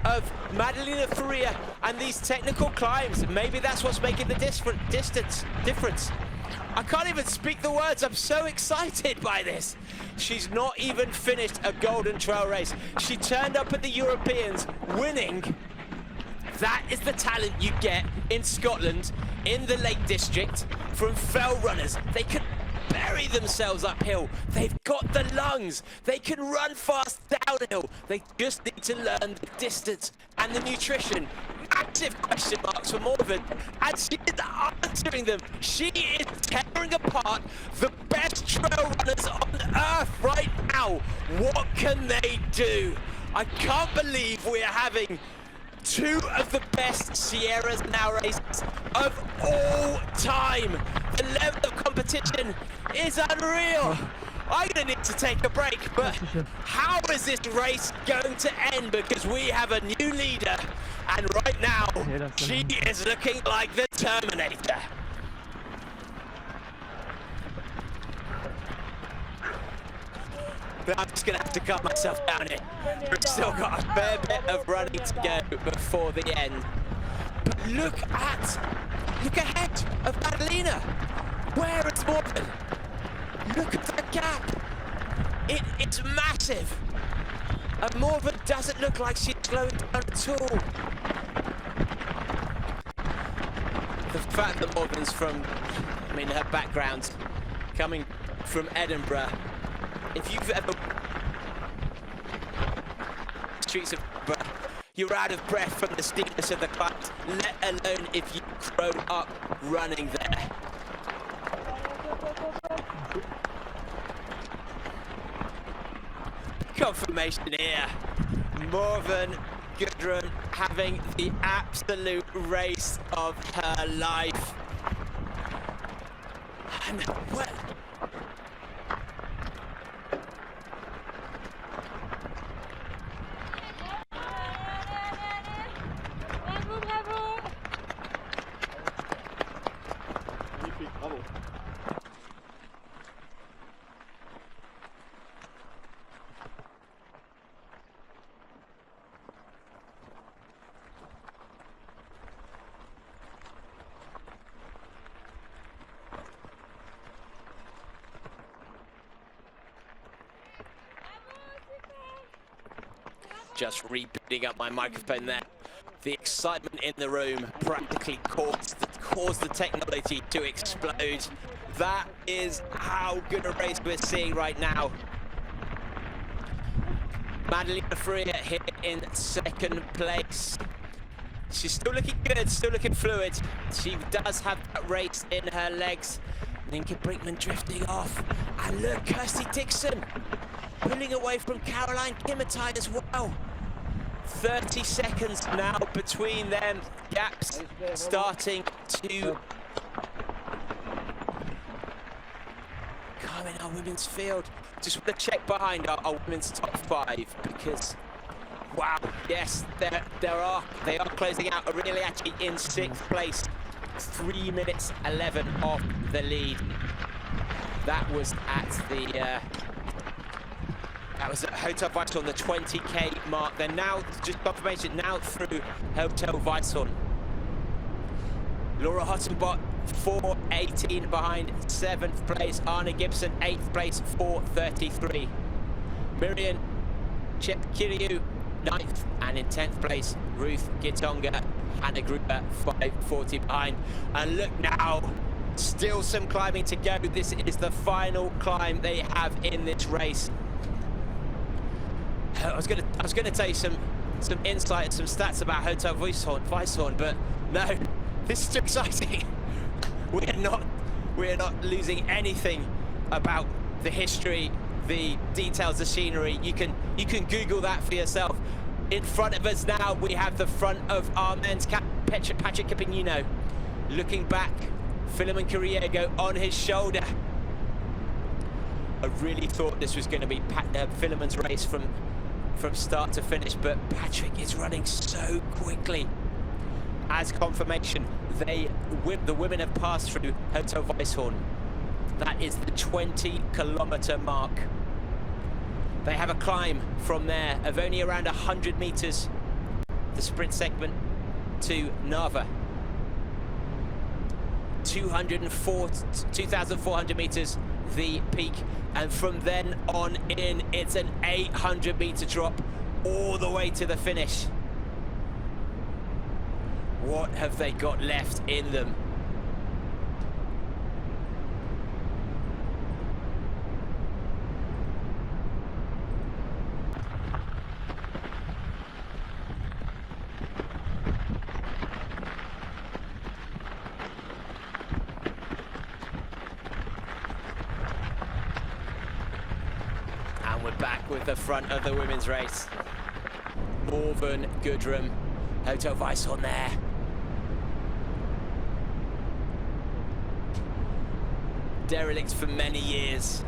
of Madalina Florea and these technical climbs. Maybe that's what's making the difference. I can't even speak the words. I'm so excited by this. She's not even finished a Golden Trail race. She turned up at the Europeans winning. That is the talent you get in Scotland, in the Lake District, from fell runners. They can bury themselves uphill. They've got the lungs. They can run fast downhill. They just need to learn the distance and the nutrition. Massive question marks for Morven, and she is answering them. She is tearing apart the best trail runners on earth right now. What can they do? I can't believe we are having 2 of the best Sierre-Zinal races of all time. The level of competition is unreal. I'm going to need to take a break, but how is this race going to end? Because we have a new leader, and right now, she is looking like the Terminator. But I'm just going to have to calm myself down here. We've still got a fair bit of running to go before the end. But look ahead of Madalina. Where is Morven? Look at that gap. It's massive. And Morven doesn't look like she's slowing down at all. The fact that Morgan's from, I mean, her background, coming from Edinburgh, if you've ever streets of Edinburgh, you're out of breath from the steepness of the climb, let alone if you grow up running there. Confirmation here. Morgan Gudrun having the absolute race of her life. And what? Just rebooting up my microphone there. The excitement in the room practically caused the technology to explode. That is how good a race we're seeing right now. Madalina Florea here in second place. She's still looking good, still looking fluid. She does have that race in her legs. Linka Brinkman drifting off. And look, Kirsty Dixon pulling away from Caroline Kimutai as well. 30 seconds now between them. Gaps starting to come in our women's field. Just want to check behind our women's top 5 because, wow, yes, they are closing out. Really actually in 6th place, 3 minutes 11 off the lead. That was at the that was at Hotel Weissel on the 20k mark. They're now, just confirmation, now through Hotel Weissel. Laura Hottenbott, 4:18 behind 7th place. Anna Gibson, 8th place, 4:33. Miriam Chepkiriou, 9th. And in 10th place, Ruth Gitonga, Hannah Gruber, 5:40 behind. And look now, still some climbing to go. This is the final climb they have in this race. I was gonna tell you some insight and some stats about Hotel Weissel, but no, this is too exciting. We're not losing anything about the history, the details, the scenery. You can Google that for yourself. In front of us now, we have the front of our men's cap, Patrick Capignino. Looking back, Philemon Kiriago on his shoulder. I really thought this was going to be Philemon's race from start to finish, but Patrick is running so quickly. As confirmation, the women have passed through Hotel Weissel. That is the 20-kilometer mark. They have a climb from there of only around 100 meters, the sprint segment to Narva. 2,400 meters, the peak. And from then on in, it's an 800-meter drop all the way to the finish. What have they got left in them? With the front of the women's race. Morgan Gudrun, Hotel Weissel there. Derelict for many years.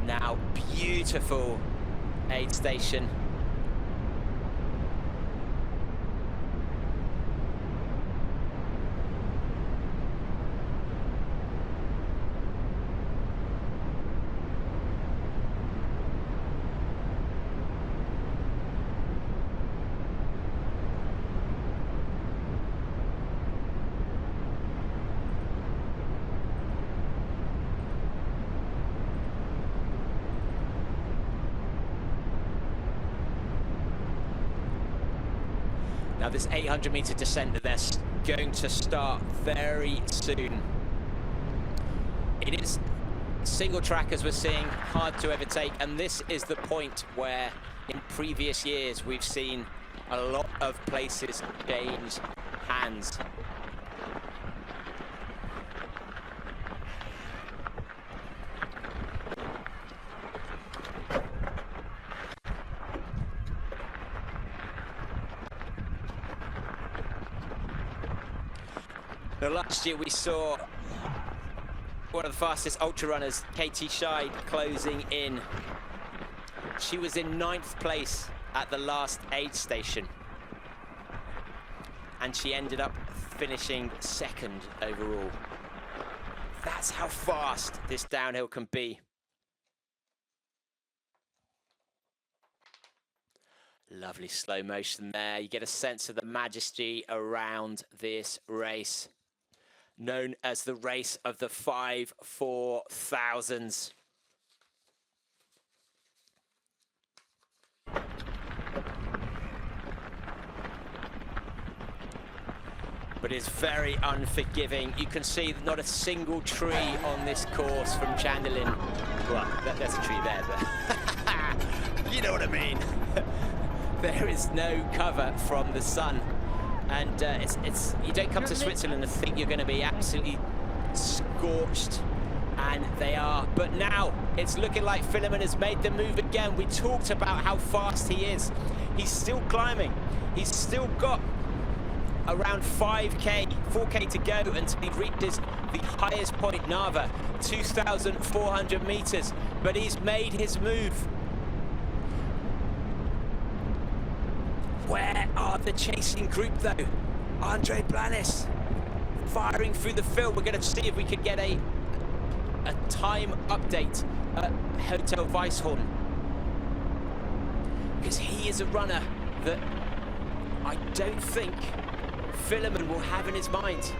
Now beautiful aid station. Now this 800-meter descent that they're going to start very soon. It is single track, as we're seeing, hard to overtake, and this is the point where in previous years we've seen a lot of places change hands. Now, last year we saw one of the fastest ultra runners, Katie Scheid, closing in. She was in 9th place at the last aid station, and she ended up finishing 2nd overall. That's how fast this downhill can be. Lovely slow motion there. You get a sense of the majesty around this race, known as the race of the 5-4,000s. But it's very unforgiving. You can see not a single tree on this course from Chandelin. Well, there's a tree there, but you know what I mean. There is no cover from the sun. And you don't come to Switzerland and think you're going to be absolutely scorched, and they are. But now it's looking like Philemon has made the move again. We talked about how fast he is. He's still climbing. He's still got around 4K to go until he reaches the highest point, Narva, 2,400 meters. But he's made his move. Where are the chasing group, though? Andre Blanes firing through the field. We're going to see if we can get a time update at Hotel Weisshorn, because he is a runner that I don't think Philemon will have in his mind.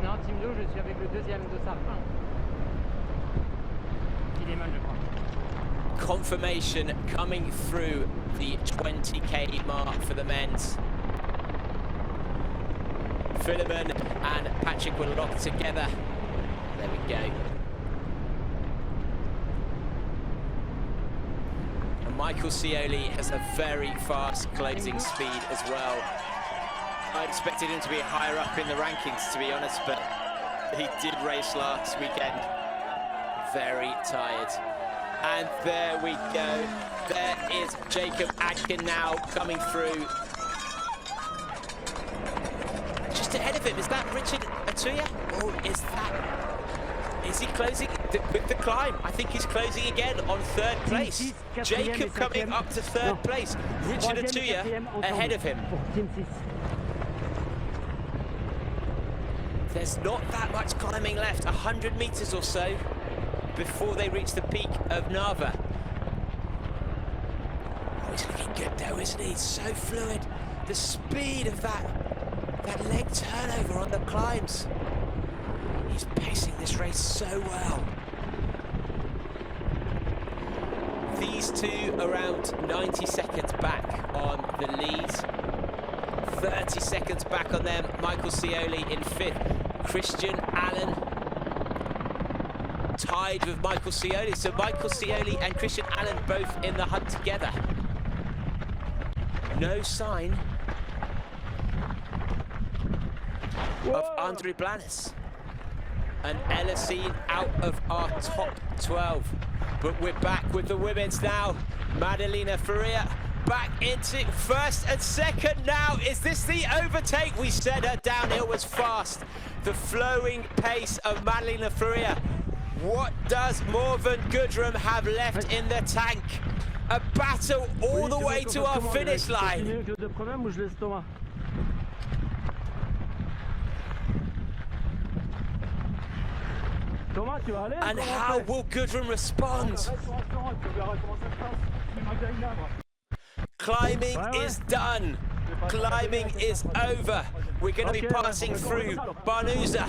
Non, Team Blue, je suis avec le deuxième de ça. Philemon, je crois. Confirmation coming through the 20k mark for the men's. Philemon and Patrick were locked together. There we go. And Michael Scioli has a very fast closing speed as well. I expected him to be higher up in the rankings, to be honest, but he did race last weekend. Very tired. And there we go. There is Jacob Adkin now coming through. Just ahead of him, is that Richard Atuya? Or is he closing with the climb? I think he's closing again on 3rd place. Jacob coming up to 3rd place. Richard Atuya ahead of him. There's not that much climbing left, 100 meters or so before they reach the peak of Narva. Oh, he's looking good though, isn't he? So fluid. The speed of that leg turnover on the climbs. He's pacing this race so well. These two around 90 seconds back on the lead. 30 seconds back on them. Michael Scioli in 5th. Christian Allen tied with Michael Scioli. So Michael Scioli and Christian Allen both in the hunt together. No sign of Andre Blanes. And Elhousine out of our top 12. But we're back with the women's now. Madalina Florea back into 1st and 2nd now. Is this the overtake? We said her downhill was fast. The flowing pace of Madalina Florea. What does Morven Gudrum have left in the tank? A battle all the way to our finish line. And how will Gudrum respond? Climbing is done. Climbing is over. We're going to be passing through Barnusa.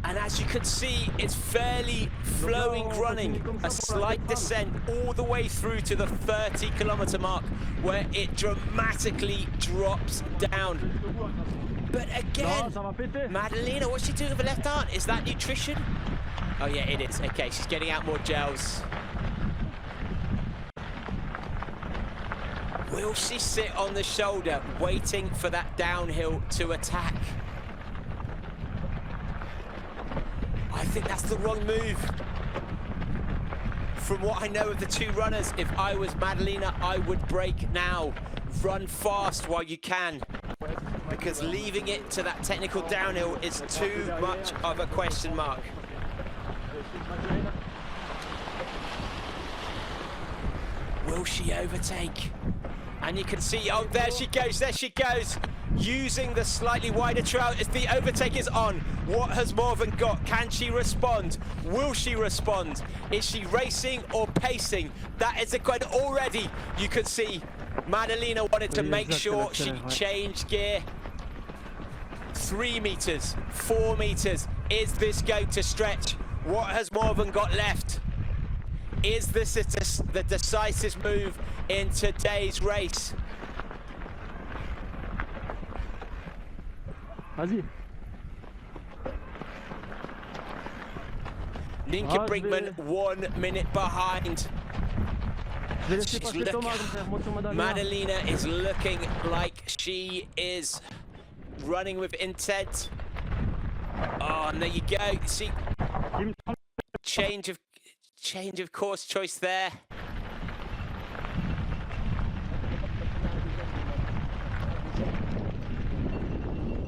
And as you can see, it's fairly flowing running, a slight descent all the way through to the 30-kilometer mark, where it dramatically drops down. But again, Madalina, what's she doing with her left arm? Is that nutrition? Oh yeah, it is. Okay, she's getting out more gels. Will she sit on the shoulder, waiting for that downhill to attack? I think that's the wrong move. From what I know of the two runners, if I was Madalina, I would break now. Run fast while you can, because leaving it to that technical downhill is too much of a question mark. Will she overtake? And you can see, oh, there she goes, using the slightly wider trail as the overtake is on. What has Morven got? Can she respond? Will she respond? Is she racing or pacing? That is a question. Already you can see Madalina wanted to make sure she changed gear. 3 meters, 4 meters. Is this going to stretch? What has Morven got left? Is this the decisive move in today's race? Vas-y. Linka Brinkman 1 minute behind. Madalina is looking like she is running with intent. Oh, and there you go. See, change of course choice there.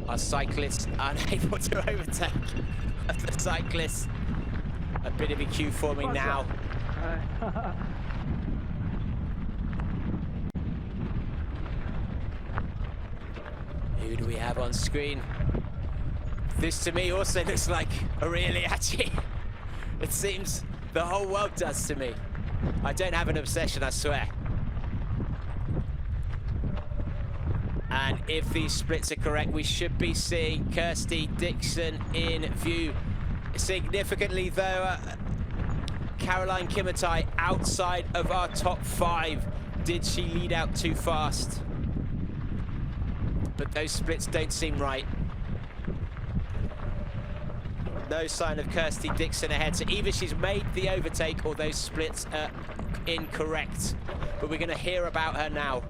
Our cyclists unable to overtake the cyclists. A bit of a queue forming now. Who do we have on screen? This to me also looks like Aurelia Liacci. It seems the whole world does to me. I don't have an obsession, I swear. And if these splits are correct, we should be seeing Kirsty Dixon in view. Significantly though, Caroline Kimutai outside of our top 5. Did she lead out too fast? But those splits don't seem right. No sign of Kirsty Dixon ahead, so either she's made the overtake or those splits are incorrect. But we're going to hear about her now.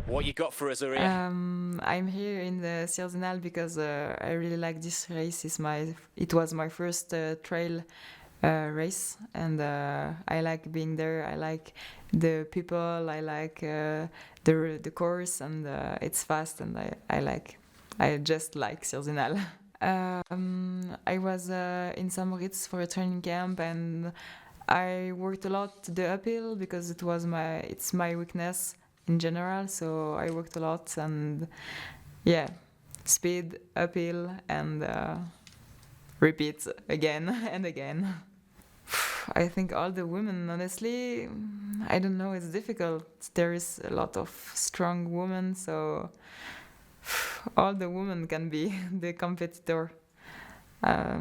What you got for us, Aurelia? I'm here in the Sierre-Zinal because I really like this race. It was my first trail race, and I like being there. I like the people. I like the course, and it's fast, and I just like Sierre-Zinal. I was in St. Moritz for a training camp, and I worked a lot the uphill because it's my weakness in general, so I worked a lot, and yeah, speed, uphill, and repeat again and again. I think all the women, honestly, I don't know, it's difficult. There is a lot of strong women, so all the women can be the competitor. I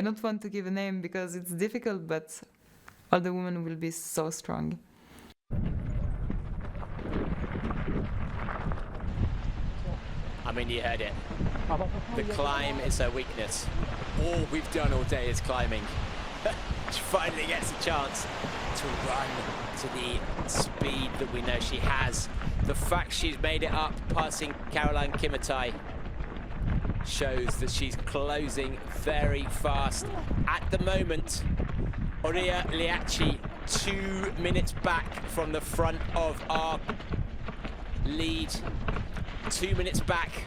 don't want to give a name because it's difficult, but all the women will be so strong. I mean, you heard it. The climb is her weakness. All we've done all day is climbing. She finally gets a chance to run to the speed that we know she has. The fact she's made it up, passing Caroline Kimutai, shows that she's closing very fast. At the moment, Aurelia Liacci 2 minutes back from the front of our lead. 2 minutes back.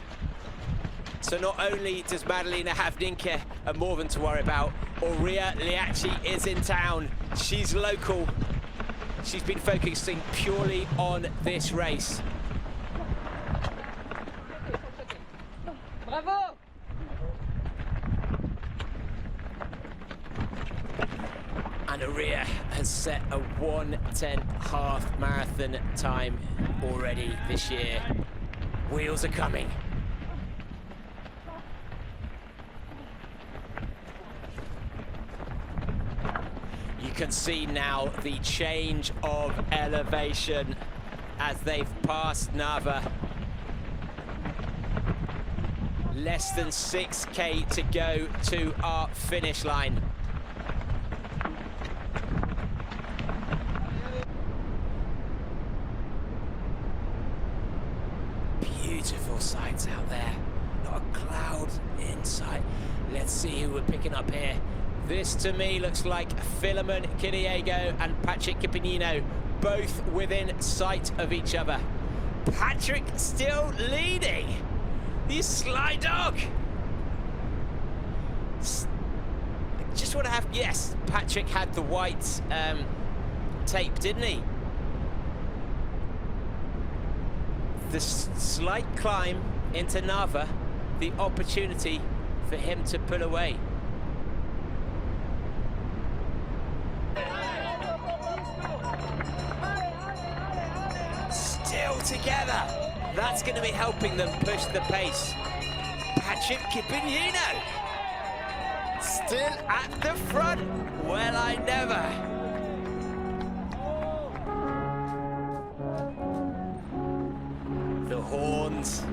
So not only does Madalina have Ninka and Morven to worry about, Aurelia Liacci is in town. She's local. She's been focusing purely on this race. Bravo! And Aurelia has set a 1:10 half marathon time already this year. Wheels are coming. can see now the change of elevation as they've passed Nava. Less than 6K to go to our finish line. Beautiful sights out there. Not a cloud in sight. Let's see who we're picking up here. This to me looks like Philemon Kiriago and Patrick Kipinino, both within sight of each other. Patrick still leading. You sly dog. Just want to have, yes, Patrick had the white tape, didn't he? The slight climb into Nava, the opportunity for him to pull away. Still together. That's going to be helping them push the pace. Patrick Kipinino still at the front. Well, I never. The horns.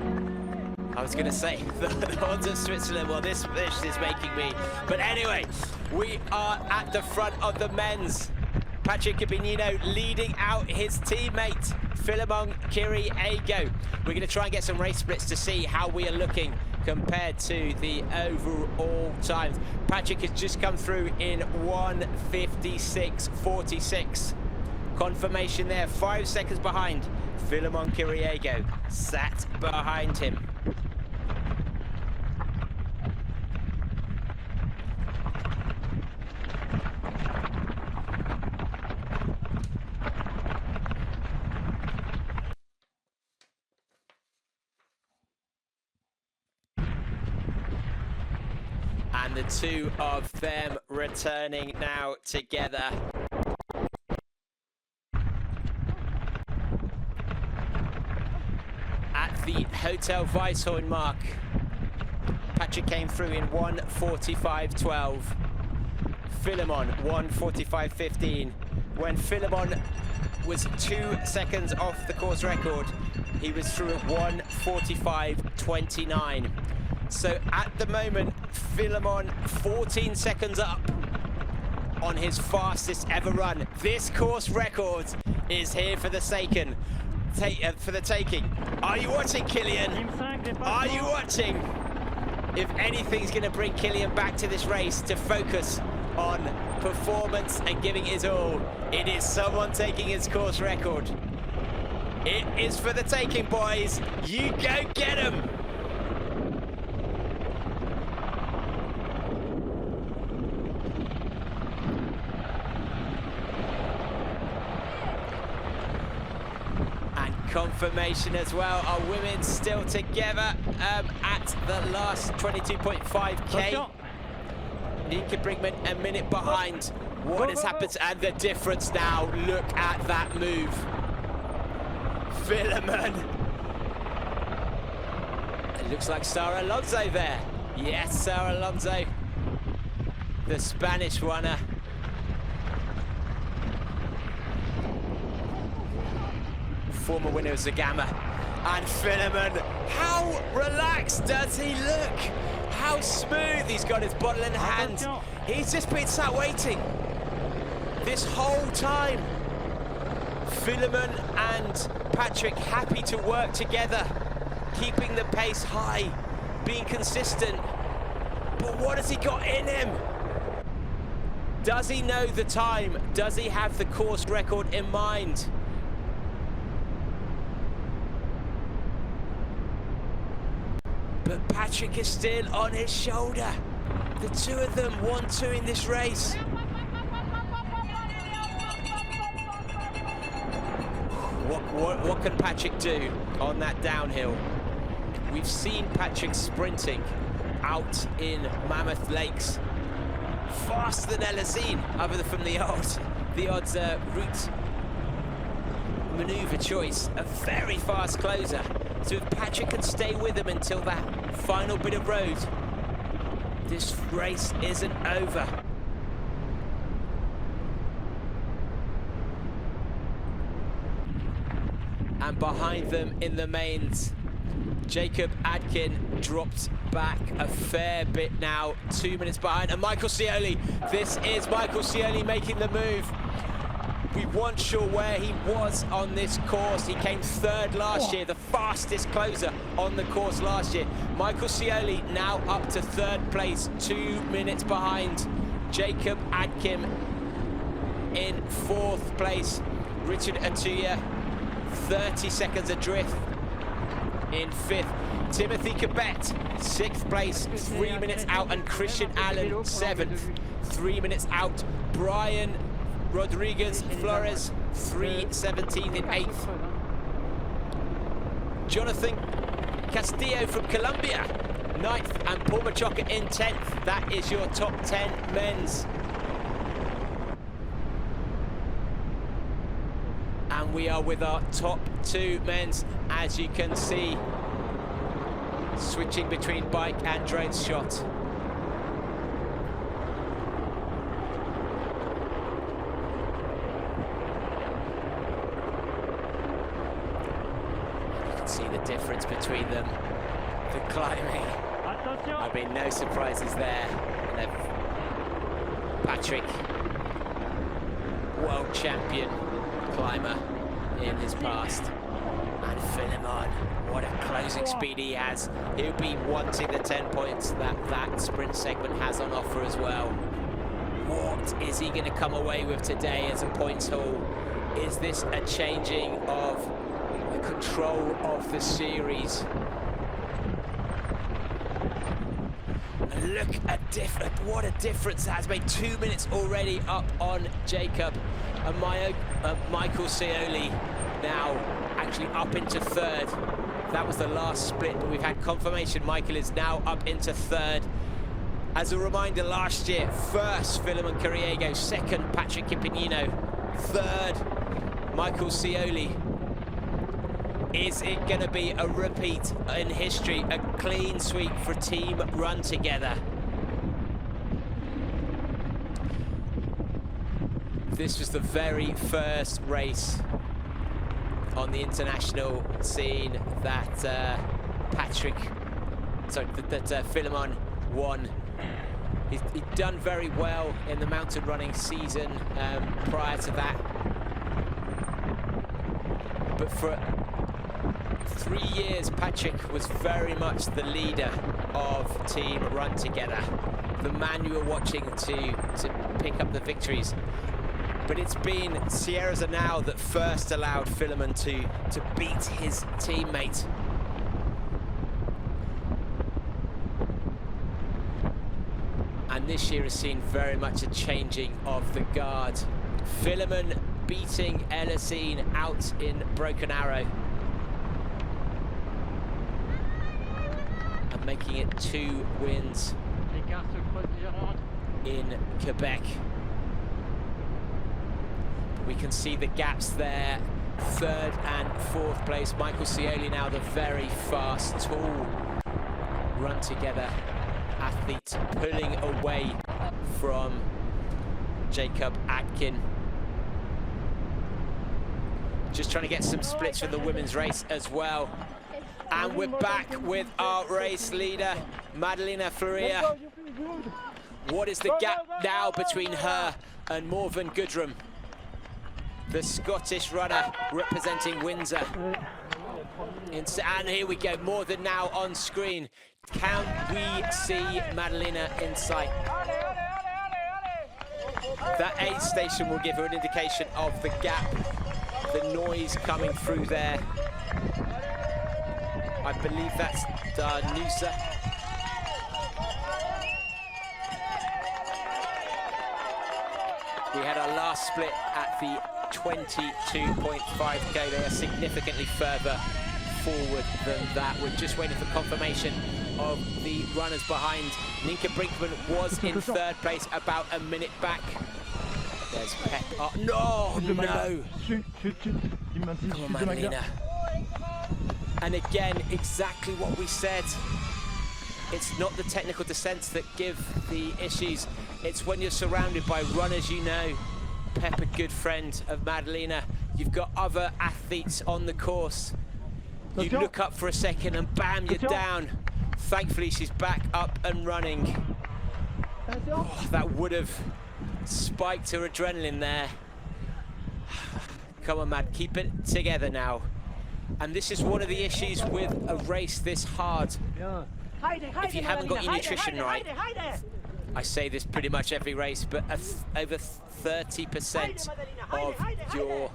I was going to say the horns of Switzerland. Well, this fish is making me. But anyway, we are at the front of the men's. Patrick Kipinino leading out his teammate, Philemon Kiriago. We're going to try and get some race splits to see how we are looking compared to the overall times. Patrick has just come through in 1:56.46. Confirmation there, 5 seconds behind. Philemon Kiriago sat behind him. And the two of them returning now together. At the Hotel Weisshorn mark, Patrick came through in 1:45.12. Philemon 1:45.15. When Philemon was 2 seconds off the course record, he was through at 1:45.29. So at the moment, Philemon 14 seconds up on his fastest ever run. This course record is here for the taking. Are you watching, Kilian? Are you watching? If anything's going to bring Kilian back to this race to focus on performance and giving his all, it is someone taking his course record. It is for the taking, boys. You go get him. Confirmation as well. Our women still together at the last 22.5K. Nika Brinkman a minute behind. What has happened? And the difference now. Look at that move. Philemon. It looks like Sara Alonso there. Yes, Sara Alonso, the Spanish runner. Former winner of Zagama. And Philemon, how relaxed does he look? How smooth. He's got his bottle in hand. He's just been sat waiting this whole time. Philemon and Patrick happy to work together, keeping the pace high, being consistent. But what has he got in him? Does he know the time? Does he have the course record in mind? But Patrick is still on his shoulder. The two of them 1-2 in this race. What can Patrick do on that downhill? We've seen Patrick sprinting out in Mammoth Lakes. Faster than Elhousine, other than from the odds route maneuver choice. A very fast closer. So if Patrick can stay with him until that final bit of road, this race isn't over. behind them in the mains. Jacob Adkin dropped back a fair bit now, 2 minutes behind. And Michael Scioli, this is Michael Scioli making the move. We weren't sure where he was on this course. He came third last year, the fastest closer on the course last year. Michael Scioli now up to third place, 2 minutes behind. Jacob Adkin in fourth place. Richard Atuya, 30 seconds adrift in fifth. Timothy Cabet, sixth place, 3 minutes out, and Christian Allen, seventh, 3 minutes out. Brian Rodriguez Flores, 3:17 in eighth. Jonathan Castillo from Colombia, ninth, and Paul Machoka in 10th. That is your top 10 men's. And we are with our top 2 men's, as you can see, switching between bike and drone shot. You can see the difference between them. The climbing. I mean, no surprises there. And Patrick, world champion climber in his past. And Philemon, what a closing speed he has. He'll be wanting the 10 points that sprint segment has on offer as well. What is he going to come away with today as a points haul? Is this a changing of the control of the series? And look at what a difference that has made. 2 minutes already up on Jacob. And Michael Scioli now actually up into third. That was the last split, but we've had confirmation Michael is now up into third. As a reminder, last year, first Philemon Kiriago, second Patrick Kipignino, third Michael Scioli. Is it going to be a repeat in history, a clean sweep for Team Run Together? This was the very first race on the international scene that Philemon won. He'd done very well in the mountain running season prior to that. But for 3 years, Patrick was very much the leader of Team Run Together, the man you were watching to pick up the victories. But it's been Sierre-Zinal that first allowed Philemon to beat his teammate. And this year has seen very much a changing of the guard. Philemon beating Elhousine out in Broken Arrow. And making it 2 wins in Quebec. We can see the gaps there. Third and fourth place. Michael Scioli now the very fast, tall Run Together athlete, pulling away from Jacob Adkin. Just trying to get some splits from the women's race as well. And we're back with our race leader, Madalina Florea. What is the gap now between her and Morven Gudrum, the Scottish runner representing Windsor? And here we go, Morven now on screen. Can we see Madalina in sight? That aid station will give her an indication of the gap, the noise coming through there. I believe that's Danusa. We had our last split at the 22.5k. They are significantly further forward than that. We're just waiting for confirmation of the runners behind. Ninka Brinkman was in third place, about a minute back. There's Pep. Oh, no! Come on, Madalina. And again, exactly what we said. It's not the technical descents that give the issues. It's when you're surrounded by runners you know. Pep, a good friend of Madalina. You've got other athletes on the course. You look up for a second and bam, you're down. Thankfully, she's back up and running. Oh, that would have spiked her adrenaline there. Come on, Mad, keep it together now. And this is one of the issues with a race this hard. If you haven't got your nutrition right, I say this pretty much every race, but over 30% of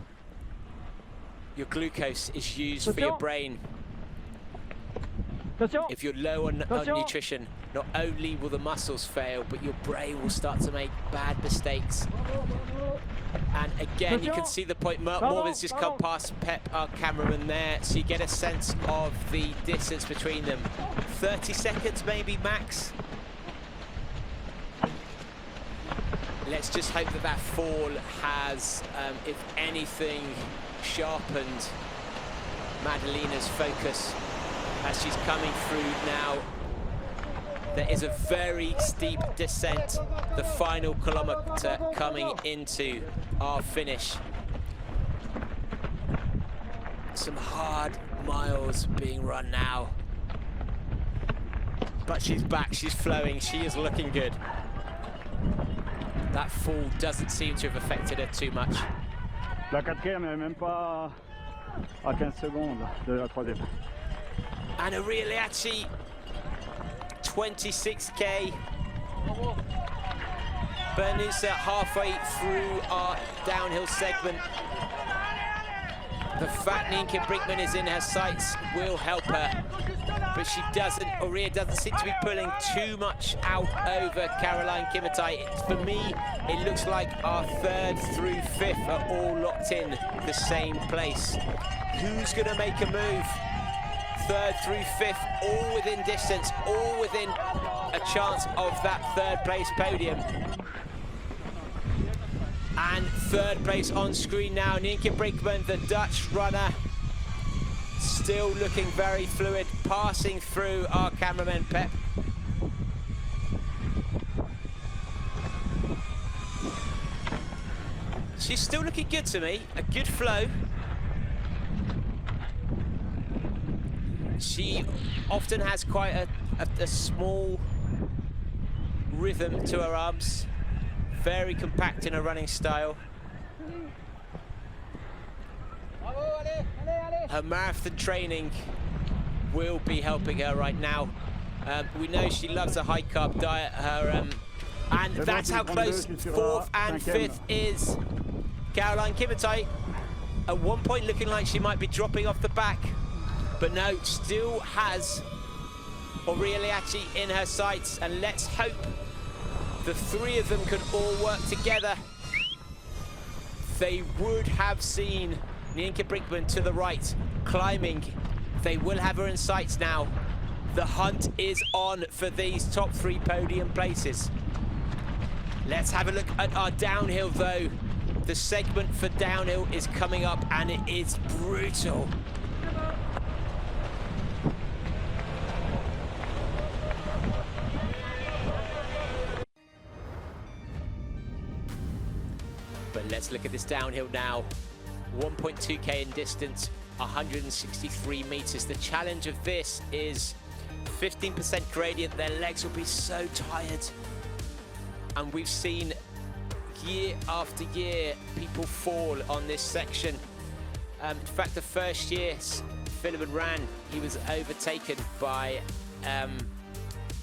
your glucose is used for your brain. If you're low on nutrition, not only will the muscles fail, but your brain will start to make bad mistakes. And again, you can see the point. Morven's just come past Pep, our cameraman there, so you get a sense of the distance between them. 30 seconds maybe, max. Let's just hope that that fall has, if anything, sharpened Madalina's focus as she's coming through now. There is a very steep descent, the final kilometre coming into our finish. Some hard miles being run now. But she's back, she's flowing, she is looking good. That fall doesn't seem to have affected her too much. La quatrième est même pas à 15 secondes de la troisième. And a Rialiachi 26k. Bernusa halfway through our downhill segment. The fat Nienke Brinkman is in her sights, will help her. But she doesn't, Aurea doesn't seem to be pulling too much out over Caroline Kimutai. For me, it looks like our 3rd through 5th are all locked in the same place. Who's gonna make a move? 3rd through 5th, all within distance, all within a chance of that 3rd place podium. And 3rd place on screen now, Nienke Brinkman, the Dutch runner, still looking very fluid, passing through our cameraman Pep. She's still looking good to me, a good flow. She often has quite a small rhythm to her arms, very compact in her running style. Her marathon training will be helping her right now. We know she loves a high carb diet. And that's how close 4th and 5th is Caroline Kimutai. At one point looking like she might be dropping off the back, but no, still has Aurea Liachi in her sights, and let's hope the 3 of them could all work together. They would have seen Nienke Brinkman to the right, climbing. They will have her in sights now. The hunt is on for these top 3 podium places. Let's have a look at our downhill though. The segment for downhill is coming up and it is brutal. But let's look at this downhill now. 1.2k in distance, 163 meters. The challenge of this is 15% gradient. Their legs will be so tired. And we've seen year after year people fall on this section. In fact, the first year Philemon ran, he was overtaken by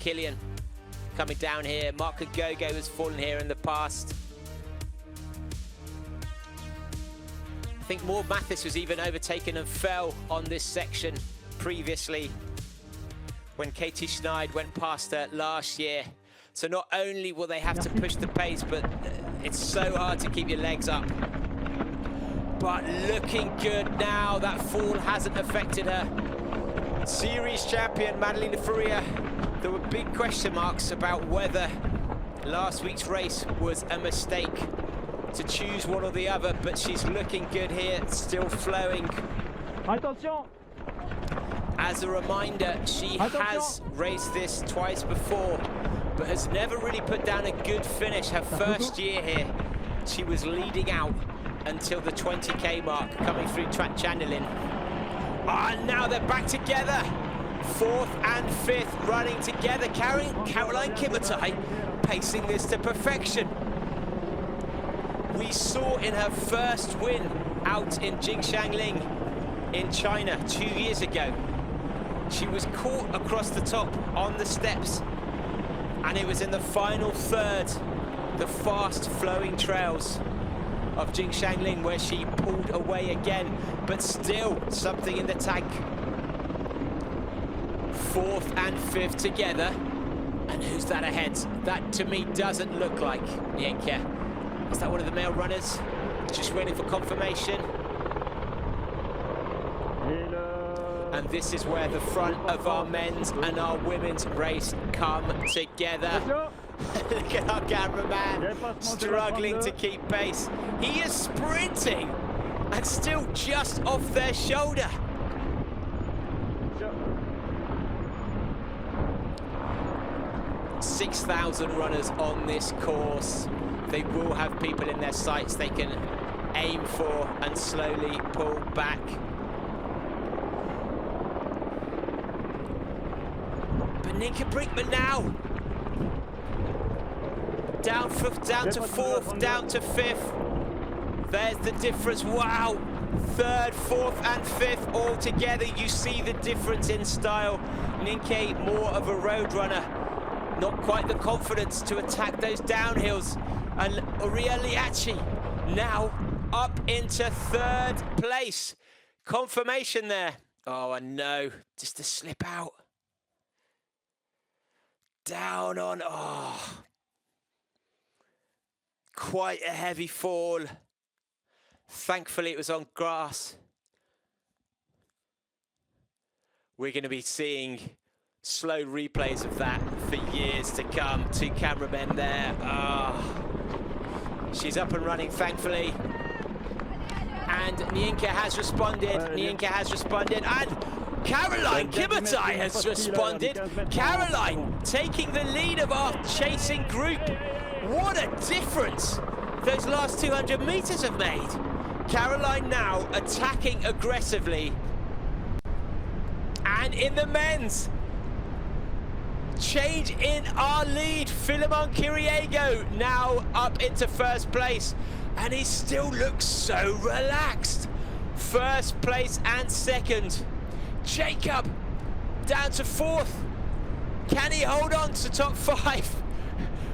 Killian coming down here. Mark Agogo has fallen here in the past. I think Maud Mathis was even overtaken and fell on this section previously when Katie Schneid went past her last year. So not only will they have to push the pace, but it's so hard to keep your legs up. But looking good now, that fall hasn't affected her. Series champion Madalina Florea. There were big question marks about whether last week's race was a mistake to choose one or the other, but she's looking good here, still flowing. Attention! As a reminder, she has raced this twice before, but has never really put down a good finish. Her first year here, she was leading out until the 20k mark, coming through Chandelin. And now they're back together. 4th and 5th running together. Caroline Kimutai pacing this to perfection. We saw in her first win out in Jingshanling in China 2 years ago. She was caught across the top on the steps, and it was in the final third, the fast-flowing trails of Jingshanling, where she pulled away again, but still something in the tank. 4th and 5th together, and who's that ahead? That to me doesn't look like Nienke. Is that one of the male runners? Just waiting for confirmation. And this is where the front of our men's and our women's race come together. Look at our cameraman struggling to keep pace. He is sprinting and still just off their shoulder. "6,000 runners on this course. They will have people in their sights they can aim for and slowly pull back. But Nienke Brinkman now down to 4th, down to 5th. There's the difference. Wow, 3rd, 4th and 5th all together. You see the difference in style. Nienke more of a road runner, not quite the confidence to attack those downhills. And Auria Liachi now up into 3rd place. Confirmation there. Oh, and no, just a slip out. Down on, oh. Quite a heavy fall. Thankfully, it was on grass. We're going to be seeing slow replays of that for years to come. 2 cameramen there. She's up and running, thankfully. And Nienke has responded. Nienke has responded. And Caroline Kimutai has responded. Caroline taking the lead of our chasing group. What a difference those last 200 meters have made. Caroline now attacking aggressively. And in the men's, change in our lead. Philemon Kiriago now up into 1st place. And he still looks so relaxed. 1st place and 2nd. Jacob down to 4th. Can he hold on to top 5?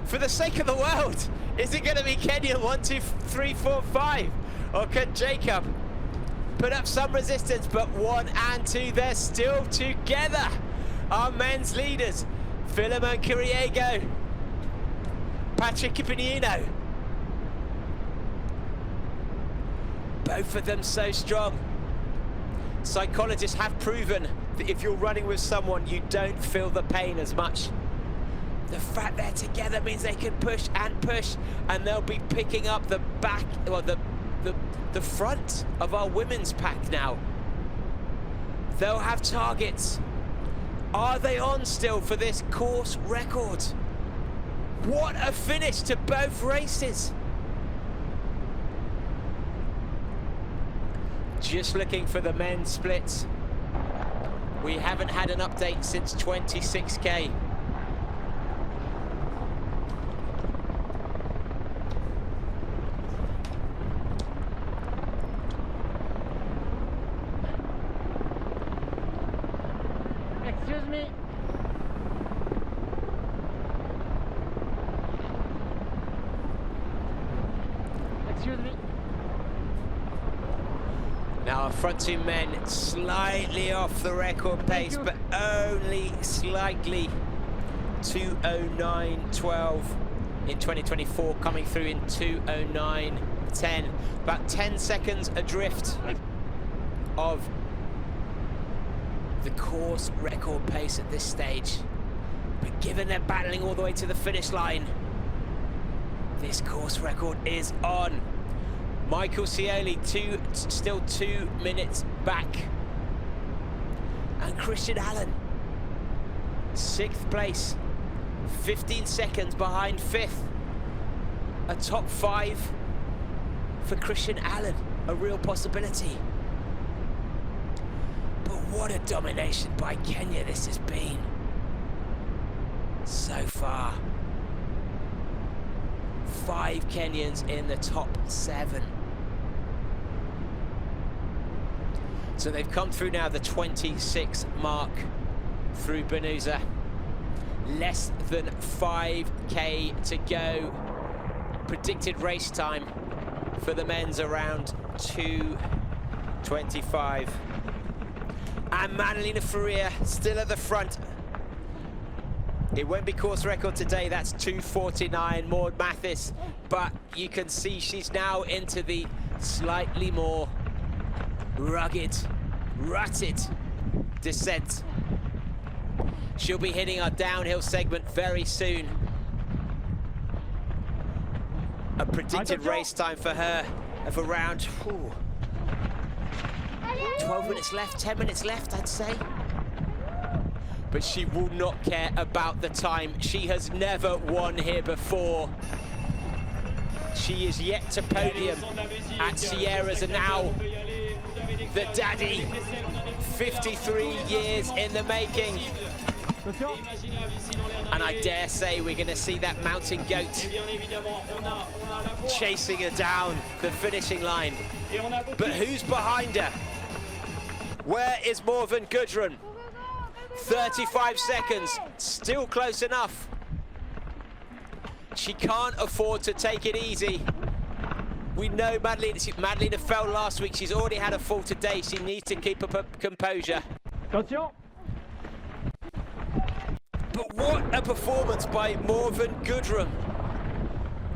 For the sake of the world, is it going to be Kenya 1, 2, 3, 4, 5? Or can Jacob put up some resistance? But 1 and 2, they're still together. Our men's leaders, Philemon Kiriago, Patrick Ipinino. Both of them so strong. Psychologists have proven that if you're running with someone, you don't feel the pain as much. The fact they're together means they can push, and they'll be picking up the back, well, the front of our women's pack now. They'll have targets. Are they on still for this course record? What a finish to both races. Just looking for the men's splits. We haven't had an update since 26k. Excuse me. Excuse me. Now our front 2 men slightly off the record pace, but only slightly. 2:09.12 in 2024, coming through in 2:09.10. About 10 seconds adrift of the course record pace at this stage. But given they're battling all the way to the finish line, this course record is on. Michael Scioli, still 2 minutes back. And Christian Allen, 6th place, 15 seconds behind 5th. A top 5 for Christian Allen, a real possibility. But what a domination by Kenya this has been so far. 5 Kenyans in the top 7. So they've come through now the 26 mark through Bunuza. Less than 5K to go. Predicted race time for the men's around 2:25. And Madalina Florea still at the front. It won't be course record today, that's 2:49, Maud Mathis. But you can see she's now into the slightly more rugged, rutted descent. She'll be hitting our downhill segment very soon. A predicted race time for her of around 12 minutes left, 10 minutes left, I'd say. But she will not care about the time. She has never won here before. She is yet to podium at Sierre-Zinal. The daddy, 53 years in the making. And I dare say we're going to see that mountain goat chasing her down the finishing line. But who's behind her? Where is Morven Gudrun? 35 seconds, still close enough. She can't afford to take it easy. We know Madalina fell last week. She's already had a fall today. She needs to keep up her composure. Attention. But what a performance by Morven Gudrun.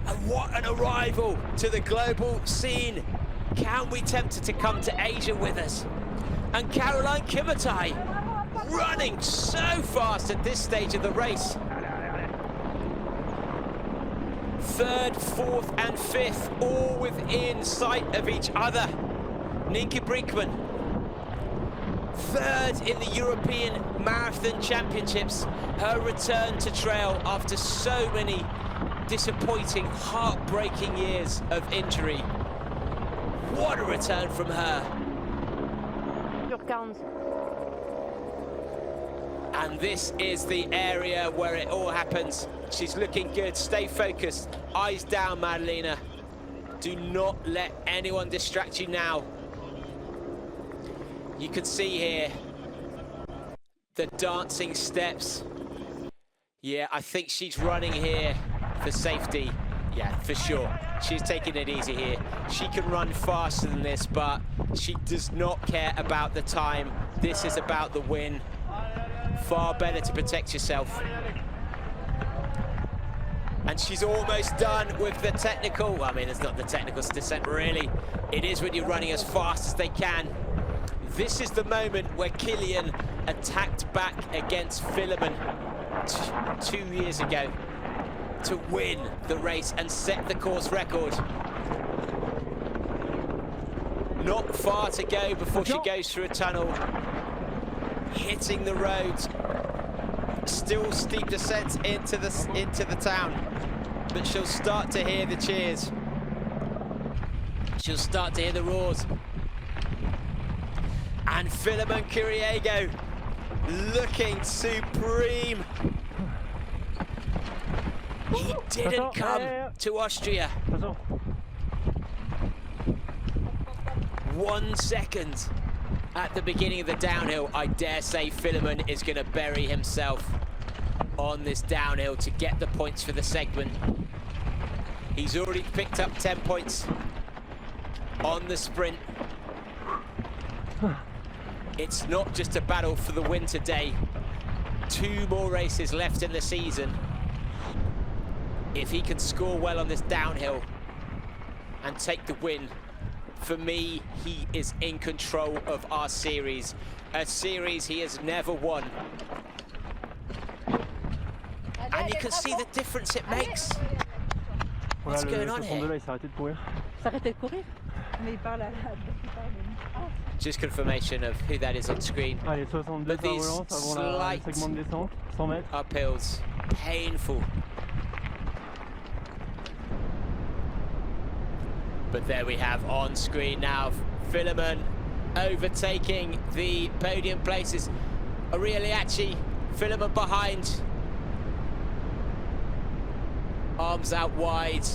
And what an arrival to the global scene. Can we tempt her to come to Asia with us? And Caroline Kimutai running so fast at this stage of the race. 3rd, 4th and 5th, all within sight of each other. Nienke Brinkman, 3rd in the European Marathon Championships. Her return to trail after so many disappointing, heartbreaking years of injury. What a return from her. And this is the area where it all happens. She's looking good. Stay focused. Eyes down, Madalina. Do not let anyone distract you now. You can see here the dancing steps. Yeah, I think she's running here for safety. Yeah, for sure. She's taking it easy here. She can run faster than this, but she does not care about the time. This is about the win. Far better to protect yourself. And she's almost done with the technical. Well, I mean, it's not the technical descent, really. It is when you're running as fast as they can. This is the moment where Kilian attacked back against Philemon 2 years ago to win the race and set the course record. Not far to go before she goes through a tunnel. Hitting the roads. Still steep descent into the town. But she'll start to hear the cheers. She'll start to hear the roars. And Philemon Kiriago looking supreme. He didn't come to Austria. 1 second at the beginning of the downhill. I dare say Philemon is going to bury himself on this downhill to get the points for the segment. He's already picked up 10 points on the sprint. It's not just a battle for the win today. 2 more races left in the season. If he can score well on this downhill and take the win, for me, he is in control of our series. A series he has never won. And you can see the difference it makes. What's going on here? Just confirmation of who that is on screen. But these slight uphills, painful. But there we have on screen now, Philemon overtaking the podium places. Liacci, Philemon behind. Arms out wide.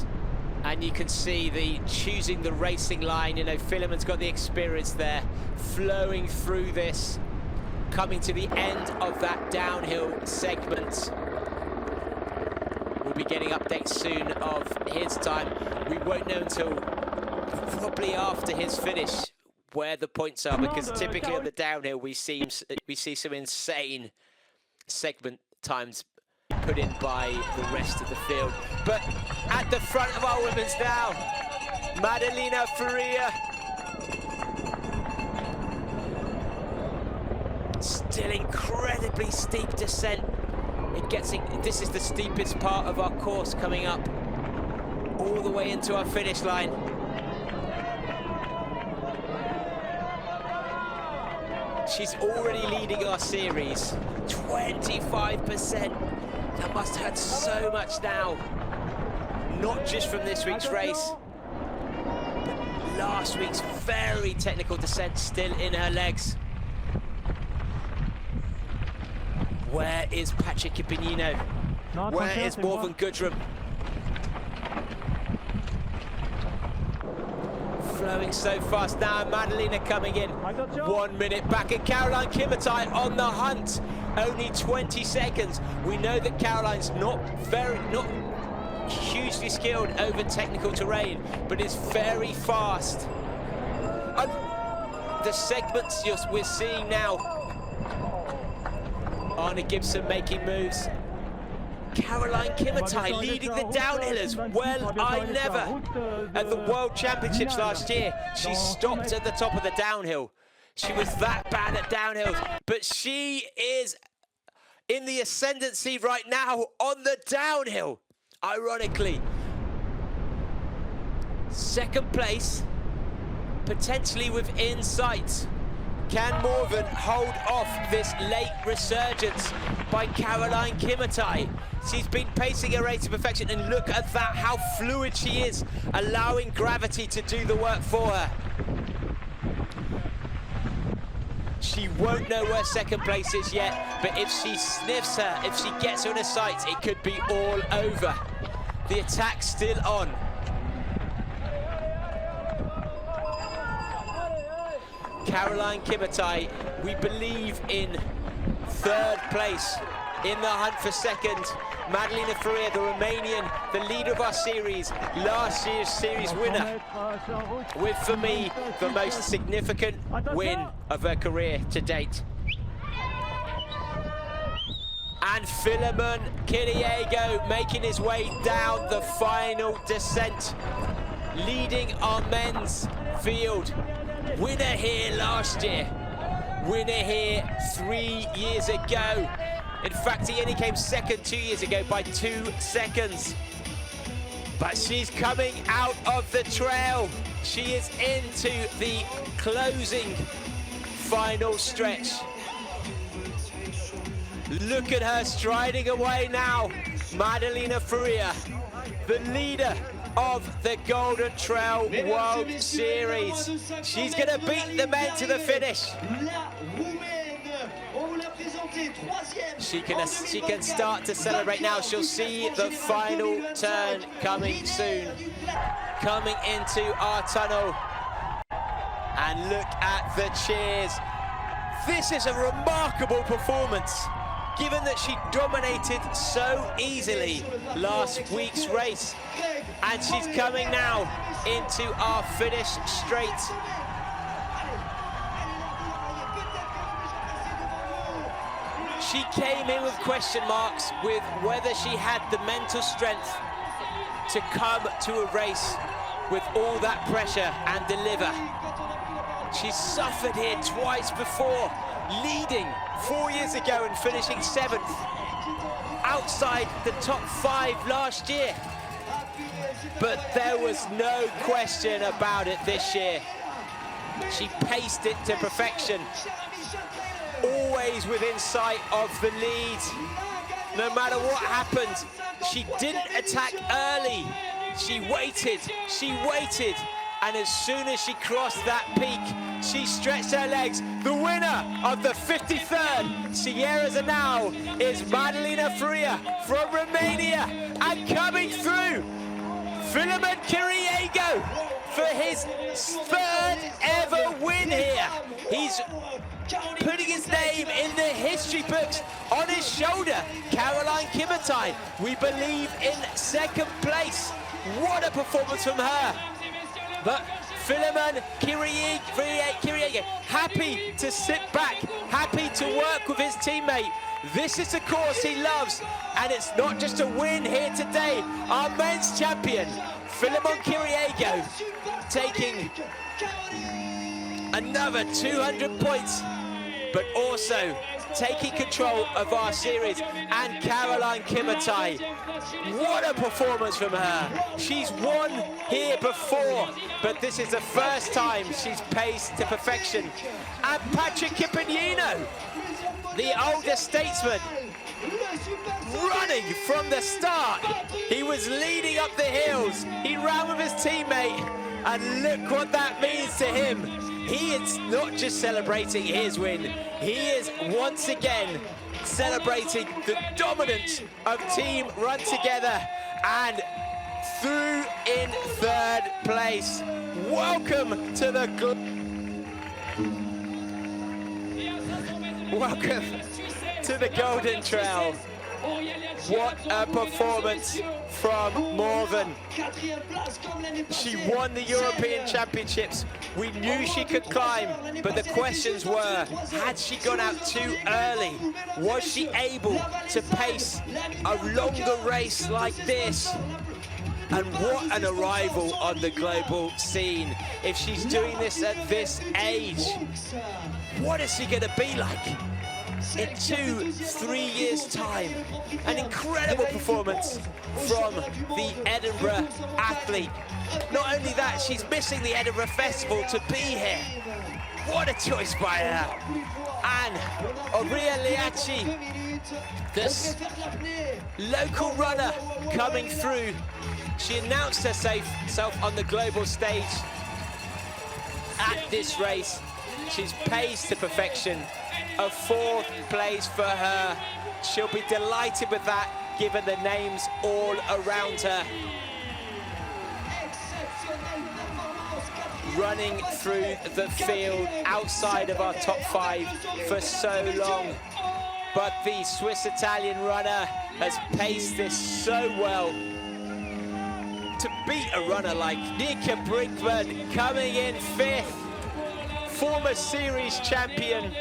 And you can see the choosing the racing line. You know, Philemon's got the experience there, flowing through this, coming to the end of that downhill segment. We'll be getting updates soon of his time. We won't know until probably after his finish where the points are, because typically on the downhill we see some insane segment times put in by the rest of the field. But at the front of our women's now, Madalina Florea. Still incredibly steep descent. This is the steepest part of our course coming up all the way into our finish line. She's already leading our series, 25%. That must hurt so much now. Not just from this week's race, but last week's very technical descent still in her legs. Where is Patrick Ibenino? Where is Morven Gudrum? Flowing so fast now, Madalina coming in. 1 minute back, and Caroline Kimutai on the hunt. Only 20 seconds. We know that Caroline's not hugely skilled over technical terrain, but is very fast. And the segments we're seeing now, Arne Gibson making moves. Caroline Kimutai leading the downhill as well. I never. At the World Championships last year, she stopped at the top of the downhill. She was that bad at downhills, but she is in the ascendancy right now on the downhill, ironically. Second place, potentially within sight. Can Morven hold off this late resurgence by Caroline Kimutai? She's been pacing her race to perfection, and look at that, how fluid she is, allowing gravity to do the work for her. She won't know where second place is yet, but if she sniffs her, if she gets her in her sights, it could be all over. The attack's still on. Caroline Kimutai, we believe in third place in the hunt for second. Madalina Florea, the Romanian, the leader of our series, last year's series winner, with, for me, the most significant win of her career to date. And Philemon Kiriago making his way down the final descent, leading our men's field. Winner here last year, winner here 3 years ago. In fact, he only came second 2 years ago by 2 seconds. But she's coming out of the trail. She is into the closing final stretch. Look at her striding away now. Madalina Florea, the leader of the Golden Trail World Series. She's gonna beat the men to the finish. She can start to celebrate now. She'll see the final turn coming soon. Coming into our tunnel. And look at the cheers. This is a remarkable performance, given that she dominated so easily last week's race. And she's coming now into our finish straight. She came in with question marks with whether she had the mental strength to come to a race with all that pressure and deliver. She suffered here twice before, leading 4 years ago and finishing 7th, outside the top 5 last year. But there was no question about it this year. She paced it to perfection, always within sight of the lead. No matter what happened, she didn't attack early. She waited, And as soon as she crossed that peak, she stretched her legs. The winner of the 53rd Sierre-Zinal is Madalina Florea from Romania. And coming through, Philemon Kiriago for his third ever win here. He's putting his name in the history books. On his shoulder, Caroline Kimutai, we believe, in second place. What a performance from her. But Philemon Kiriago, happy to sit back, happy to work with his teammate. This is the course he loves, and it's not just a win here today. Our men's champion, Philemon Kiriago, taking another 200 points, but also taking control of our series. And Caroline Kimutai, what a performance from her. She's won here before, but this is the first time she's paced to perfection. And Patrick Kipanino, the older statesman, running from the start. He was leading up the hills. He ran with his teammate, and look what that means to him. He is not just celebrating his win, he is once again celebrating the dominance of Team Run2Gether, and through in third place. Welcome to the Golden Trail. What a performance from Morven. She won the European Championships. We knew she could climb, but the questions were, had she gone out too early? Was she able to pace a longer race like this? And what an arrival on the global scene. If she's doing this at this age, what is she gonna be like in 2-3 years' time? An incredible performance from the Edinburgh athlete. Not only that, she's missing the Edinburgh Festival to be here. What a choice by her. And Aurea Liachi, this local runner coming through. She announced herself on the global stage at this race. She's paced to perfection. A 4th place for her. She'll be delighted with that, given the names all around her. Running through the field outside of our top 5 for so long. But the Swiss-Italian runner has paced this so well. To beat a runner like Nika Brinkman, coming in 5th, former series champion.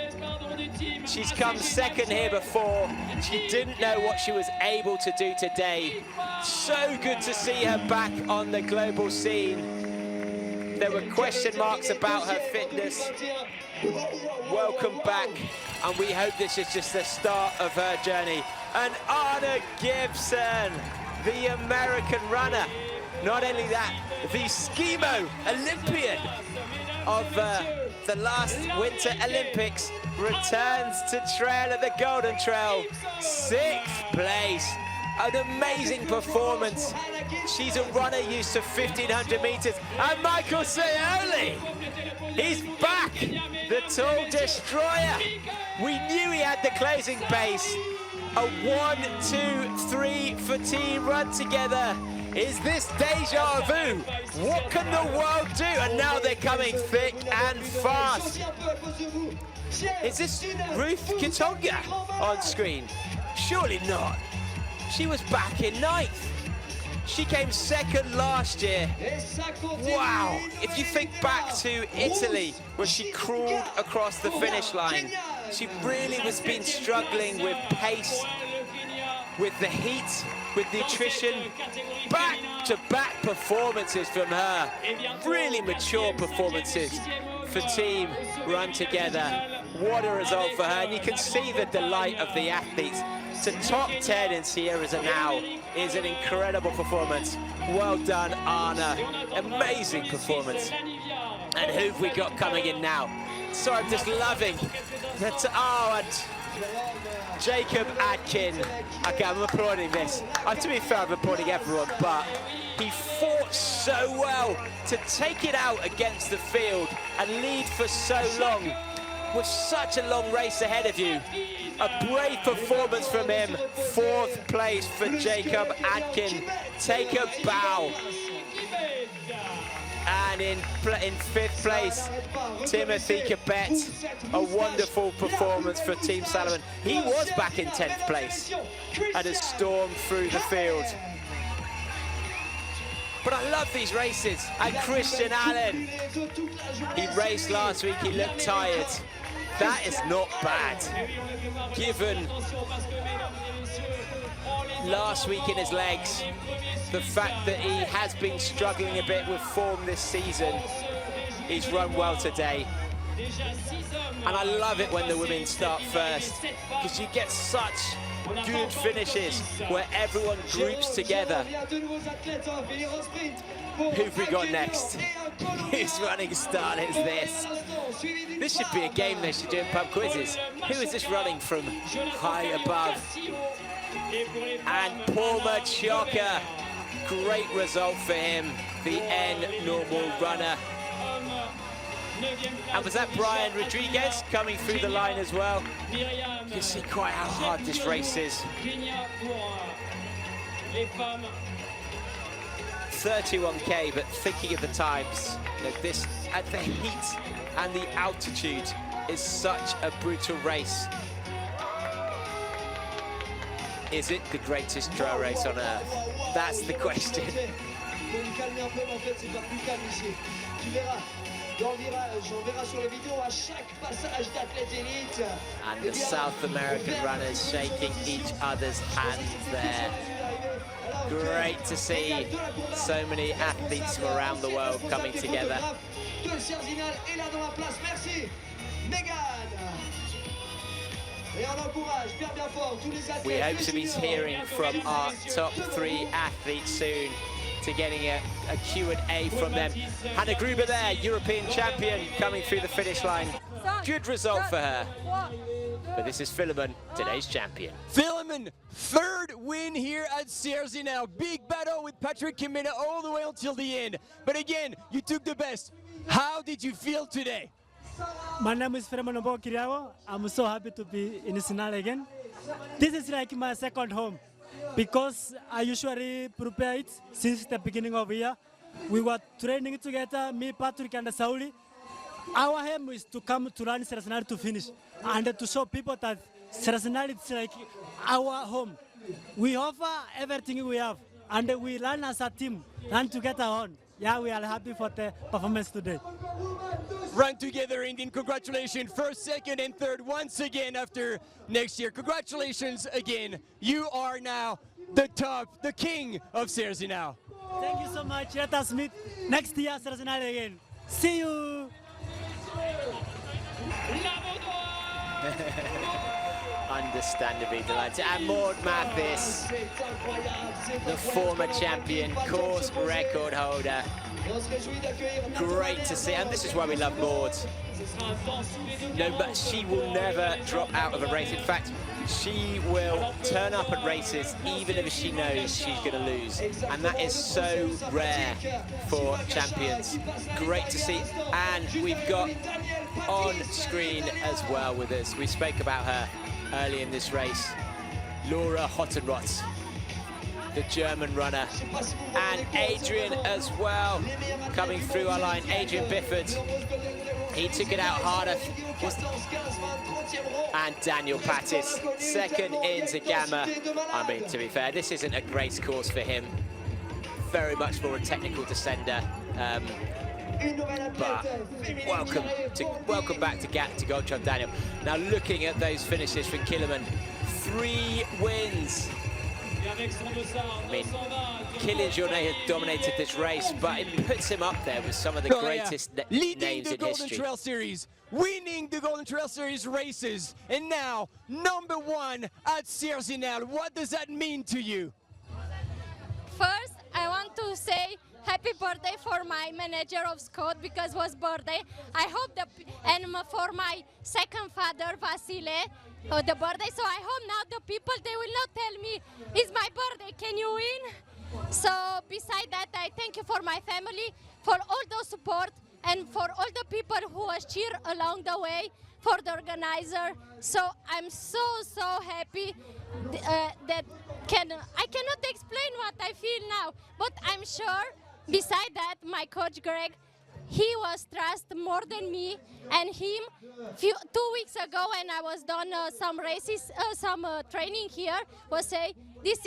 She's come 2nd here before. She didn't know what she was able to do today. So good to see her back on the global scene. There were question marks about her fitness. Welcome back, and we hope this is just the start of her journey. And Anna Gibson, the American runner. Not only that, the Skimo Olympian of the last Winter Olympics returns to trail at the Golden Trail. 6th place. An amazing performance. She's a runner used to 1,500 meters. And Michael Scioli, he's back. The tall destroyer. We knew he had the closing pace. A 1, 2, 3 for Team Run2Gether. Is this deja vu? What can the world do? And now they're coming thick and fast. Is this Ruth Kitonga on screen? Surely not. She was back in 9th. She came 2nd last year. Wow. If you think back to Italy, where she crawled across the finish line, she really was been struggling with pace, with the heat, with nutrition. Back-to-back performances from her. Really mature performances for Team Run2Gether. What a result for her. And you can see the delight of the athletes. To top 10 in Sierre-Zinal is an incredible performance. Well done, Anna. Amazing performance. And who've we got coming in now? So I'm just loving that. Oh, and Jacob Atkin. Okay, I'm applauding this. To be fair, I'm applauding everyone, but He fought so well to take it out against the field and lead for so long. With such a long race ahead of you, a brave performance from him. 4th place for Jacob Adkin. Take a bow. And in 5th place, Timothy Capet. A wonderful performance for Team Salomon. He was back in 10th place and has stormed through the field. But I love these races. And Christian Allen, he raced last week, he looked tired. That is not bad, given last week in his legs, the fact that he has been struggling a bit with form this season. He's run well today. And I love it when the women start first, because you get such good finishes where everyone groups together. Who've we got next? Whose running style is this? This should be a game they should do in pub quizzes. Who is this running from high above? And Paul Machoka, great result for him, the NNormal runner. And was that Brian Rodriguez coming through the line as well? You can see quite how hard this race is. 31k, but thinking of the times, you know, this at the heat and the altitude is such a brutal race. Is it the greatest trail race on earth? That's the question. And the South American runners shaking each other's hands there. Great to see so many athletes from around the world coming together. We hope to be hearing from our top 3 athletes soon, to getting a Q&A from them. Hannah Gruber there, European champion, coming through the finish line. Good result for her. But this is Philemon, today's champion. Philemon, 3rd win here at Sierre-Zinal. Big battle with Patrick Kimutai all the way until the end. But again, you took the best. How did you feel today? My name is Philemon Kiriago. I'm so happy to be in Zinal again. This is like my second home, because I usually prepare it since the beginning of the year. We were training together, me, Patrick, and Sauli. Our aim is to come to run Sierre-Zinal to finish, and to show people that Sierre-Zinal is like our home. We offer everything we have, and we run as a team, Run2Gether On. Yeah, we are happy for the performance today. Run2Gether Indian, congratulations, 1st, 2nd, and 3rd once again after next year. Congratulations again. You are now the top, the king of Sierre-Zinal. Thank you so much. Let us meet next year, Sierre-Zinal again. See you. Understandably delighted. And Maud Mathis, the former champion, course record holder. Great to see, and this is why we love Maud. No, but she will never drop out of a race. In fact, she will turn up at races even if she knows she's going to lose. And that is so rare for champions. Great to see. And we've got on screen as well with us, we spoke about her early in this race, Laura Hottenrott, the German runner, and Adrian as well coming through our line. Adrian Bifford, he took it out harder. And Daniel Pattis, 2nd in Zagama. I mean, to be fair, this isn't a grace course for him. Very much more a technical descender. But welcome back to Gold Club, Daniel. Now looking at those finishes from Philemon, 3 wins. I mean, Kylian Jornet had dominated this race, but it puts him up there with some of the greatest leading names the in Golden history. Trail Series, winning the Golden Trail Series races, and now #1 at Sierre-Zinal. What does that mean to you? First, I want to say happy birthday for my manager of Scott, because it was birthday. I hope and for my second father, Vasile, the birthday. So I hope now the people, they will not tell me, it's my birthday, can you win? So beside that, I thank you for my family, for all the support, and for all the people who was cheer along the way, for the organizer. So I'm so happy that I cannot explain what I feel now, but I'm sure beside that, my coach Greg, he was trust more than me, and him 2 weeks ago when I was done some races, some training here, was say this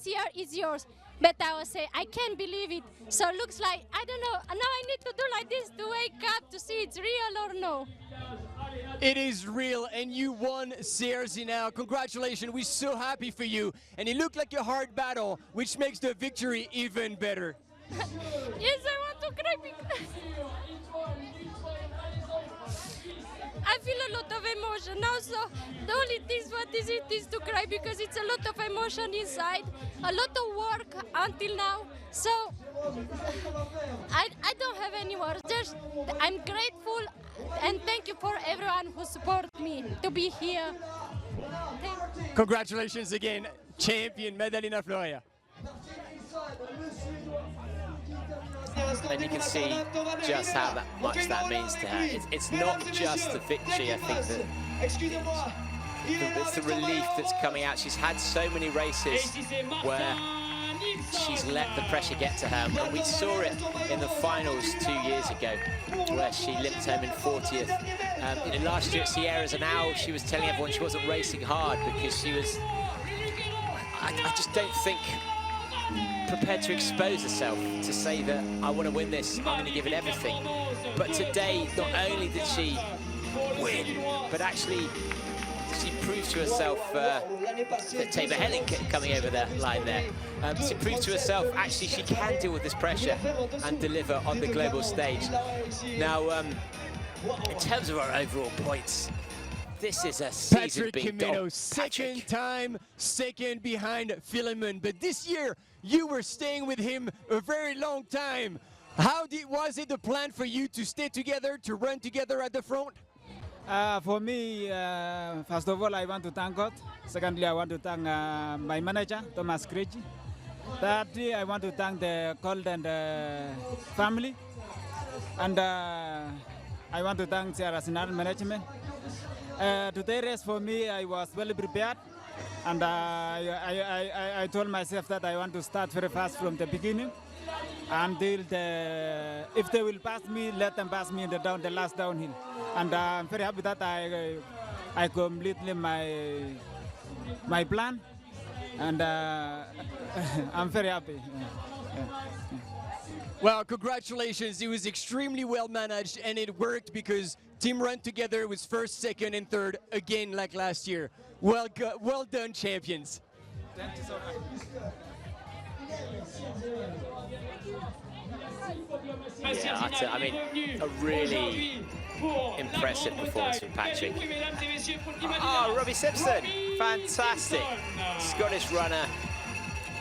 year is yours. But I was say I can't believe it. So it looks like I don't know. Now I need to do like this to wake up to see it's real or no. It is real, and you won Sierre-Zinal. Congratulations, we're so happy for you. And it looked like a hard battle, which makes the victory even better. Yes, I want to cry because I feel a lot of emotion now. So the only thing what is it is to cry because it's a lot of emotion inside, a lot of work until now. So I don't have any words. Just I'm grateful and thank you for everyone who supported me to be here. Congratulations again, champion Madalina Florea. And you can see just how much that means to her. It's not just the victory, I think, that it's the relief that's coming out. She's had so many races where she's let the pressure get to her. And we saw it in the finals 2 years ago, where she limped home in 40th. Last year at Sierre-Zinal, she was telling everyone she wasn't racing hard because she was, I just don't think, prepared to expose herself to say that I want to win this, I'm going to give it everything. But today, not only did she win, but actually she proved to herself that Tabor Henning coming over the line there. She proved to herself actually she can deal with this pressure and deliver on the global stage. Now, in terms of our overall points, this is a season big dog. Second time, second behind Philemon. But this year, you were staying with him a very long time. Was it the plan for you to stay together, to run together at the front? For me, first of all, I want to thank God. Secondly, I want to thank my manager, Thomas Krejci. Thirdly, I want to thank the Cold and family. And I want to thank Sierre-Zinal management. Today race for me, I was well prepared, and I told myself that I want to start very fast from the beginning until if they will pass me, let them pass me in the last downhill. And I'm very happy that I completed my plan, and I'm very happy. Well, congratulations. It was extremely well managed, and it worked because Team Run Together was first, second, and third again like last year. Well done, champions. Thank you so much. Yeah, I mean, a really impressive performance from Patrick. Oh, Robbie Simpson, fantastic. Scottish runner.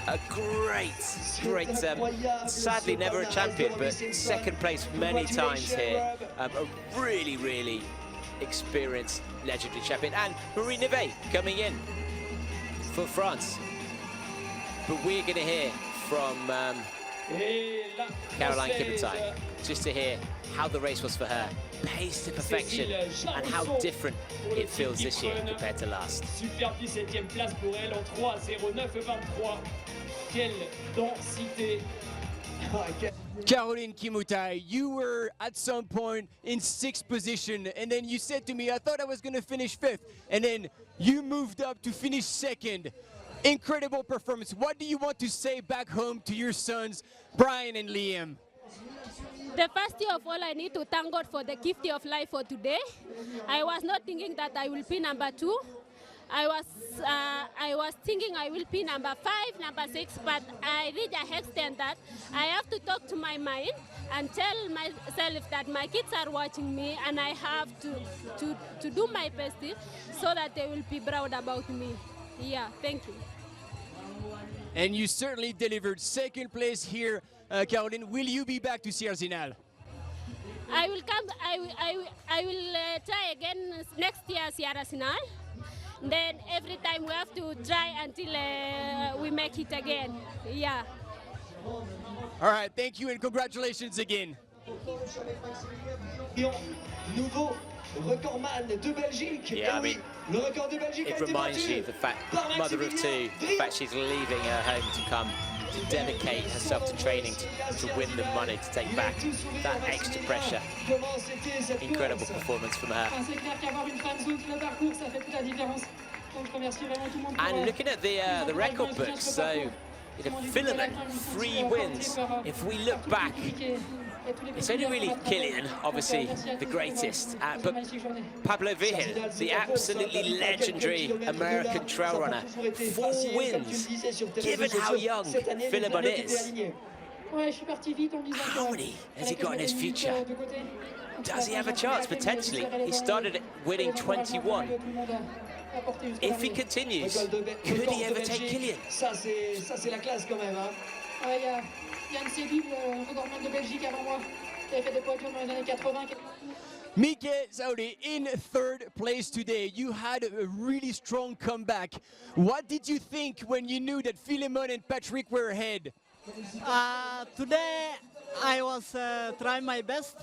A great, sadly never a champion, but second place many times here. A really, really experienced, legendary champion. And Marie Nivet coming in for France. But we're going to hear from Caroline Kimutai, just to hear how the race was for her. Pace to perfection, and how different it feels this year compared to last. Super 17e place pour elle en 3:09:23. Quelle densité. Caroline Kimutai, you were at some point in 6th position, and then you said to me, I thought I was going to finish 5th, and then you moved up to finish 2nd. Incredible performance. What do you want to say back home to your sons, Brian and Liam? The first thing of all, I need to thank God for the gift of life for today. I was not thinking that I will be number 2. I was thinking I will be number 5, number 6, but I reached an extent that I have to talk to my mind and tell myself that my kids are watching me, and I have to do my best so that they will be proud about me. Yeah, thank you. And you certainly delivered 2nd place here, Caroline. Will you be back to Sierre-Zinal? I will come. I will try again next year, Sierre-Zinal. Then every time we have to try until we make it again. Yeah. All right, thank you and congratulations again. Nouveau recordman de Belgique. Yeah, I mean, it reminds you the fact, mother of two, the fact she's leaving her home to come to dedicate herself to training to win the money to take back that extra pressure. Incredible performance from her. And looking at the record books, so Philemon, 3 wins. If we look back, it's only really Kilian, obviously the greatest, but Pablo Vigil, the absolutely legendary American trail runner, 4 wins. Given how young Philemon is, how many has he got in his future? Does he have a chance? Potentially. He started winning 21. If he continues, could he ever take Kilian? Ça c'est la classe quand même. Il y a un Cédule, recordman de Belgique avant moi, qui avait fait des podiums dans les années 80. Mike Saudi in 3rd place today. You had a really strong comeback. What did you think when you knew that Philemon and Patrick were ahead? Today I was trying my best,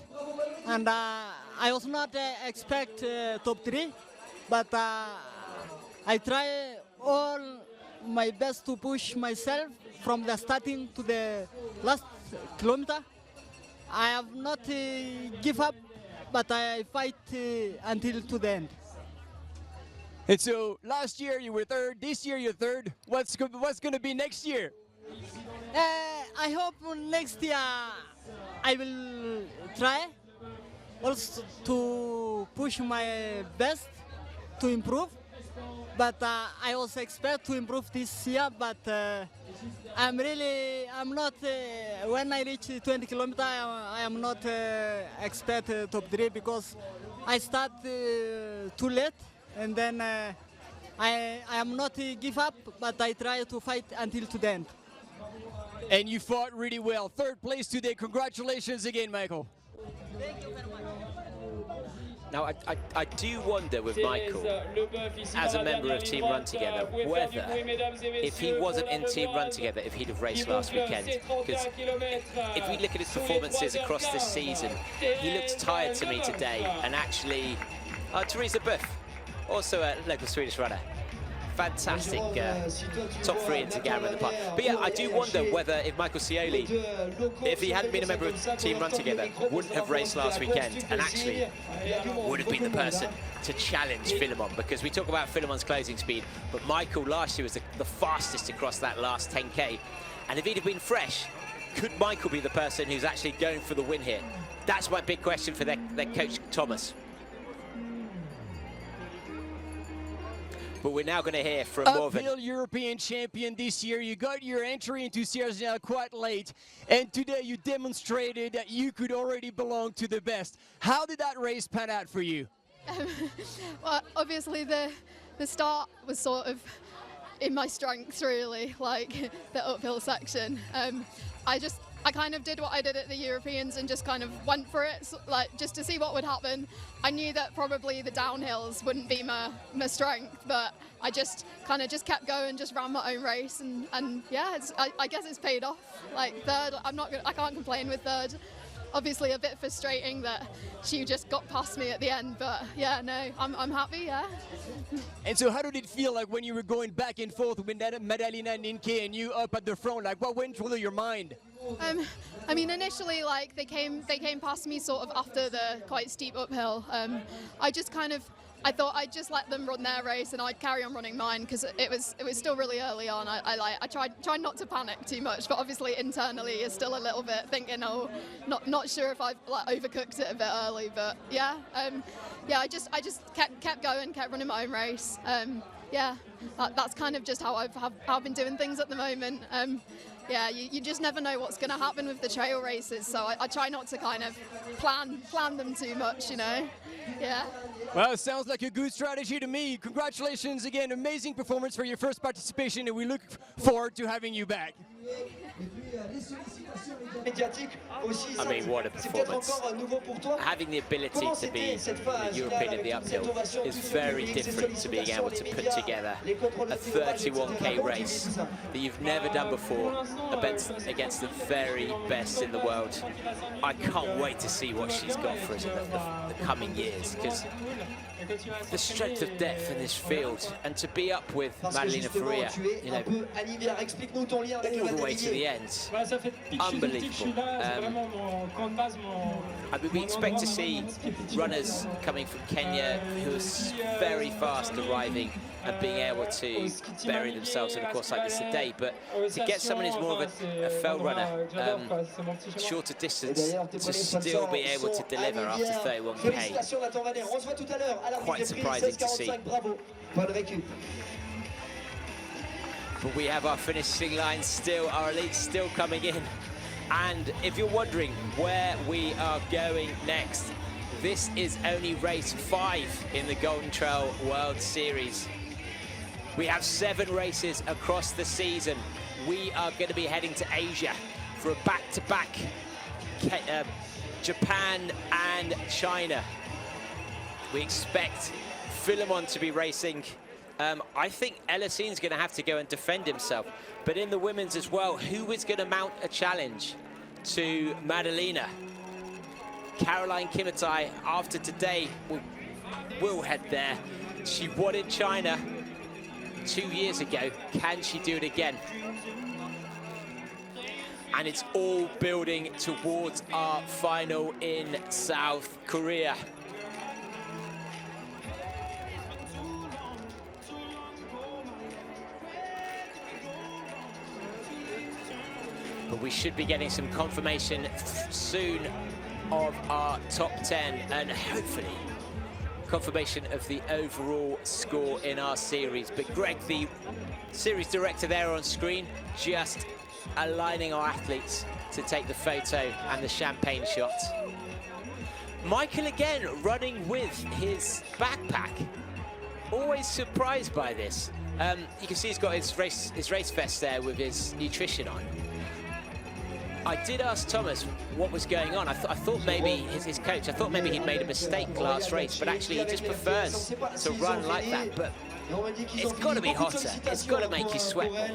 and I was not expect top 3, but I try all my best to push myself from the starting to the last kilometer. I have not give up, but I fight until to the end. And so last year you were 3rd, this year you're 3rd. What's going to be next year? I hope next year I will try also to push my best to improve. But I also expect to improve this year, but I'm not, when I reach 20 kilometers, I am not expect top 3 because I start too late, and then I am not give up, but I try to fight until to the end. And you fought really well. 3rd place today. Congratulations again, Michael. Thank you very much. Now, I do wonder with Michael, as a member of Team Run Together, whether, if he wasn't in Team Run Together, if he'd have raced last weekend. Because if we look at his performances across this season, he looked tired to me today. And actually, Teresa Buff, also a local Swedish runner. Fantastic top 3 into Gamma in the park. But yeah, I do wonder whether if Michael Scioli, if he hadn't been a member of Team Run Together, wouldn't have raced last weekend and actually would have been the person to challenge Philemon, because we talk about Philemon's closing speed, but Michael last year was the fastest across that last 10K. And if he'd have been fresh, could Michael be the person who's actually going for the win here? That's my big question for their coach, Thomas. But we're now going to hear from Morven. Uphill European champion this year. You got your entry into Sierre-Zinal quite late, and today you demonstrated that you could already belong to the best. How did that race pan out for you? Well, obviously the start was sort of in my strengths, really, like the uphill section. I kind of did what I did at the Europeans and just kind of went for it, like just to see what would happen. I knew that probably the downhills wouldn't be my strength, but I just kind of just kept going, just ran my own race, and yeah, I guess it's paid off. Like 3rd, I can't complain with 3rd. Obviously a bit frustrating that she just got past me at the end, but yeah, no, I'm happy, yeah. And so how did it feel like when you were going back and forth with Madalina and Ninke and you up at the front? Like, what went through your mind? I mean, initially, like they came past me sort of after the quite steep uphill. I thought I'd just let them run their race and I'd carry on running mine because it was still really early on. I tried not to panic too much, but obviously internally you're still a little bit thinking, oh, not sure if I've overcooked it a bit early. But yeah, I just kept going, kept running my own race. Yeah, that's kind of just how I've been doing things at the moment. Yeah, you just never know what's going to happen with the trail races, so I try not to kind of plan them too much, you know. Yeah. Well, it sounds like a good strategy to me. Congratulations again, amazing performance for your first participation, and we look forward to having you back. I mean, what a performance. Having the ability to be the European in the uphill is very different to being able to put together a 31k race that you've never done before against the very best in the world. I can't wait to see what she's got for us in the coming years, because the strength of depth in this field, and to be up with Madalina Florea, you know, all the way to the end, unbelievable. I mean, we expect to see runners coming from Kenya who are very fast arriving and being able to bury themselves in a course like this today, but to get someone who's more of a fell runner, shorter distance, to still be able to deliver after 31k, quite surprising to see. But we have our finishing line still, our elites still coming in. And if you're wondering where we are going next, this is only race 5 in the Golden Trail World Series. We have 7 races across the season. We are going to be heading to Asia for a back-to-back Japan and China. We expect Philemon to be racing. I think Elhousine's going to have to go and defend himself. But in the women's as well, who is going to mount a challenge to Madalina? Caroline Kimutai, after today, will head there. She won in China 2 years ago. Can she do it again? And it's all building towards our final in South Korea. But we should be getting some confirmation soon of our top 10, and hopefully confirmation of the overall score in our series. But Greg, the series director there on screen, just aligning our athletes to take the photo and the champagne shot. Michael again running with his backpack. Always surprised by this. You can see he's got his race vest there with his nutrition on. I did ask Thomas what was going on. I thought maybe his coach, I thought maybe he'd made a mistake last race, but actually he just prefers to run like that. But it's got to be hotter. It's got to make you sweat more.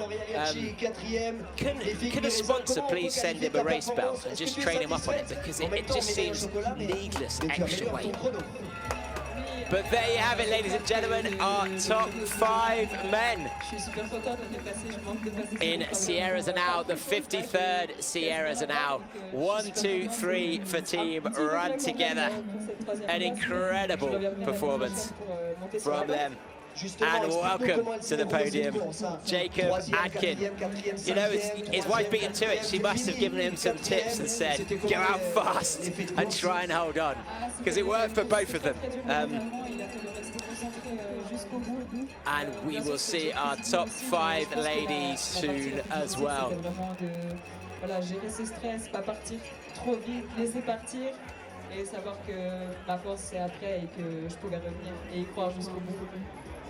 Can a sponsor please send him a race belt and just train him up on it, because it just seems needless extra weight. But there you have it, ladies and gentlemen, our top 5 men in Sierre-Zinal, the 53rd Sierre-Zinal. 1, 2, 3 for team Run Together. An incredible performance from them. And welcome to the podium, Jacob Adkin. You know, his wife beat him to it. She must have given him some tips and said, go out fast and try and hold on, because it worked for both of them. And we will see our top 5 ladies soon as well.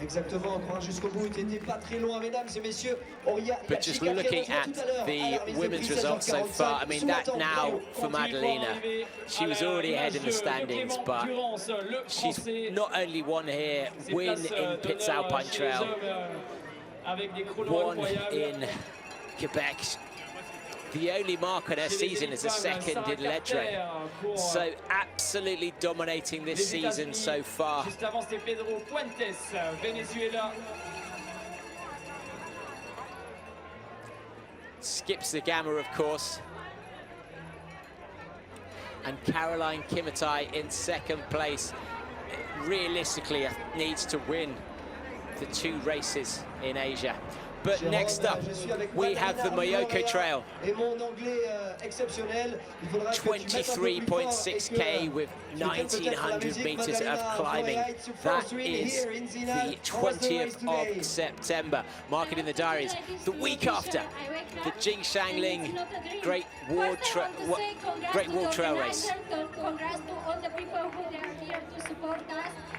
Exactement, croire jusqu'au bout, il n'était pas très loin, mesdames et messieurs. But just looking at the women's results so far, I mean, that now for Madalina, she was already ahead in the standings, but she's not only won here, win in Pitz Alpine Trail, won in Quebec. The only mark on her season is a second in Ledre. So absolutely dominating this season so far. Skips the gamma, of course. And Caroline Kimutai in second place. Realistically, needs to win the 2 races in Asia. But next up, we have the Mayoko Trail. 23.6k with 1900 meters of climbing. That is the 20th of September. Mark it in the diaries. The week after, the Jingshanling Great Wall Trail Race.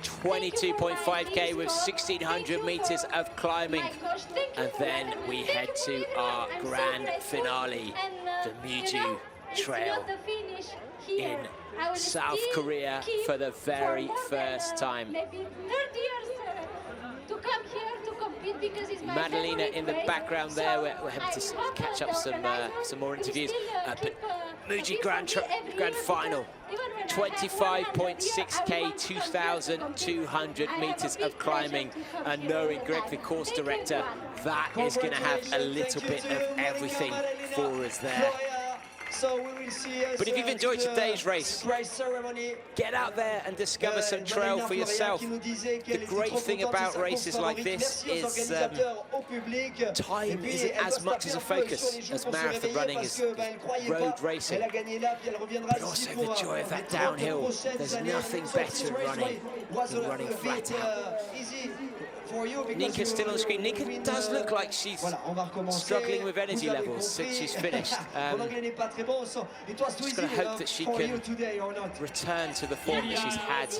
22.5k with 1600 meters of climbing. And then we head to our grand finale, the Muju Trail in South Korea for the very first time. Maybe 30 years to come here to compete. Madalina in the background there. We're having to catch up some more interviews. But Muji Grand Final, 25.6K, 2,200 meters of climbing. And knowing Greg, the course director, that is going to have a little bit of everything for us there. So we will see but if you've enjoyed today's race, get out there and discover some trail for yourself. The great thing about races like this is time isn't as much as a focus as marathon running is road racing. But also the joy of that downhill. There's nothing better in running than running flat out. Ninka's still on the screen. Ninka does look like she's struggling with energy levels since she's finished. Just going to hope that she can return to the form that she's had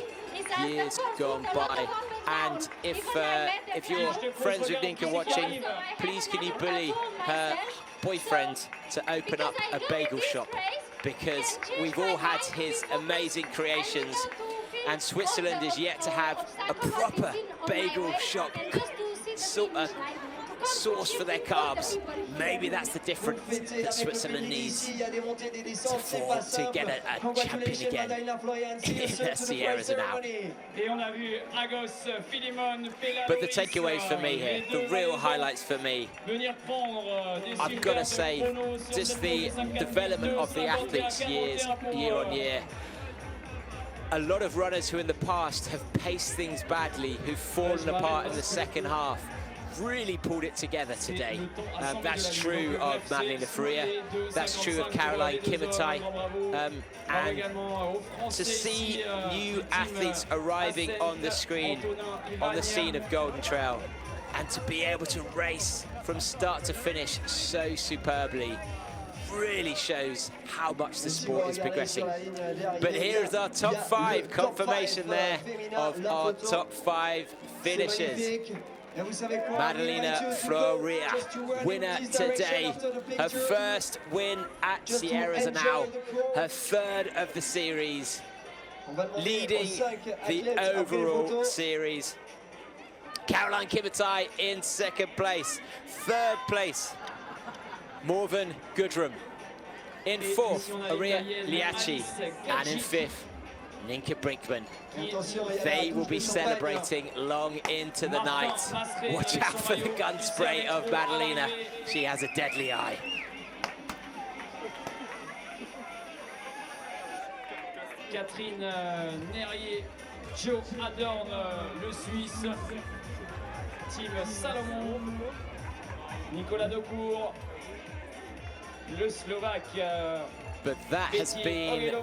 years gone by. And if you're friends with Ninka watching, please can you bully her boyfriend to open up a bagel shop, because we've all had his amazing creations. And Switzerland is yet to have a proper bagel shop source for their carbs. Maybe that's the difference that Switzerland needs to get a champion again in the Sierre-Zinal. But the takeaways for me here, the real highlights for me, I've got to say, just the development of the athletes year on year. A lot of runners who in the past have paced things badly, who've fallen apart in the second half, really pulled it together today. That's true of Madalina Florea, that's true of Caroline Kimutai, and to see new athletes arriving on the screen, on the scene of Golden Trail, and to be able to race from start to finish so superbly, really shows how much the sport is progressing. But here's our top 5 confirmation there of our top 5 finishers. Madalina Florea, winner today, her first win at Sierre-Zinal, her 3rd of the series, leading the overall series. Caroline Kimutai in 2nd place, 3rd place, Morven Gudrum. In 4th, Aria Liachi, and in 5th, Ninka Brinkman. They will be celebrating long into the night. Watch out for the gun spray of Madalina. She has a deadly eye. Catherine Nerier, Joe Adorn, le Suisse, team Salomon, Nicolas Decourt, le Slovaque. But that has been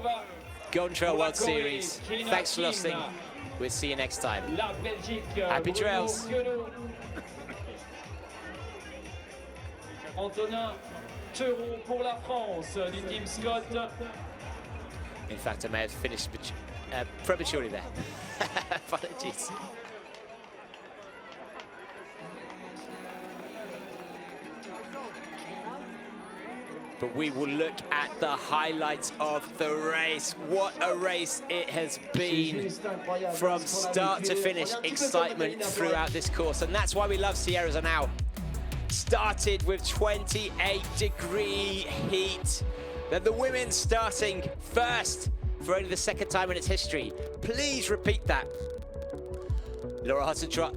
Golden Trail World Series. Thanks for listening. We'll see you next time. Happy trails. Antonin Theureau pour la France du team Scott. In fact, I may have finished prematurely there. Apologies. But we will look at the highlights of the race. What a race it has been from start to finish. Excitement throughout this course, and that's why we love Sierre-Zinal. Started with 28-degree heat. Then the women starting first for only the 2nd time in its history. Please repeat that. Laura Hudson-Trott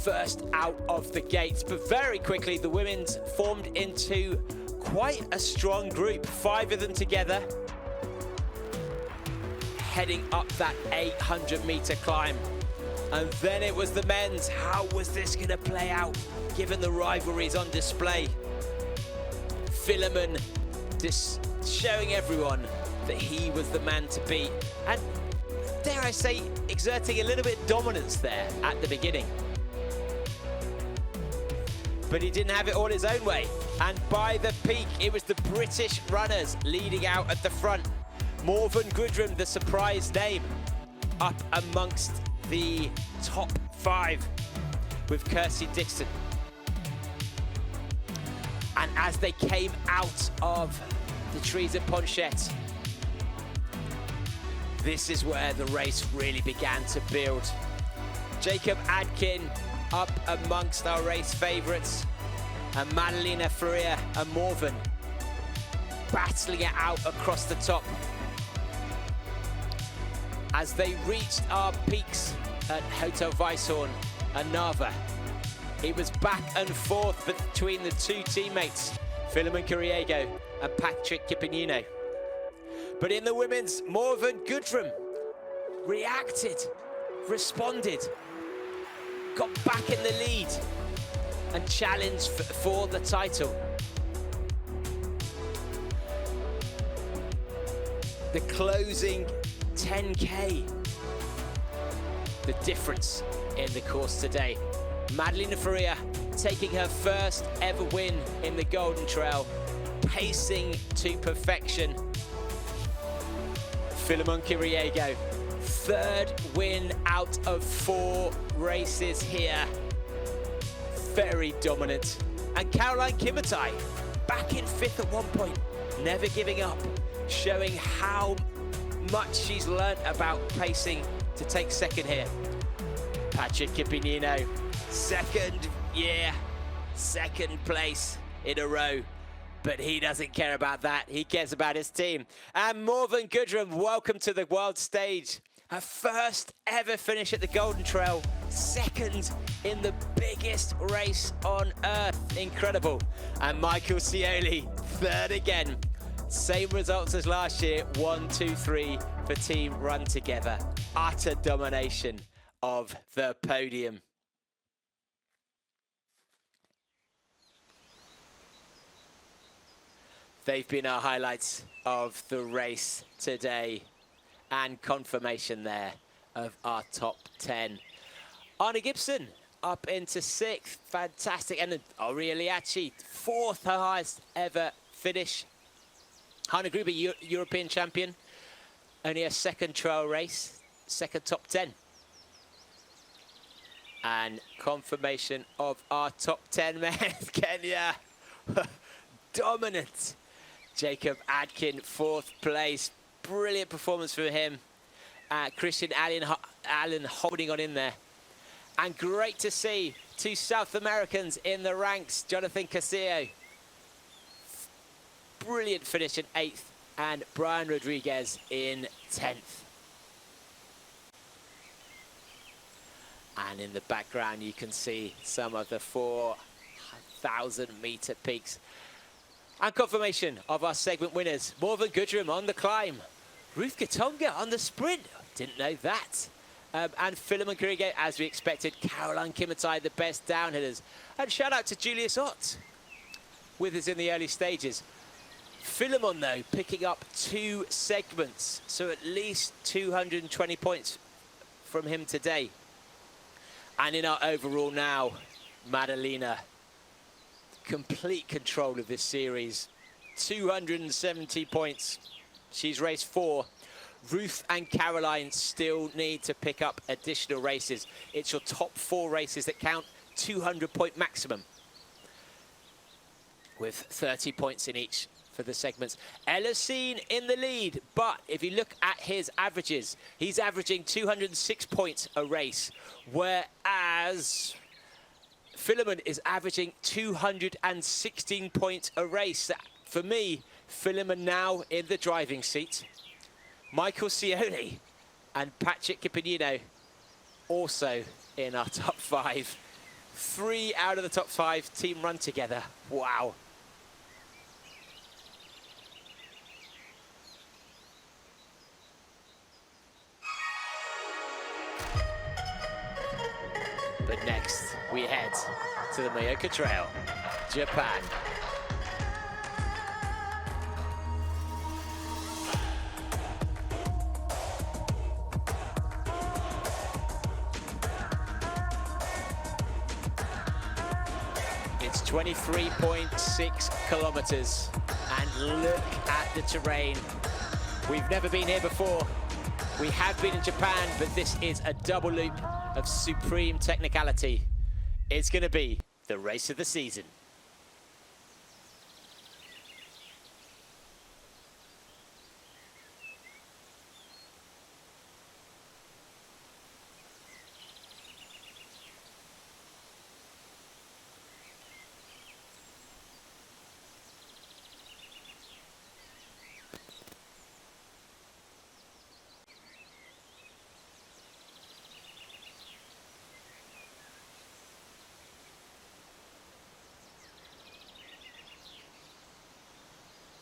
first out of the gates, but very quickly the women's formed into quite a strong group, 5 of them together, heading up that 800-meter climb. And then it was the men's. How was this going to play out, given the rivalries on display? Philemon just showing everyone that he was the man to beat, and dare I say, exerting a little bit of dominance there at the beginning. But he didn't have it all his own way. And by the peak, it was the British runners leading out at the front. Morven Gudrum, the surprise name, up amongst the top 5 with Kirsty Dixon. And as they came out of the trees at Ponchette, this is where the race really began to build. Jacob Adkin up amongst our race favourites. And Madalina Florea and Morven battling it out across the top. As they reached our peaks at Hotel Weisshorn and Narva, it was back and forth between the two teammates, Philemon Kiriago and Patrick Kipinino. But in the women's, Morven Gudrum reacted, responded, got back in the lead and challenged for the title. The closing 10K, the difference in the course today. Madalina Florea taking her first ever win in the Golden Trail, pacing to perfection. Philemon Kiriago, third win out of 4 races here. Very dominant. And Caroline Kimutai, back in 5th at one point, never giving up, showing how much she's learnt about pacing to take second here. Patrick Kipinino, second place in a row. But he doesn't care about that. He cares about his team. And Morven Gudrum, welcome to the world stage. Her first ever finish at the Golden Trail, second in the biggest race on earth. Incredible. And Michael Scioli, third again. Same results as last year, 1, 2, 3 for Team Run Together. Utter domination of the podium. They've been our highlights of the race today, and confirmation there of our top 10. Anna Gibson up into 6th, fantastic. And Aurea Liacci, 4th, her highest ever finish. Hanna Gruber, European champion, only a 2nd trail race, 2nd top 10. And confirmation of our top 10 men, Kenya, dominant. Jacob Adkin, 4th place. Brilliant performance from him. Christian Allen holding on in there. And great to see 2 South Americans in the ranks. Jonathan Casillo, brilliant finish in 8th. And Brian Rodriguez in 10th. And in the background, you can see some of the 4,000-meter peaks. And confirmation of our segment winners. Morven Gudrum on the climb. Ruth Gatonga on the sprint. Didn't know that. And Philemon Kiriago, as we expected. Caroline Kimutai, the best downhitters. And shout out to Julius Ott with us in the early stages. Philemon, though, picking up 2 segments. So at least 220 points from him today. And in our overall now, Madalina, complete control of this series. 270 points. She's raced 4. Ruth and Caroline still need to pick up additional races. It's your top 4 races that count, 200-point maximum, with 30 points in each for the segments. Elhousine in the lead, but if you look at his averages, he's averaging 206 points a race, whereas Philemon is averaging 216 points a race. For me, Philemon now in the driving seat. Michael Scioli and Patrick Kipinino also in our top 5. 3 out of the top 5 team Run Together. Wow. But next, we head to the Myoka Trail, Japan. It's 23.6 kilometers, and look at the terrain. We've never been here before. We have been in Japan, but this is a double loop of supreme technicality. It's going to be the race of the season.